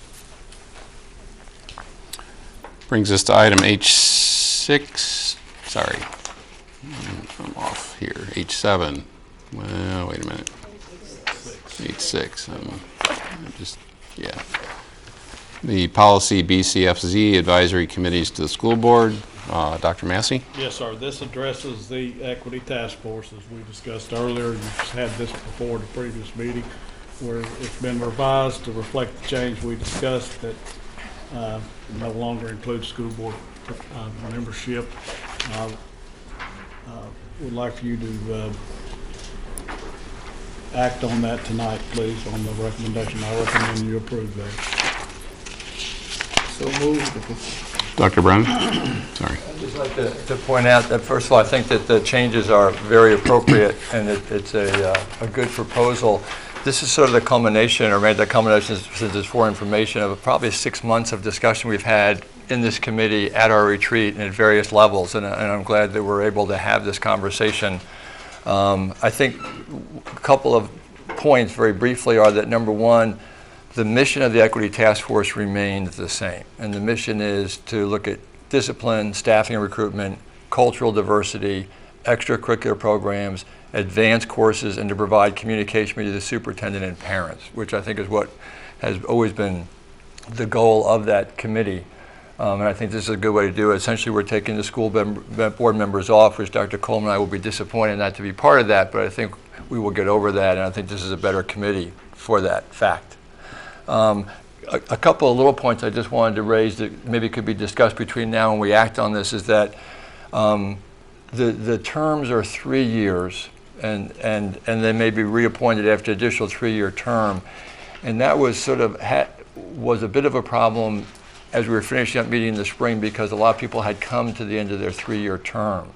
Brings us to item H6. Sorry. I'm off here. H7. Well, wait a minute. H6. The policy BCFZ advisory committees to the school board. Dr. Massey? Yes, sir. This addresses the equity task force as we discussed earlier. You've had this before the previous meeting, where it's been revised to reflect the change we discussed that no longer includes school board membership. Would like for you to act on that tonight, please, on the recommendation. I recommend you approve that. So moved. Dr. Brown? Sorry. I'd just like to point out that, first of all, I think that the changes are very appropriate, and it's a good proposal. This is sort of the culmination, or maybe the culmination, since it's for information, of probably 6 months of discussion we've had in this committee at our retreat and at various levels, and I'm glad that we're able to have this conversation. I think a couple of points very briefly are that, number one, the mission of the Equity Task Force remains the same, and the mission is to look at discipline, staffing and recruitment, cultural diversity, extracurricular programs, advanced courses, and to provide communication between the superintendent and parents, which I think is what has always been the goal of that committee. And I think this is a good way to do it. Essentially, we're taking the school board members off, which Dr. Coleman and I will be disappointed not to be part of that, but I think we will get over that, and I think this is a better committee for that fact. A couple of little points I just wanted to raise that maybe could be discussed between now and we act on this is that the terms are 3 years, and they may be reappointed after additional 3-year term, and that was sort of was a bit of a problem as we were finishing up meeting in the spring because a lot of people had come to the end of their 3-year term.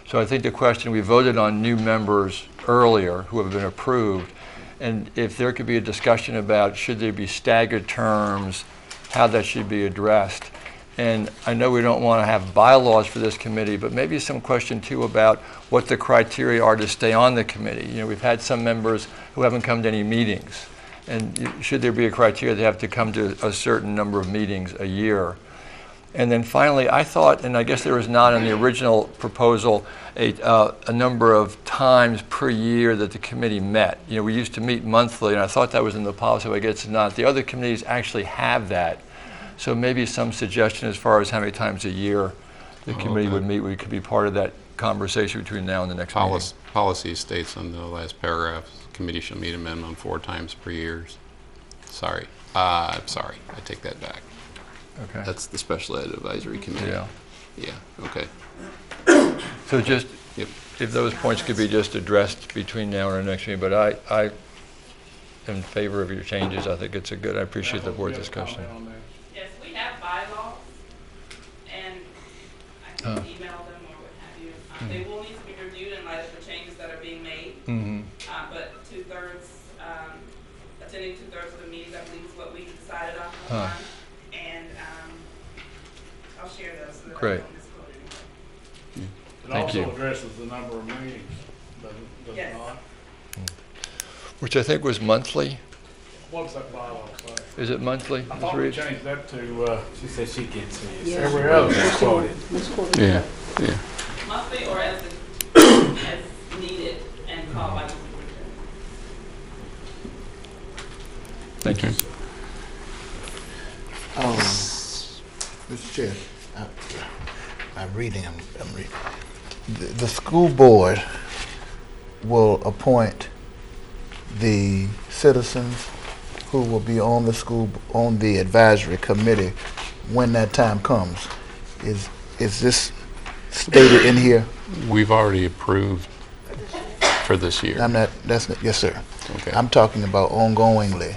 So I think the question, we voted on new members earlier who have been approved, and if there could be a discussion about should there be staggered terms, how that should be addressed. And I know we don't want to have bylaws for this committee, but maybe some question too about what the criteria are to stay on the committee. You know, we've had some members who haven't come to any meetings. And should there be a criteria, they have to come to a certain number of meetings a year. And then finally, I thought, and I guess there was not in the original proposal, a number of times per year that the committee met. You know, we used to meet monthly, and I thought that was in the policy, but I guess it's not. The other committees actually have that. So maybe some suggestion as far as how many times a year the committee would meet. We could be part of that conversation between now and the next meeting. Policy states on the last paragraph, committee shall meet a minimum 4 times per year. Sorry. I'm sorry. I take that back. Okay. That's the Special Ed Advisory Committee. Yeah. Yeah, okay. So just, if those points could be just addressed between now and our next meeting, but I am in favor of your changes. I think it's a good, I appreciate the board discussion. Yes, we have bylaws, and I can email them or what have you. They will need to be reviewed in light of the changes that are being made. But attending 2/3 of the meetings, I believe, is what we decided on. And I'll share those. So that Great. I don't misquote anything. It Thank you. also addresses the number of meetings, does it not? Which I think was monthly. What's that bylaw say? Is it monthly? I Ms. thought we Reed? changed that to, She said she gets it. Yeah. Every other. Misquoted. Yeah, yeah. Monthly or as needed and called by the superintendent. Thank you. Mr. Chair, I'm reading. The school board will appoint the citizens who will be on the advisory committee when that time comes. Is this stated in here? We've already approved for this year. Yes, sir. Okay. I'm talking about ongoingly.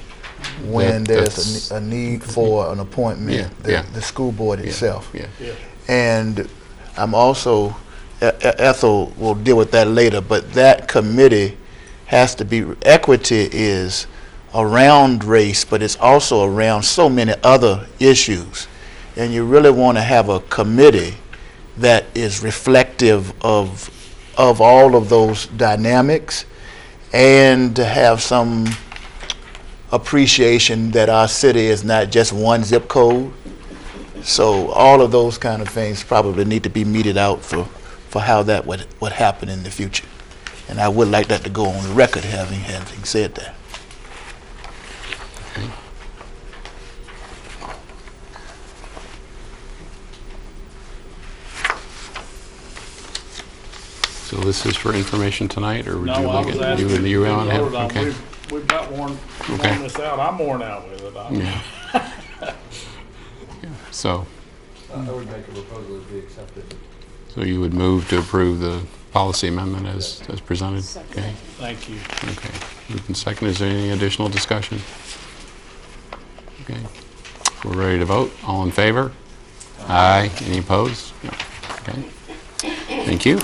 When there's That's- a need for an appointment, the school board itself. Yeah. And I'm also, Ethel will deal with that later, but that committee has to be, equity is around race, but it's also around so many other issues. And you really want to have a committee that is reflective of all of those dynamics, and to have some appreciation that our city is not just one zip code. So all of those kind of things probably need to be meted out for how that would happen in the future. And I would like that to go on the record, having said that. Okay. So this is for information tonight, or would No, you I like was it? asking You to be on it? voted on. Okay. We've got worn Okay. this out. I'm worn out with it. Yeah. So, I would make a proposal to be accepted. so you would move to approve the policy amendment as presented? Okay. Thank you. Okay. Moved and second. Is there any additional discussion? Okay. We're ready to vote. All in favor? Aye. Any opposed? No. Okay. Thank you.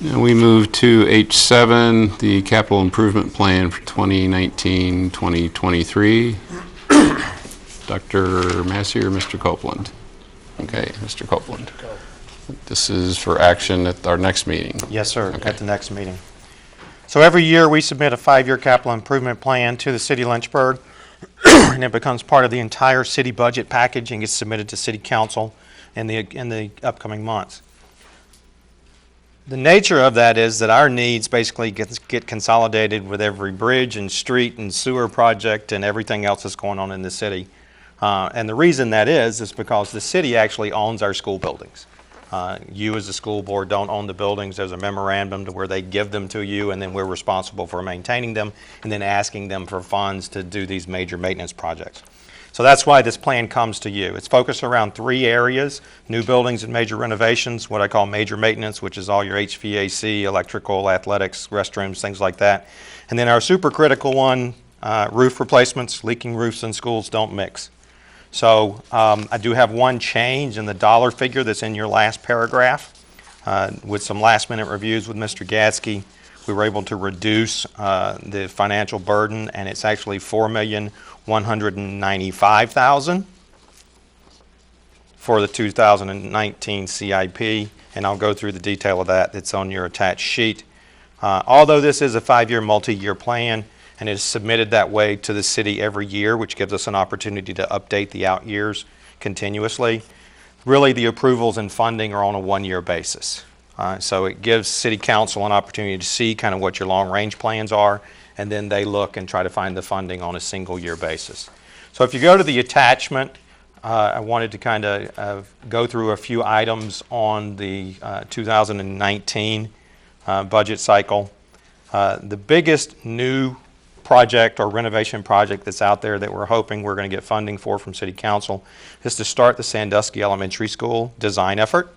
Now we move to H7, the capital improvement plan for 2019-2023. Dr. Massey or Mr. Copeland? Okay, Mr. Copeland. This is for action at our next meeting. Yes, sir, Okay. at the next meeting. So every year, we submit a 5-year capital improvement plan to the city of Lynchburg, and it becomes part of the entire city budget package and gets submitted to city council in the upcoming months. The nature of that is that our needs basically get consolidated with every bridge and street and sewer project and everything else that's going on in the city. And the reason that is because the city actually owns our school buildings. You as the school board don't own the buildings. There's a memorandum to where they give them to you, and then we're responsible for maintaining them and then asking them for funds to do these major maintenance projects. So that's why this plan comes to you. It's focused around 3 areas: new buildings and major renovations, what I call major maintenance, which is all your HVAC, electrical, athletics, restrooms, things like that. And then our super critical one, roof replacements. Leaking roofs in schools don't mix. So I do have one change in the dollar figure that's in your last paragraph. With some last-minute reviews with Mr. Gadsky, we were able to reduce the financial burden, and it's actually $4,195,000 for the 2019 CIP, and I'll go through the detail of that that's on your attached sheet. Although this is a 5-year, multi-year plan, and it is submitted that way to the city every year, which gives us an opportunity to update the out years continuously, really the approvals and funding are on a 1-year basis. So it gives City Council an opportunity to see kind of what your long-range plans are, and then they look and try to find the funding on a single-year basis. So if you go to the attachment, I wanted to kind of go through a few items on the 2019 budget cycle. The biggest new project or renovation project that's out there that we're hoping we're going to get funding for from City Council is to start the Sandusky Elementary School design effort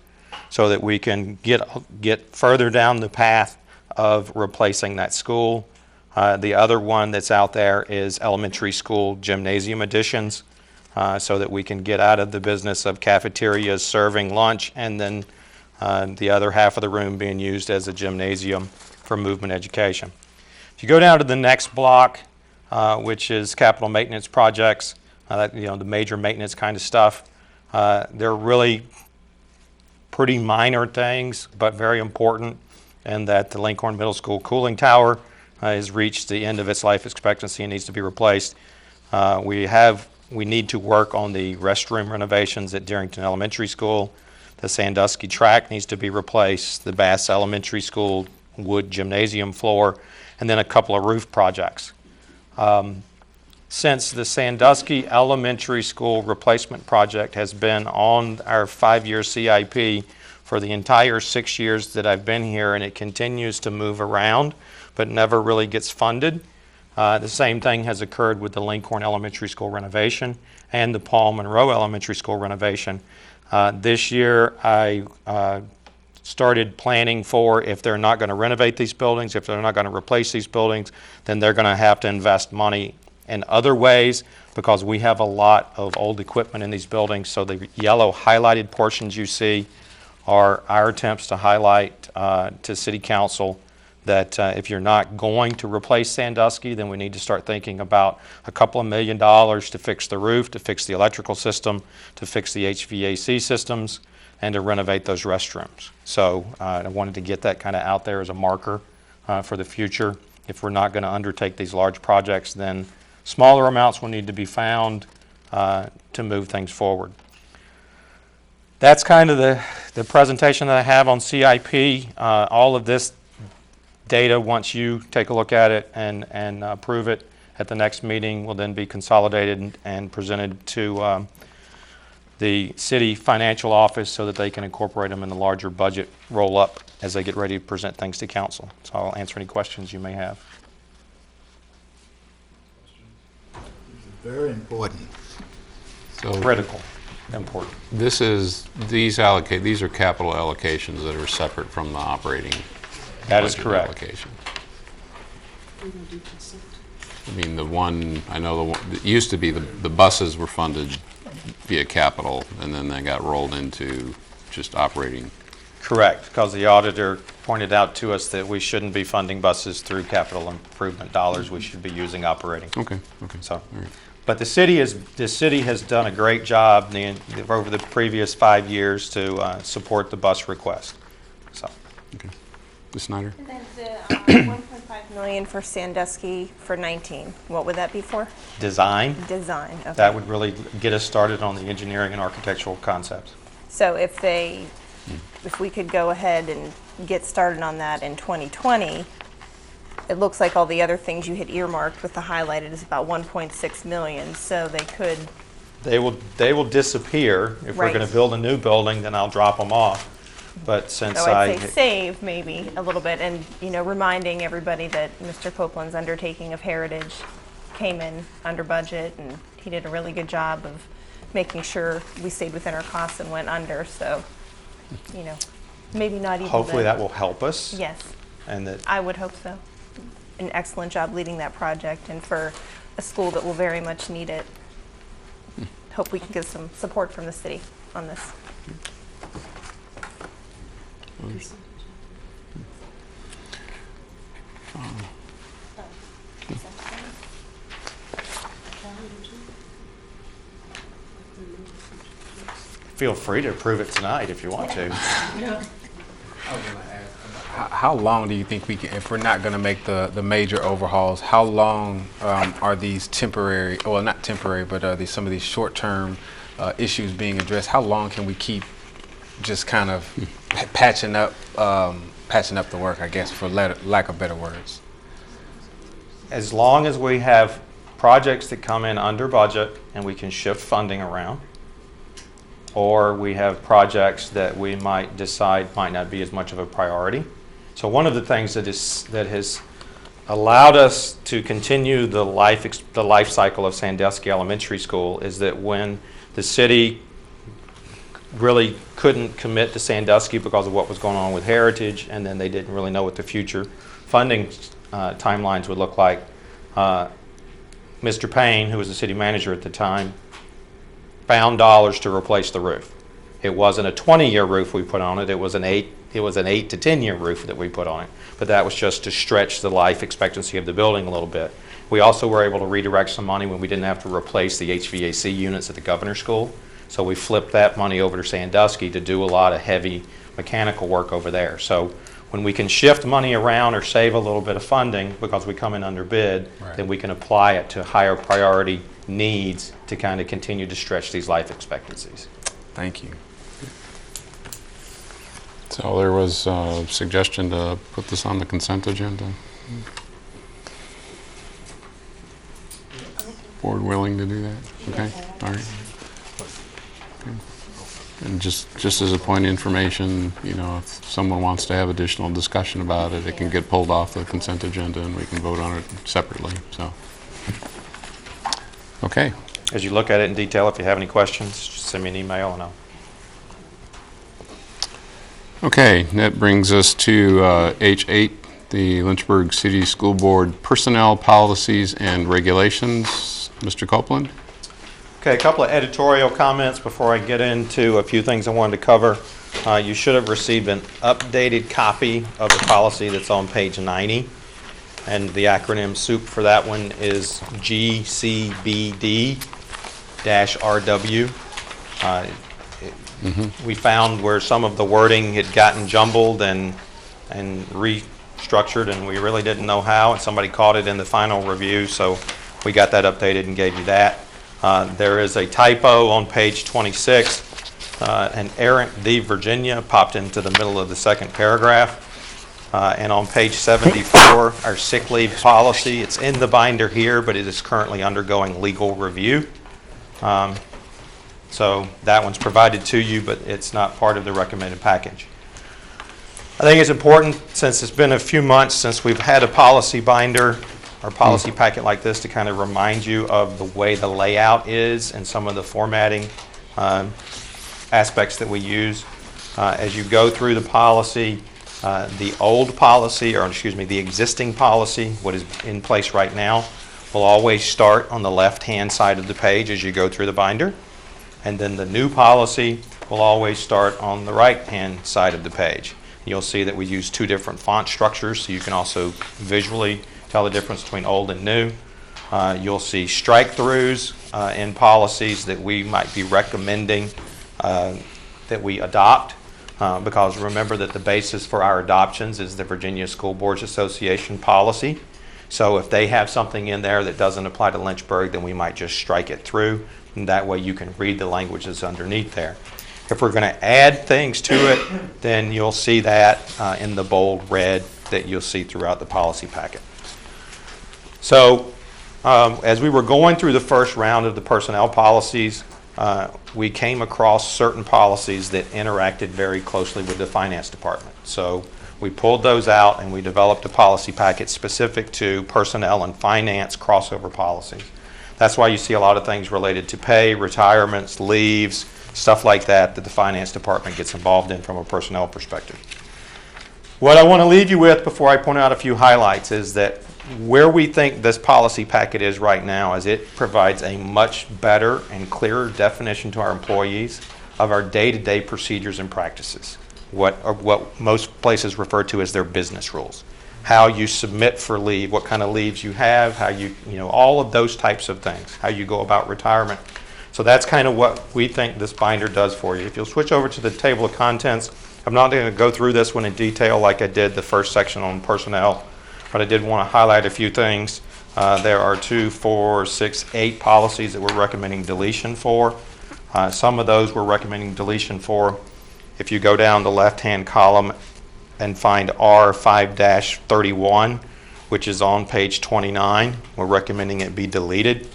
so that we can get further down the path of replacing that school. The other one that's out there is elementary school gymnasium additions. So that we can get out of the business of cafeterias serving lunch and then the other half of the room being used as a gymnasium for movement education. If you go down to the next block, which is capital maintenance projects, the major maintenance kind of stuff, they're really pretty minor things, but very important, and that the Linkhorne Middle School cooling tower has reached the end of its life expectancy and needs to be replaced. We need to work on the restroom renovations at Darrington Elementary School. The Sandusky track needs to be replaced, the Bass Elementary School wood gymnasium floor, and then a couple of roof projects. Since the Sandusky Elementary School replacement project has been on our 5-year CIP for the entire 6 years that I've been here, and it continues to move around, but never really gets funded. The same thing has occurred with the Linkhorne Elementary School renovation and the Paul Monroe Elementary School renovation. This year, I started planning for if they're not going to renovate these buildings, if they're not going to replace these buildings, then they're going to have to invest money in other ways because we have a lot of old equipment in these buildings. So the yellow highlighted portions you see are our attempts to highlight to City Council that if you're not going to replace Sandusky, then we need to start thinking about a couple of $1 million to fix the roof, to fix the electrical system, to fix the HVAC systems, and to renovate those restrooms. So I wanted to get that kind of out there as a marker for the future. If we're not going to undertake these large projects, then smaller amounts will need to be found to move things forward. That's kind of the presentation that I have on CIP. All of this data, once you take a look at it and approve it at the next meeting, will then be consolidated and presented to the city financial office so that they can incorporate them in the larger budget roll-up as they get ready to present things to council. So I'll answer any questions you may have. Very important. So Critical, important. these are capital allocations that are separate from the operating. That is budget correct. Allocation. I mean, it used to be the buses were funded via capital, and then they got rolled into just operating. Correct, because the auditor pointed out to us that we shouldn't be funding buses through capital improvement dollars. We should be using operating. Okay. So, All right. but the city has done a great job over the previous 5 years to support the bus request. So. Okay. Ms. Snyder? And then the $1.5 million for Sandusky for 19, what would that be for? Design. Design, okay. That would really get us started on the engineering and architectural concepts. So if we could go ahead and get started on that in 2020, it looks like all the other things you had earmarked with the highlighted is about 1.6 million, so they could. They will disappear. If we're Right. going to build a new building, then I'll drop them off. But since So I'd say save maybe a little bit, and reminding everybody that Mr. Copeland's undertaking of Heritage came in under budget, and he did a really good job of making sure we stayed within our costs and went under. So, maybe not even. Hopefully that will help us. Yes. And that I would hope so. An excellent job leading that project, and for a school that will very much need it. hope we can get some support from the city on this. Feel free to approve it tonight if you want to. How long do you think we can, if we're not going to make the major overhauls, how long are these temporary, well, not temporary, but are these some of these short-term issues being addressed? How long can we keep just kind of patching up the work, I guess, for lack of better words? As long as we have projects that come in under budget and we can shift funding around, or we have projects that we might decide might not be as much of a priority. So one of the things that has allowed us to continue the life cycle of Sandusky Elementary School is that when the city really couldn't commit to Sandusky because of what was going on with Heritage, and then they didn't really know what the future funding timelines would look like, Mr. Payne, who was the city manager at the time, found dollars to replace the roof. It wasn't a 20-year roof we put on it. It was an 8 to 10-year roof that we put on it. But that was just to stretch the life expectancy of the building a little bit. We also were able to redirect some money when we didn't have to replace the HVAC units at the governor's school. So we flipped that money over to Sandusky to do a lot of heavy mechanical work over there. So when we can shift money around or save a little bit of funding because we come in under bid, then we can apply it to higher priority needs to kind of continue to stretch these life expectancies. Thank you. So there was a suggestion to put this on the consent agenda. Board willing to do that? Okay, all right. Okay. And just as a point of information, you know, if someone wants to have additional discussion about it, it can get pulled off the consent agenda and we can vote on it separately. So, okay. As you look at it in detail, if you have any questions, just send me an email and I'll. Okay, that brings us to H8, the Lynchburg City School Board Personnel Policies and Regulations. Mr. Copeland? Okay, a couple of editorial comments before I get into a few things I wanted to cover. You should have received an updated copy of the policy that's on page 90. And the acronym SOUP for that one is GCBD-RW. We found where some of the wording had gotten jumbled and restructured, and we really didn't know how, and somebody caught it in the final review, so we got that updated and gave you that. There is a typo on page 26. An errant the Virginia popped into the middle of the second paragraph. And on page 74, our sick leave policy, it's in the binder here, but it is currently undergoing legal review. So that one's provided to you, but it's not part of the recommended package. I think it's important, since it's been a few months since we've had a policy binder or policy packet like this, to kind of remind you of the way the layout is and some of the formatting aspects that we use. As you go through the policy, the old policy, or excuse me, the existing policy, what is in place right now, will always start on the left-hand side of the page as you go through the binder. And then the new policy will always start on the right-hand side of the page. You'll see that we use two different font structures, so you can also visually tell the difference between old and new. You'll see strike-throughs in policies that we might be recommending that we adopt, because remember that the basis for our adoptions is the Virginia School Boards Association policy. So if they have something in there that doesn't apply to Lynchburg, then we might just strike it through, and that way you can read the language that's underneath there. If we're going to add things to it, then you'll see that in the bold red that you'll see throughout the policy packet. So as we were going through the first round of the personnel policies, we came across certain policies that interacted very closely with the finance department. So we pulled those out and we developed a policy packet specific to personnel and finance crossover policies. That's why you see a lot of things related to pay, retirements, leaves, stuff like that the finance department gets involved in from a personnel perspective. What I want to leave you with before I point out a few highlights is that where we think this policy packet is right now is it provides a much better and clearer definition to our employees of our day-to-day procedures and practices, what most places refer to as their business rules. How you submit for leave, what kind of leaves you have, how you know, all of those types of things, how you go about retirement. So that's kind of what we think this binder does for you. If you'll switch over to the table of contents, I'm not going to go through this one in detail like I did the first section on personnel, but I did want to highlight a few things. There are 2, 4, 6, 8 policies that we're recommending deletion for. Some of those we're recommending deletion for. If you go down the left-hand column and find R5-31, which is on page 29, we're recommending it be deleted.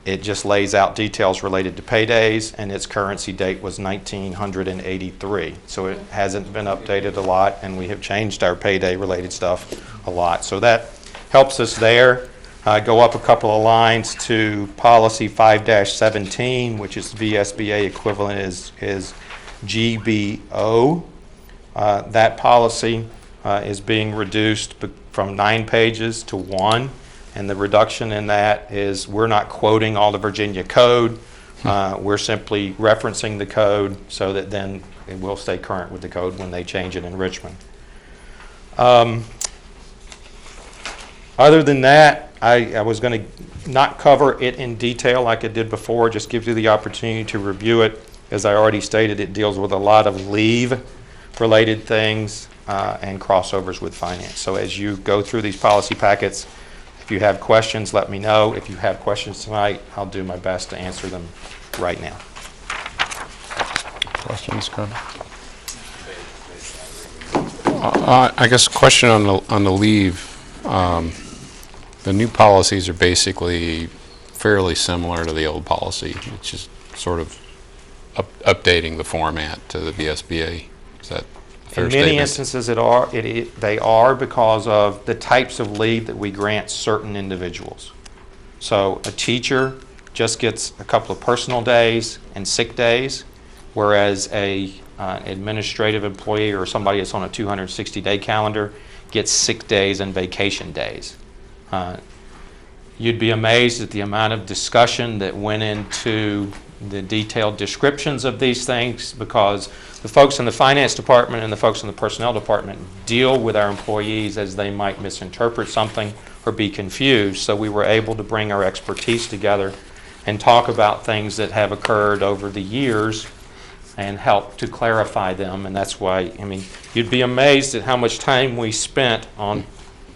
It just lays out details related to paydays, and its currency date was 1983. So it hasn't been updated a lot, and we have changed our payday-related stuff a lot. So that helps us there. Go up a couple of lines to policy 5-17, which is VSBA equivalent is GBO. That policy is being reduced from 9 pages to 1, and the reduction in that is we're not quoting all the Virginia code. We're simply referencing the code so that then it will stay current with the code when they change it in Richmond. Other than that, I was going to not cover it in detail like I did before, just give you the opportunity to review it. As I already stated, it deals with a lot of leave-related things and crossovers with finance. So as you go through these policy packets, if you have questions, let me know. If you have questions tonight, I'll do my best to answer them right now. Questions, comments? I guess a question on the leave. The new policies are basically fairly similar to the old policy. It's just sort of updating the format to the VSBA. Is that a fair statement? In many instances, they are because of the types of leave that we grant certain individuals. So a teacher just gets a couple of personal days and sick days, whereas a administrative employee or somebody that's on a 260-day calendar gets sick days and vacation days. You'd be amazed at the amount of discussion that went into the detailed descriptions of these things, because the folks in the finance department and the folks in the personnel department deal with our employees as they might misinterpret something or be confused. So we were able to bring our expertise together and talk about things that have occurred over the years and help to clarify them. And that's why, I mean, you'd be amazed at how much time we spent on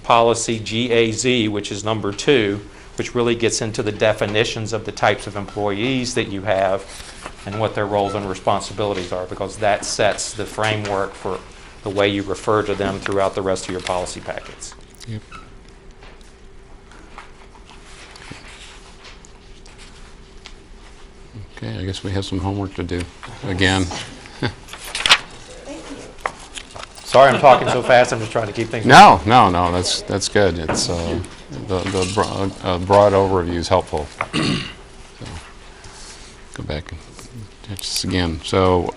policy GAZ, which is number 2, which really gets into the definitions of the types of employees that you have and what their roles and responsibilities are, because that sets the framework for the way you refer to them throughout the rest of your policy packets. Yep. Okay, I guess we have some homework to do again. Sorry I'm talking so fast. I'm just trying to keep things. No, that's good. It's the broad overview is helpful. So, go back and touch this again. So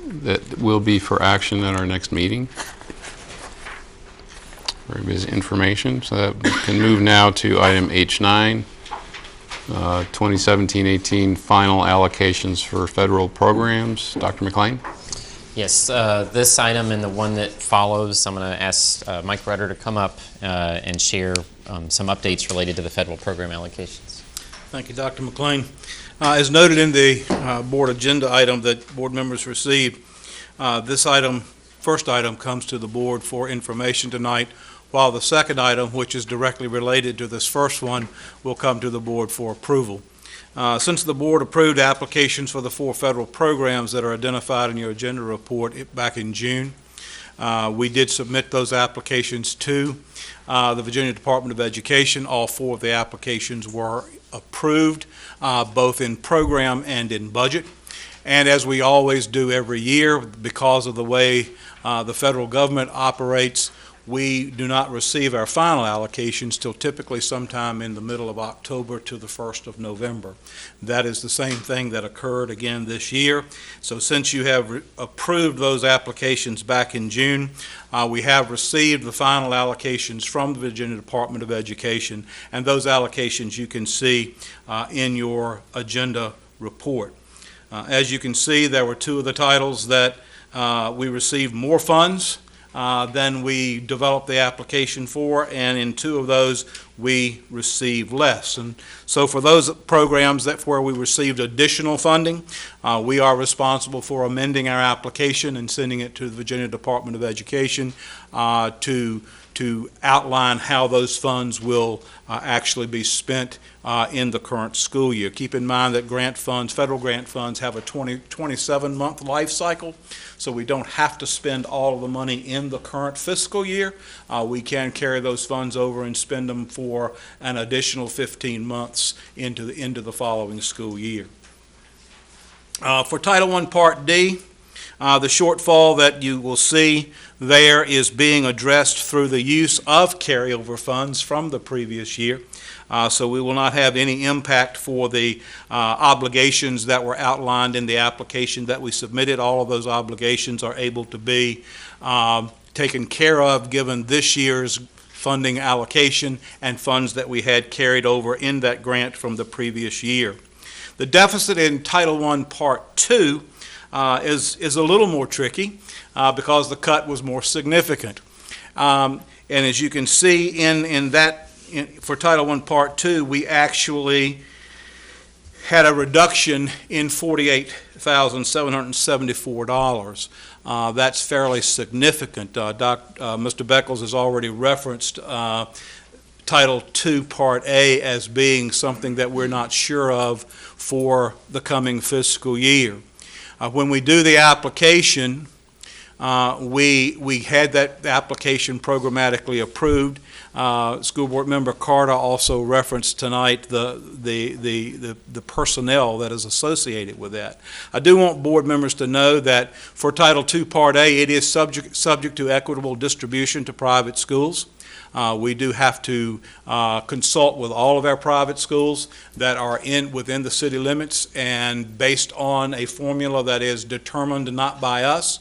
that will be for action at our next meeting. Very busy information. So that we can move now to item H9. 2017-18 final allocations for federal programs. Dr. McLean? Yes, this item and the one that follows, I'm going to ask Mike Rutter to come up and share some updates related to the federal program allocations. Thank you, Dr. McLean. As noted in the board agenda item that board members received, this item, first item, comes to the board for information tonight, while the second item, which is directly related to this first one, will come to the board for approval. Since the board approved applications for the 4 federal programs that are identified in your agenda report back in June, we did submit those applications to the Virginia Department of Education. All 4 of the applications were approved, both in program and in budget. And as we always do every year, because of the way the federal government operates, we do not receive our final allocations till typically sometime in the middle of October to the 1st of November. That is the same thing that occurred again this year. So since you have approved those applications back in June, we have received the final allocations from the Virginia Department of Education, and those allocations you can see in your agenda report. As you can see, there were two of the titles that we received more funds than we developed the application for, and in two of those we received less. And so for those programs where we received additional funding, we are responsible for amending our application and sending it to the Virginia Department of Education to outline how those funds will actually be spent in the current school year. Keep in mind that grant funds, federal grant funds, have a 27-month life cycle, so we don't have to spend all of the money in the current fiscal year. We can carry those funds over and spend them for an additional 15 months into the following school year. For Title I Part D, the shortfall that you will see there is being addressed through the use of carryover funds from the previous year. So we will not have any impact for the obligations that were outlined in the application that we submitted. All of those obligations are able to be taken care of given this year's funding allocation and funds that we had carried over in that grant from the previous year. The deficit in Title I Part 2 is a little more tricky because the cut was more significant. And as you can see for Title I Part 2, we actually had a reduction in $48,774. That's fairly significant. Mr. Beckles has already referenced Title II Part A as being something that we're not sure of for the coming fiscal year. When we do the application, we had that application programmatically approved. School Board Member Carter also referenced tonight the personnel that is associated with that. I do want board members to know that for Title II Part A, it is subject to equitable distribution to private schools. We do have to consult with all of our private schools that are within the city limits, and based on a formula that is determined not by us,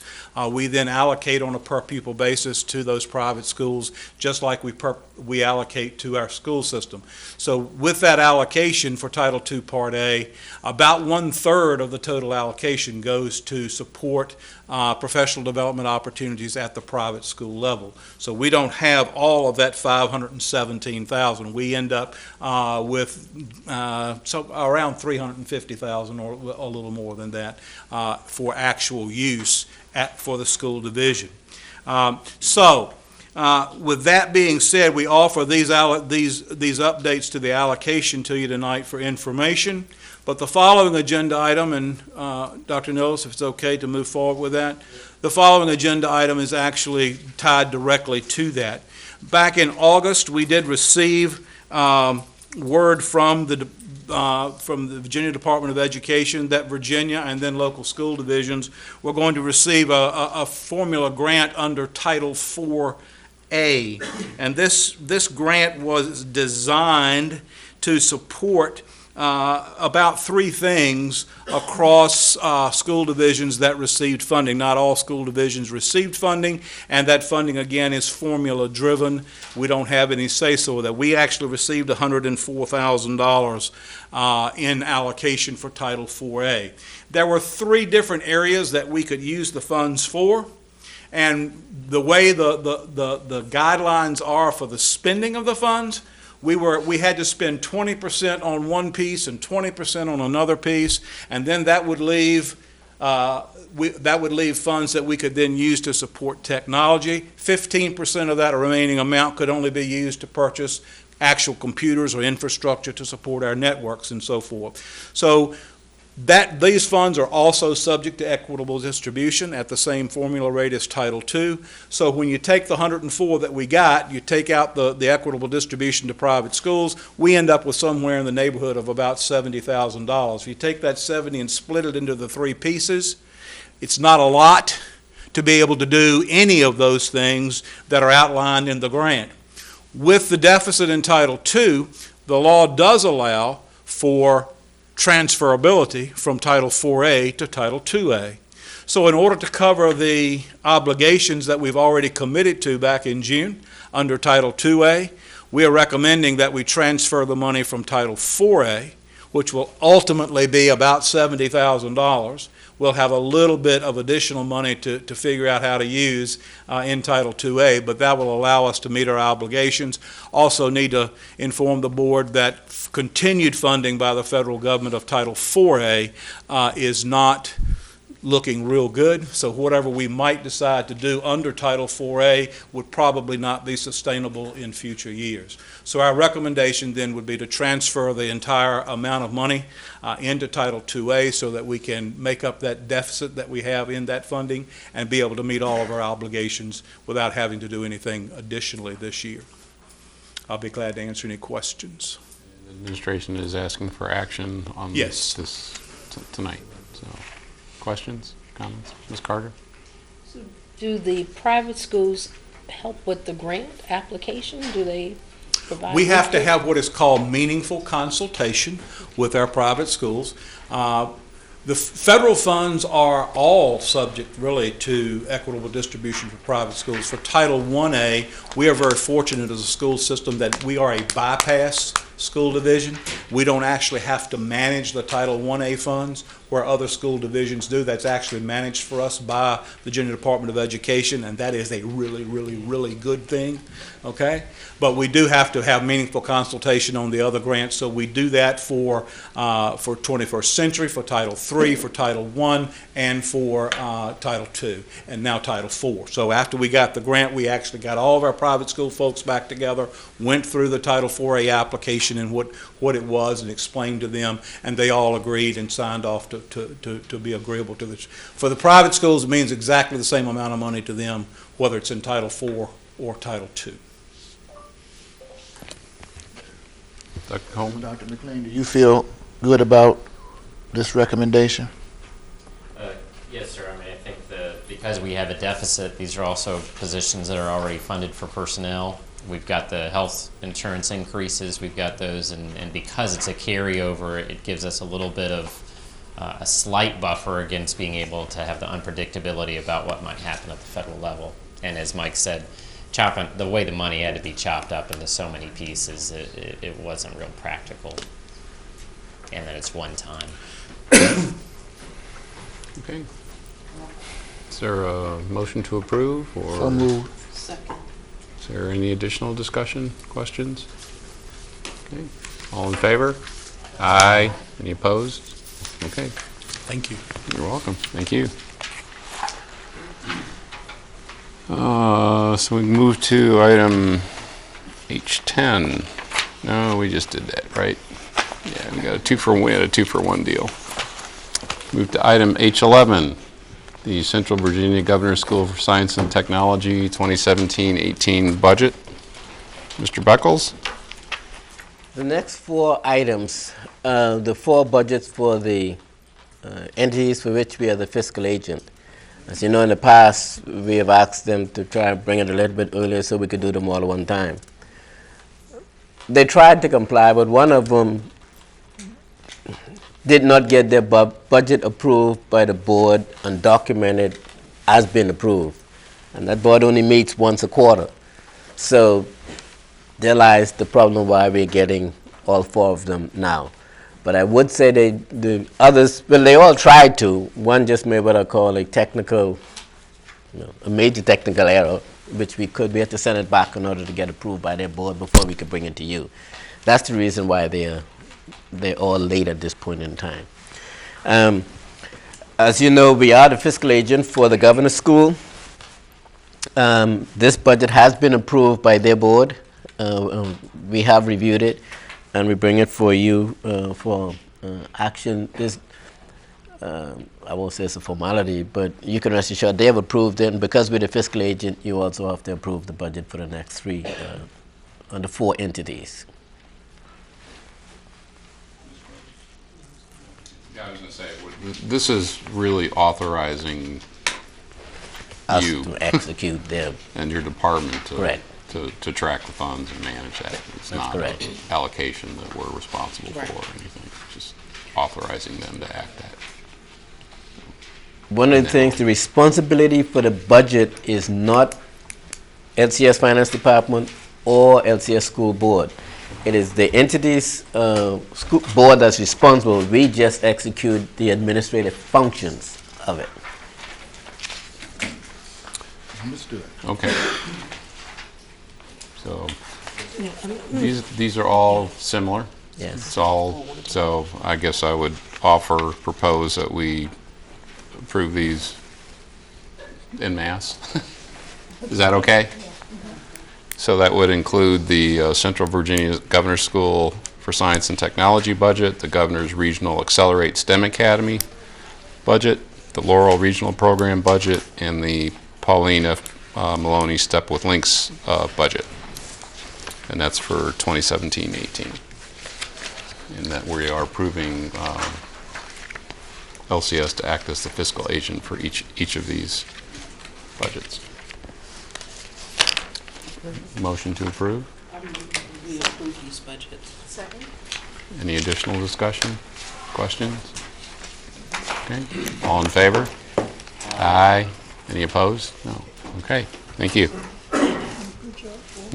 we then allocate on a per pupil basis to those private schools, just like we allocate to our school system. So with that allocation for Title II Part A, about 1/3 of the total allocation goes to support professional development opportunities at the private school level. So we don't have all of that $517,000. We end up with around $350,000 or a little more than that for actual use for the school division. With that being said, we offer these updates to the allocation to you tonight for information. But the following agenda item, and Dr. Knowles, if it's okay to move forward with that, the following agenda item is actually tied directly to that. Back in August, we did receive word from the Virginia Department of Education that Virginia and then local school divisions were going to receive a formula grant under Title IV-A. And this grant was designed to support about three things across school divisions that received funding. Not all school divisions received funding, and that funding again is formula driven. We don't have any say-so with that. We actually received $104,000 in allocation for Title IV-A. There were three different areas that we could use the funds for, and the way the guidelines are for the spending of the funds, we had to spend 20% on one piece and 20% on another piece, and then that would leave funds that we could then use to support technology. 15% of that remaining amount could only be used to purchase actual computers or infrastructure to support our networks and so forth. So these funds are also subject to equitable distribution at the same formula rate as Title II. So when you take the 104 that we got, you take out the equitable distribution to private schools, we end up with somewhere in the neighborhood of about $70,000. If you take that 70 and split it into the three pieces, it's not a lot to be able to do any of those things that are outlined in the grant. With the deficit in Title II, the law does allow for transferability from Title 4A to Title 2A. So in order to cover the obligations that we've already committed to back in June under Title 2A, we are recommending that we transfer the money from Title 4A, which will ultimately be about $70,000. We'll have a little bit of additional money to figure out how to use in Title 2A, but that will allow us to meet our obligations. Also need to inform the board that continued funding by the federal government of Title 4A is not looking real good, so whatever we might decide to do under Title 4A would probably not be sustainable in future years. So our recommendation then would be to transfer the entire amount of money into Title 2A so that we can make up that deficit that we have in that funding and be able to meet all of our obligations without having to do anything additionally this year. I'll be glad to answer any questions. The administration is asking for action on Yes. this tonight. So, questions, comments? Ms. Carter? Do the private schools help with the grant application? Do they provide? We have to have what is called meaningful consultation with our private schools. The federal funds are all subject really to equitable distribution for private schools. For Title 1A, we are very fortunate as a school system that we are a bypass school division. We don't actually have to manage the Title 1A funds where other school divisions do. That's actually managed for us by the Virginia Department of Education, and that is a really, really, really good thing, okay? But we do have to have meaningful consultation on the other grants, so we do that for 21st Century, for Title III, for Title I, and for Title II, and now Title IV. So after we got the grant, we actually got all of our private school folks back together, went through the Title 4A application and what it was and explained to them, and they all agreed and signed off to be agreeable to this. For the private schools, it means exactly the same amount of money to them, whether it's in Title IV or Title II. Dr. Coleman? Dr. McLean, do you feel good about this recommendation? Yes, sir. I mean, I think because we have a deficit, these are also positions that are already funded for personnel. We've got the health insurance increases, we've got those, and because it's a carryover, it gives us a little bit of a slight buffer against being able to have the unpredictability about what might happen at the federal level. And as Mike said, the way the money had to be chopped up into so many pieces, it wasn't real practical. And then it's one time. Okay. Is there a motion to approve? Or So moved. Second. is there any additional discussion, questions? Okay. All in favor? Aye. Any opposed? Okay. Thank you. You're welcome. Thank you. So we move to item H10. No, we just did that, right? Yeah, we got a 2-for-1 deal. Move to item H11, the Central Virginia Governor's School for Science and Technology 2017-18 budget. Mr. Beckles? The next four items, the four budgets for the entities for which we are the fiscal agent. As you know, in the past, we have asked them to try and bring it a little bit earlier so we could do them all at one time. They tried to comply, but one of them did not get their budget approved by the board and documented as being approved. And that board only meets once a quarter. So there lies the problem why we're getting all four of them now. But I would say the others, well, they all tried to. One just made what I call a technical, a major technical error, which we had to send it back in order to get approved by their board before we could bring it to you. That's the reason why they're all late at this point in time. As you know, we are the fiscal agent for the governor's school. This budget has been approved by their board. We have reviewed it, and we bring it for you for action. I won't say it's a formality, but you can rest assured they have approved it, and because we're the fiscal agent, you also have to approve the budget for the next three, on the four entities. Yeah, I was going to say, this is really authorizing us you to execute them. and your department to, Correct. to track the funds and manage that. It's That's not correct. an allocation that we're responsible for or anything. It's just authorizing them to act that. One of the things, the responsibility for the budget is not LCS Finance Department or LCS School Board. It is the entity's school board that's responsible. We just execute the administrative functions of it. Understood. Okay. So these are all similar. Yes. It's all, so I guess I would propose that we approve these en masse. Is that okay? So that would include the Central Virginia Governor's School for Science and Technology budget, the Governor's Regional Accelerate STEM Academy budget, the Laurel Regional Program budget, and the Pauline F. Maloney Step with Links budget. And that's for 2017-18. And that we are approving LCS to act as the fiscal agent for each of these budgets. Motion to approve? We approve these budgets. Second. Any additional discussion? Questions? Okay. All in favor? Aye. Any opposed? No. Okay. Thank you.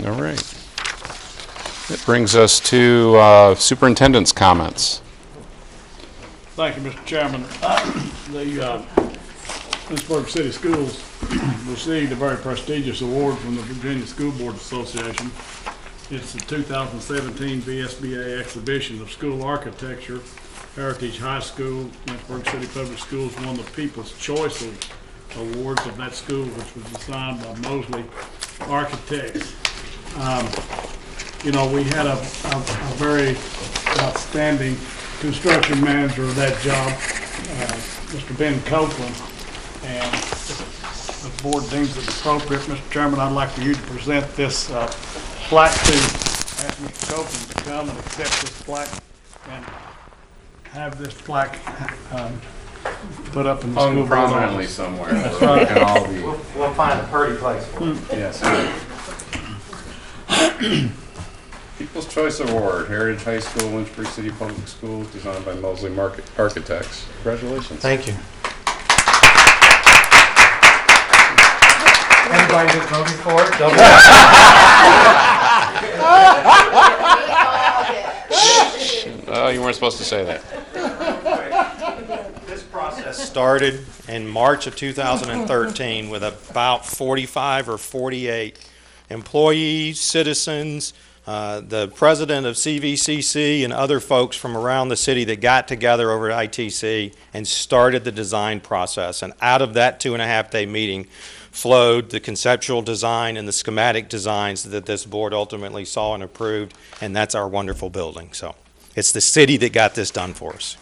All right. That brings us to superintendent's comments. Thank you, Mr. Chairman. The Lynchburg City Schools received a very prestigious award from the Virginia School Board Association. It's the 2017 VSBA Exhibition of School Architecture. Heritage High School, Lynchburg City Public Schools won the People's Choice Awards of that school, which was designed by Mosley Architects. You know, we had a very outstanding construction manager of that job, Mr. Ben Copeland, and the board deems it appropriate. Mr. Chairman, I'd like for you to present this plaque to ask Mr. Copeland to come and accept this plaque and have this plaque put up in the school board prominently office. somewhere. That's right. Can all be. We'll find a pretty place for it. Yes. People's Choice Award, Heritage High School, Lynchburg City Public Schools, designed by Mosley Architects. Congratulations. Thank you. Anybody who's voting for it? Oh, you weren't supposed to say that. This process started in March of 2013 with about 45 or 48 employees, citizens, the president of CVCC and other folks from around the city that got together over at ITC and started the design process. And out of that 2.5-day meeting flowed the conceptual design and the schematic designs that this board ultimately saw and approved, and that's our wonderful building. So it's the city that got this done for us.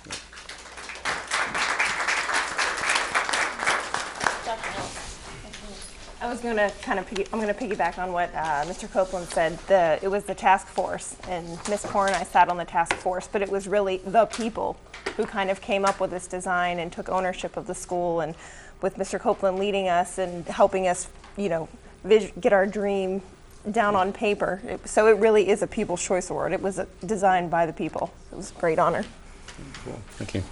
I was going to I'm going to piggyback on what Mr. Copeland said. It was the task force, and Ms. Corr and I sat on the task force, but it was really the people who kind of came up with this design and took ownership of the school, and with Mr. Copeland leading us and helping us, you know, get our dream down on paper. So it really is a People's Choice Award. It was designed by the people. It was a great honor. Cool. Thank you.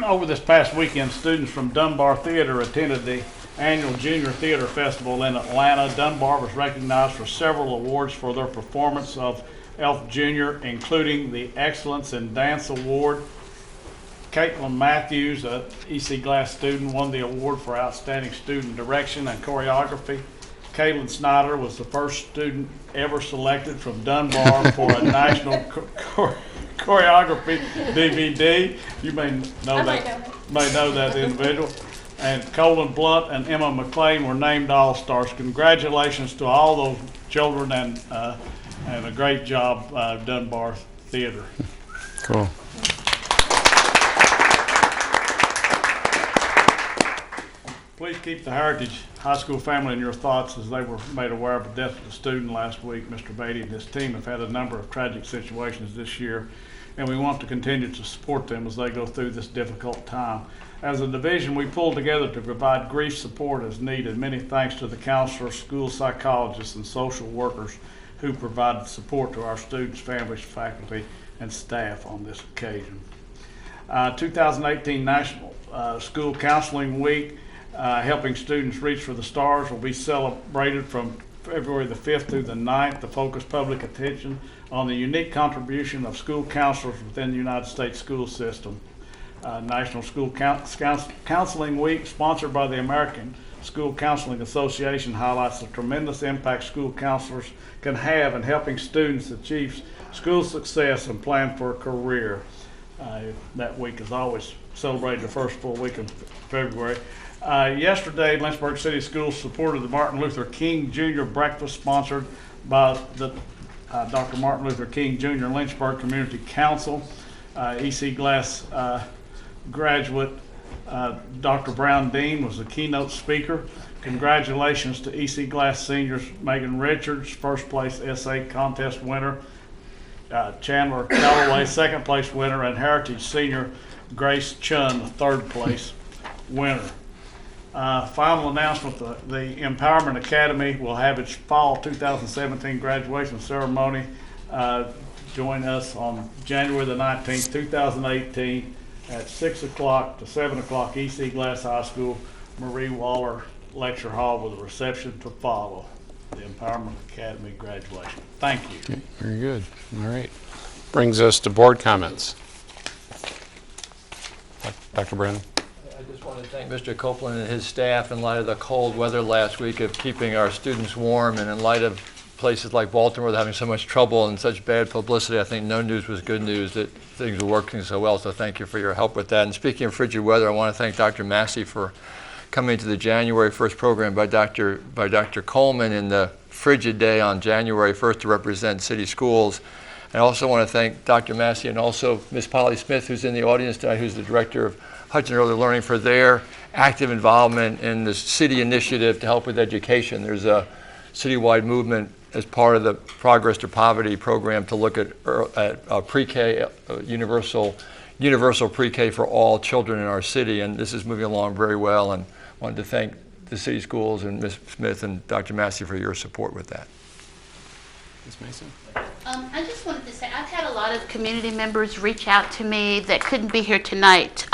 Over this past weekend, students from Dunbar Theater attended the annual Junior Theater Festival in Atlanta. Dunbar was recognized for several awards for their performance of Elf Jr., including the Excellence in Dance Award. Caitlin Matthews, an EC Glass student, won the award for Outstanding Student Direction and Choreography. Caitlin Snyder was the first student ever selected from Dunbar for a national choreography DVD. You may know that individual. And Colin Blunt and Emma McLean were named All-Stars. Congratulations to all those children, and a great job, Dunbar Theater. Cool. Please keep the Heritage High School family in your thoughts, as they were made aware of the death of a student last week. Mr. Beatty and his team have had a number of tragic situations this year, and we want to continue to support them as they go through this difficult time. As a division, we pulled together to provide grief support as needed. Many thanks to the counselors, school psychologists, and social workers who provided support to our students, families, faculty, and staff on this occasion. 2018 National School Counseling Week, helping students reach for the stars, will be celebrated from February the 5th through the 9th to focus public attention on the unique contribution of school counselors within the United States school system. National School Counseling Week, sponsored by the American School Counseling Association, highlights the tremendous impact school counselors can have in helping students achieve school success and plan for a career. That week is always celebrated the first full week of February. Yesterday, Lynchburg City Schools supported the Martin Luther King Jr. breakfast sponsored by the Dr. Martin Luther King Jr. Lynchburg Community Council. EC Glass graduate Dr. Brown Dean was the keynote speaker. Congratulations to EC Glass seniors Megan Richards, first place essay contest winner, Chandler Calloway, second place winner, and Heritage senior Grace Chun, the third place winner. Final announcement, the Empowerment Academy will have its fall 2017 graduation ceremony. Join us on January the 19th, 2018 at 6 o'clock to 7 o'clock, EC Glass High School, Marie Waller Lecture Hall, with a reception to follow. The Empowerment Academy graduation. Thank you. Okay, very good. All right. Brings us to board comments. Dr. Brennan. I just want to thank Mr. Copeland and his staff in light of the cold weather last week of keeping our students warm, and in light of places like Baltimore having so much trouble and such bad publicity. I think no news was good news that things were working so well, so thank you for your help with that. And speaking of frigid weather, I want to thank Dr. Massey for coming to the January 1st program by Dr. Coleman in the frigid day on January 1st to represent city schools. I also want to thank Dr. Massey and also Ms. Polly Smith, who's in the audience tonight, who's the director of Hudson Early Learning, for their active involvement in the city initiative to help with education. There's a citywide movement as part of the Progress to Poverty program to look at pre-K, universal pre-K for all children in our city, and this is moving along very well, and wanted to thank the city schools and Ms. Smith and Dr. Massey for your support with that. Ms. Mason? I just wanted to say, I've had a lot of community members reach out to me that couldn't be here tonight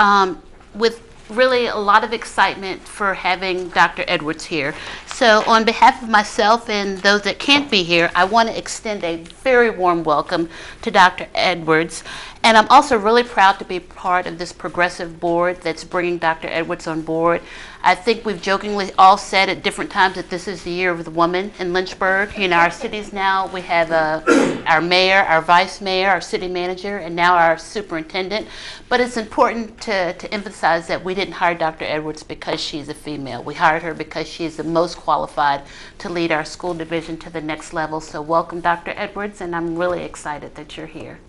with really a lot of excitement for having Dr. Edwards here. So on behalf of myself and those that can't be here, I want to extend a very warm welcome to Dr. Edwards. And I'm also really proud to be part of this progressive board that's bringing Dr. Edwards on board. I think we've jokingly all said at different times that this is the year of the woman in Lynchburg. You know, our cities now, we have our mayor, our vice mayor, our city manager, and now our superintendent. But it's important to emphasize that we didn't hire Dr. Edwards because she's a female. We hired her because she is the most qualified to lead our school division to the next level. So welcome, Dr. Edwards, and I'm really excited that you're here.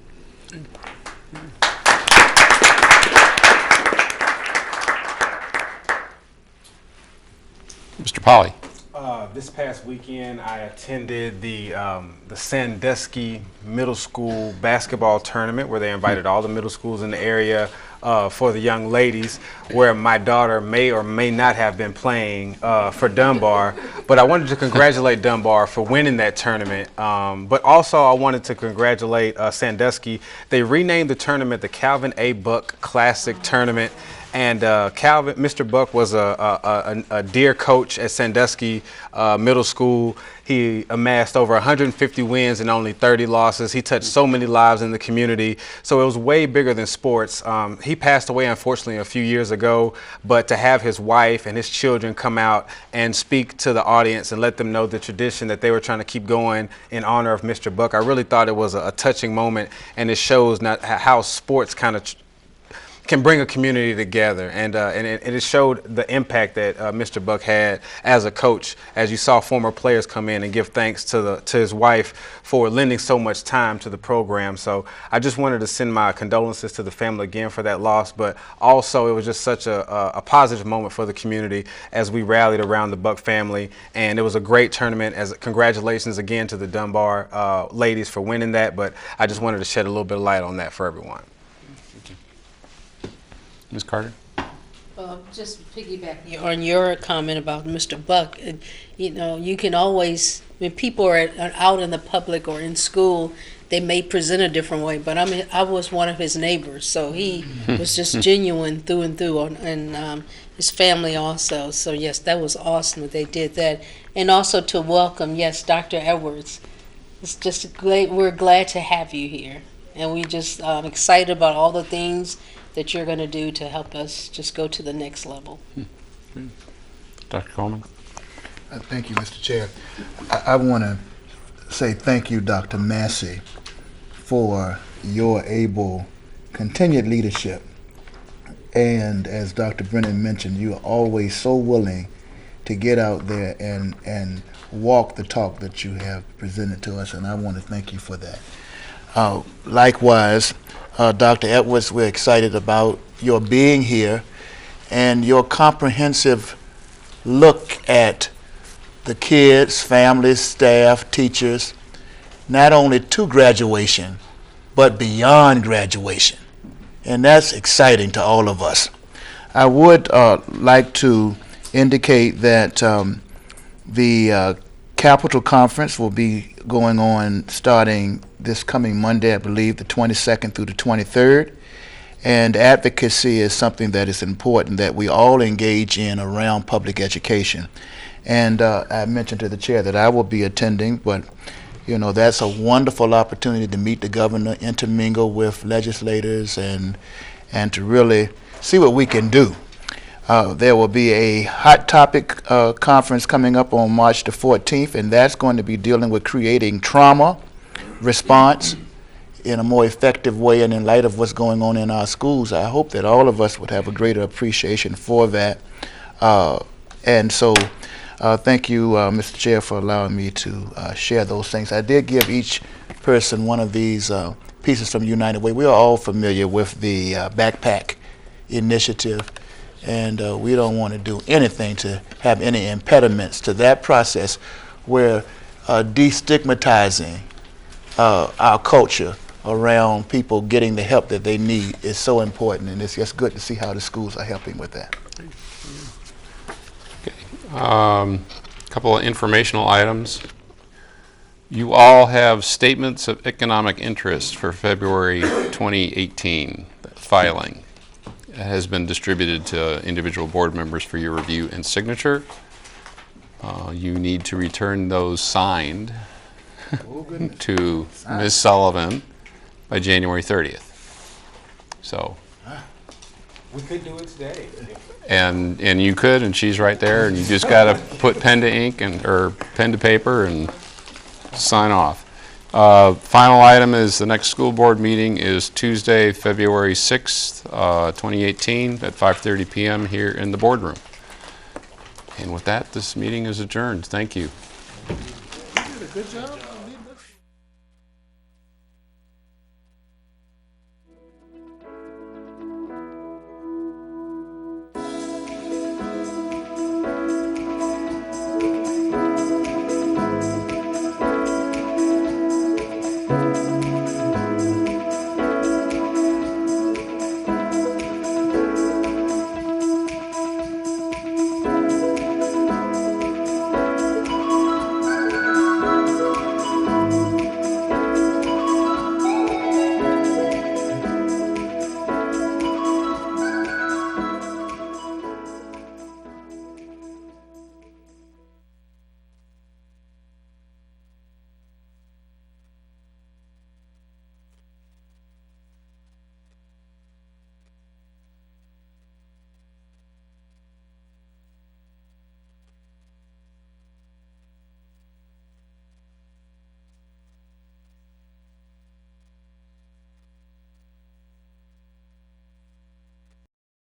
Mr. Polly. This past weekend, I attended the Sandusky Middle School basketball tournament where they invited all the middle schools in the area for the young ladies, where my daughter may or may not have been playing for Dunbar. But I wanted to congratulate Dunbar for winning that tournament. But also I wanted to congratulate Sandusky. They renamed the tournament the Calvin A. Buck Classic Tournament. And Mr. Buck was a dear coach at Sandusky Middle School. He amassed over 150 wins and only 30 losses. He touched so many lives in the community. So it was way bigger than sports. He passed away, unfortunately, a few years ago. But to have his wife and his children come out and speak to the audience and let them know the tradition that they were trying to keep going in honor of Mr. Buck, I really thought it was a touching moment. And it shows not how sports kind of can bring a community together, and it showed the impact that Mr. Buck had as a coach, as you saw former players come in and give thanks to his wife for lending so much time to the program. So I just wanted to send my condolences to the family again for that loss, but also it was just such a positive moment for the community as we rallied around the Buck family, and it was a great tournament. As congratulations again to the Dunbar ladies for winning that, but I just wanted to shed a little bit of light on that for everyone. Ms. Carter? Just piggyback on your comment about Mr. Buck, you know, you can always, when people are out in the public or in school, they may present a different way, but I was one of his neighbors, so he was just genuine through and through, and his family also. So yes, that was awesome that they did that. And also to welcome, yes, Dr. Edwards. It's just great, we're glad to have you here, and we just excited about all the things that you're going to do to help us just go to the next level. Dr. Coleman? Thank you, Mr. Chair. I want to say thank you, Dr. Massey, for your able continued leadership. And as Dr. Brennan mentioned, you are always so willing to get out there and walk the talk that you have presented to us, and I want to thank you for that. Likewise, Dr. Edwards, we're excited about your being here and your comprehensive look at the kids, families, staff, teachers, not only to graduation, but beyond graduation. And that's exciting to all of us. I would like to indicate that the Capital Conference will be going on starting this coming Monday, I believe, the 22nd through the 23rd. And advocacy is something that is important that we all engage in around public education. And I mentioned to the chair that I will be attending, but you know, that's a wonderful opportunity to meet the governor, intermingle with legislators, and to really see what we can do. There will be a hot topic conference coming up on March the 14th, and that's going to be dealing with creating trauma response in a more effective way. And in light of what's going on in our schools, I hope that all of us would have a greater appreciation for that. And so thank you, Mr. Chair, for allowing me to share those things. I did give each person one of these pieces from United Way. We are all familiar with the backpack initiative, and we don't want to do anything to have any impediments to that process, where destigmatizing our culture around people getting the help that they need is so important, and it's just good to see how the schools are helping with that. A couple of informational items. You all have statements of economic interest for February 2018 filing. It has been distributed to individual board members for your review and signature. You need to return those signed to Ms. Sullivan by January 30th. So. We could do it today. And you could, and she's right there, and you just got to put pen to ink or pen to paper and sign off. Final item is the next school board meeting is Tuesday, February 6th, 2018 at 5:30 p.m. here in the boardroom. And with that, this meeting is adjourned. Thank you. You did a good job.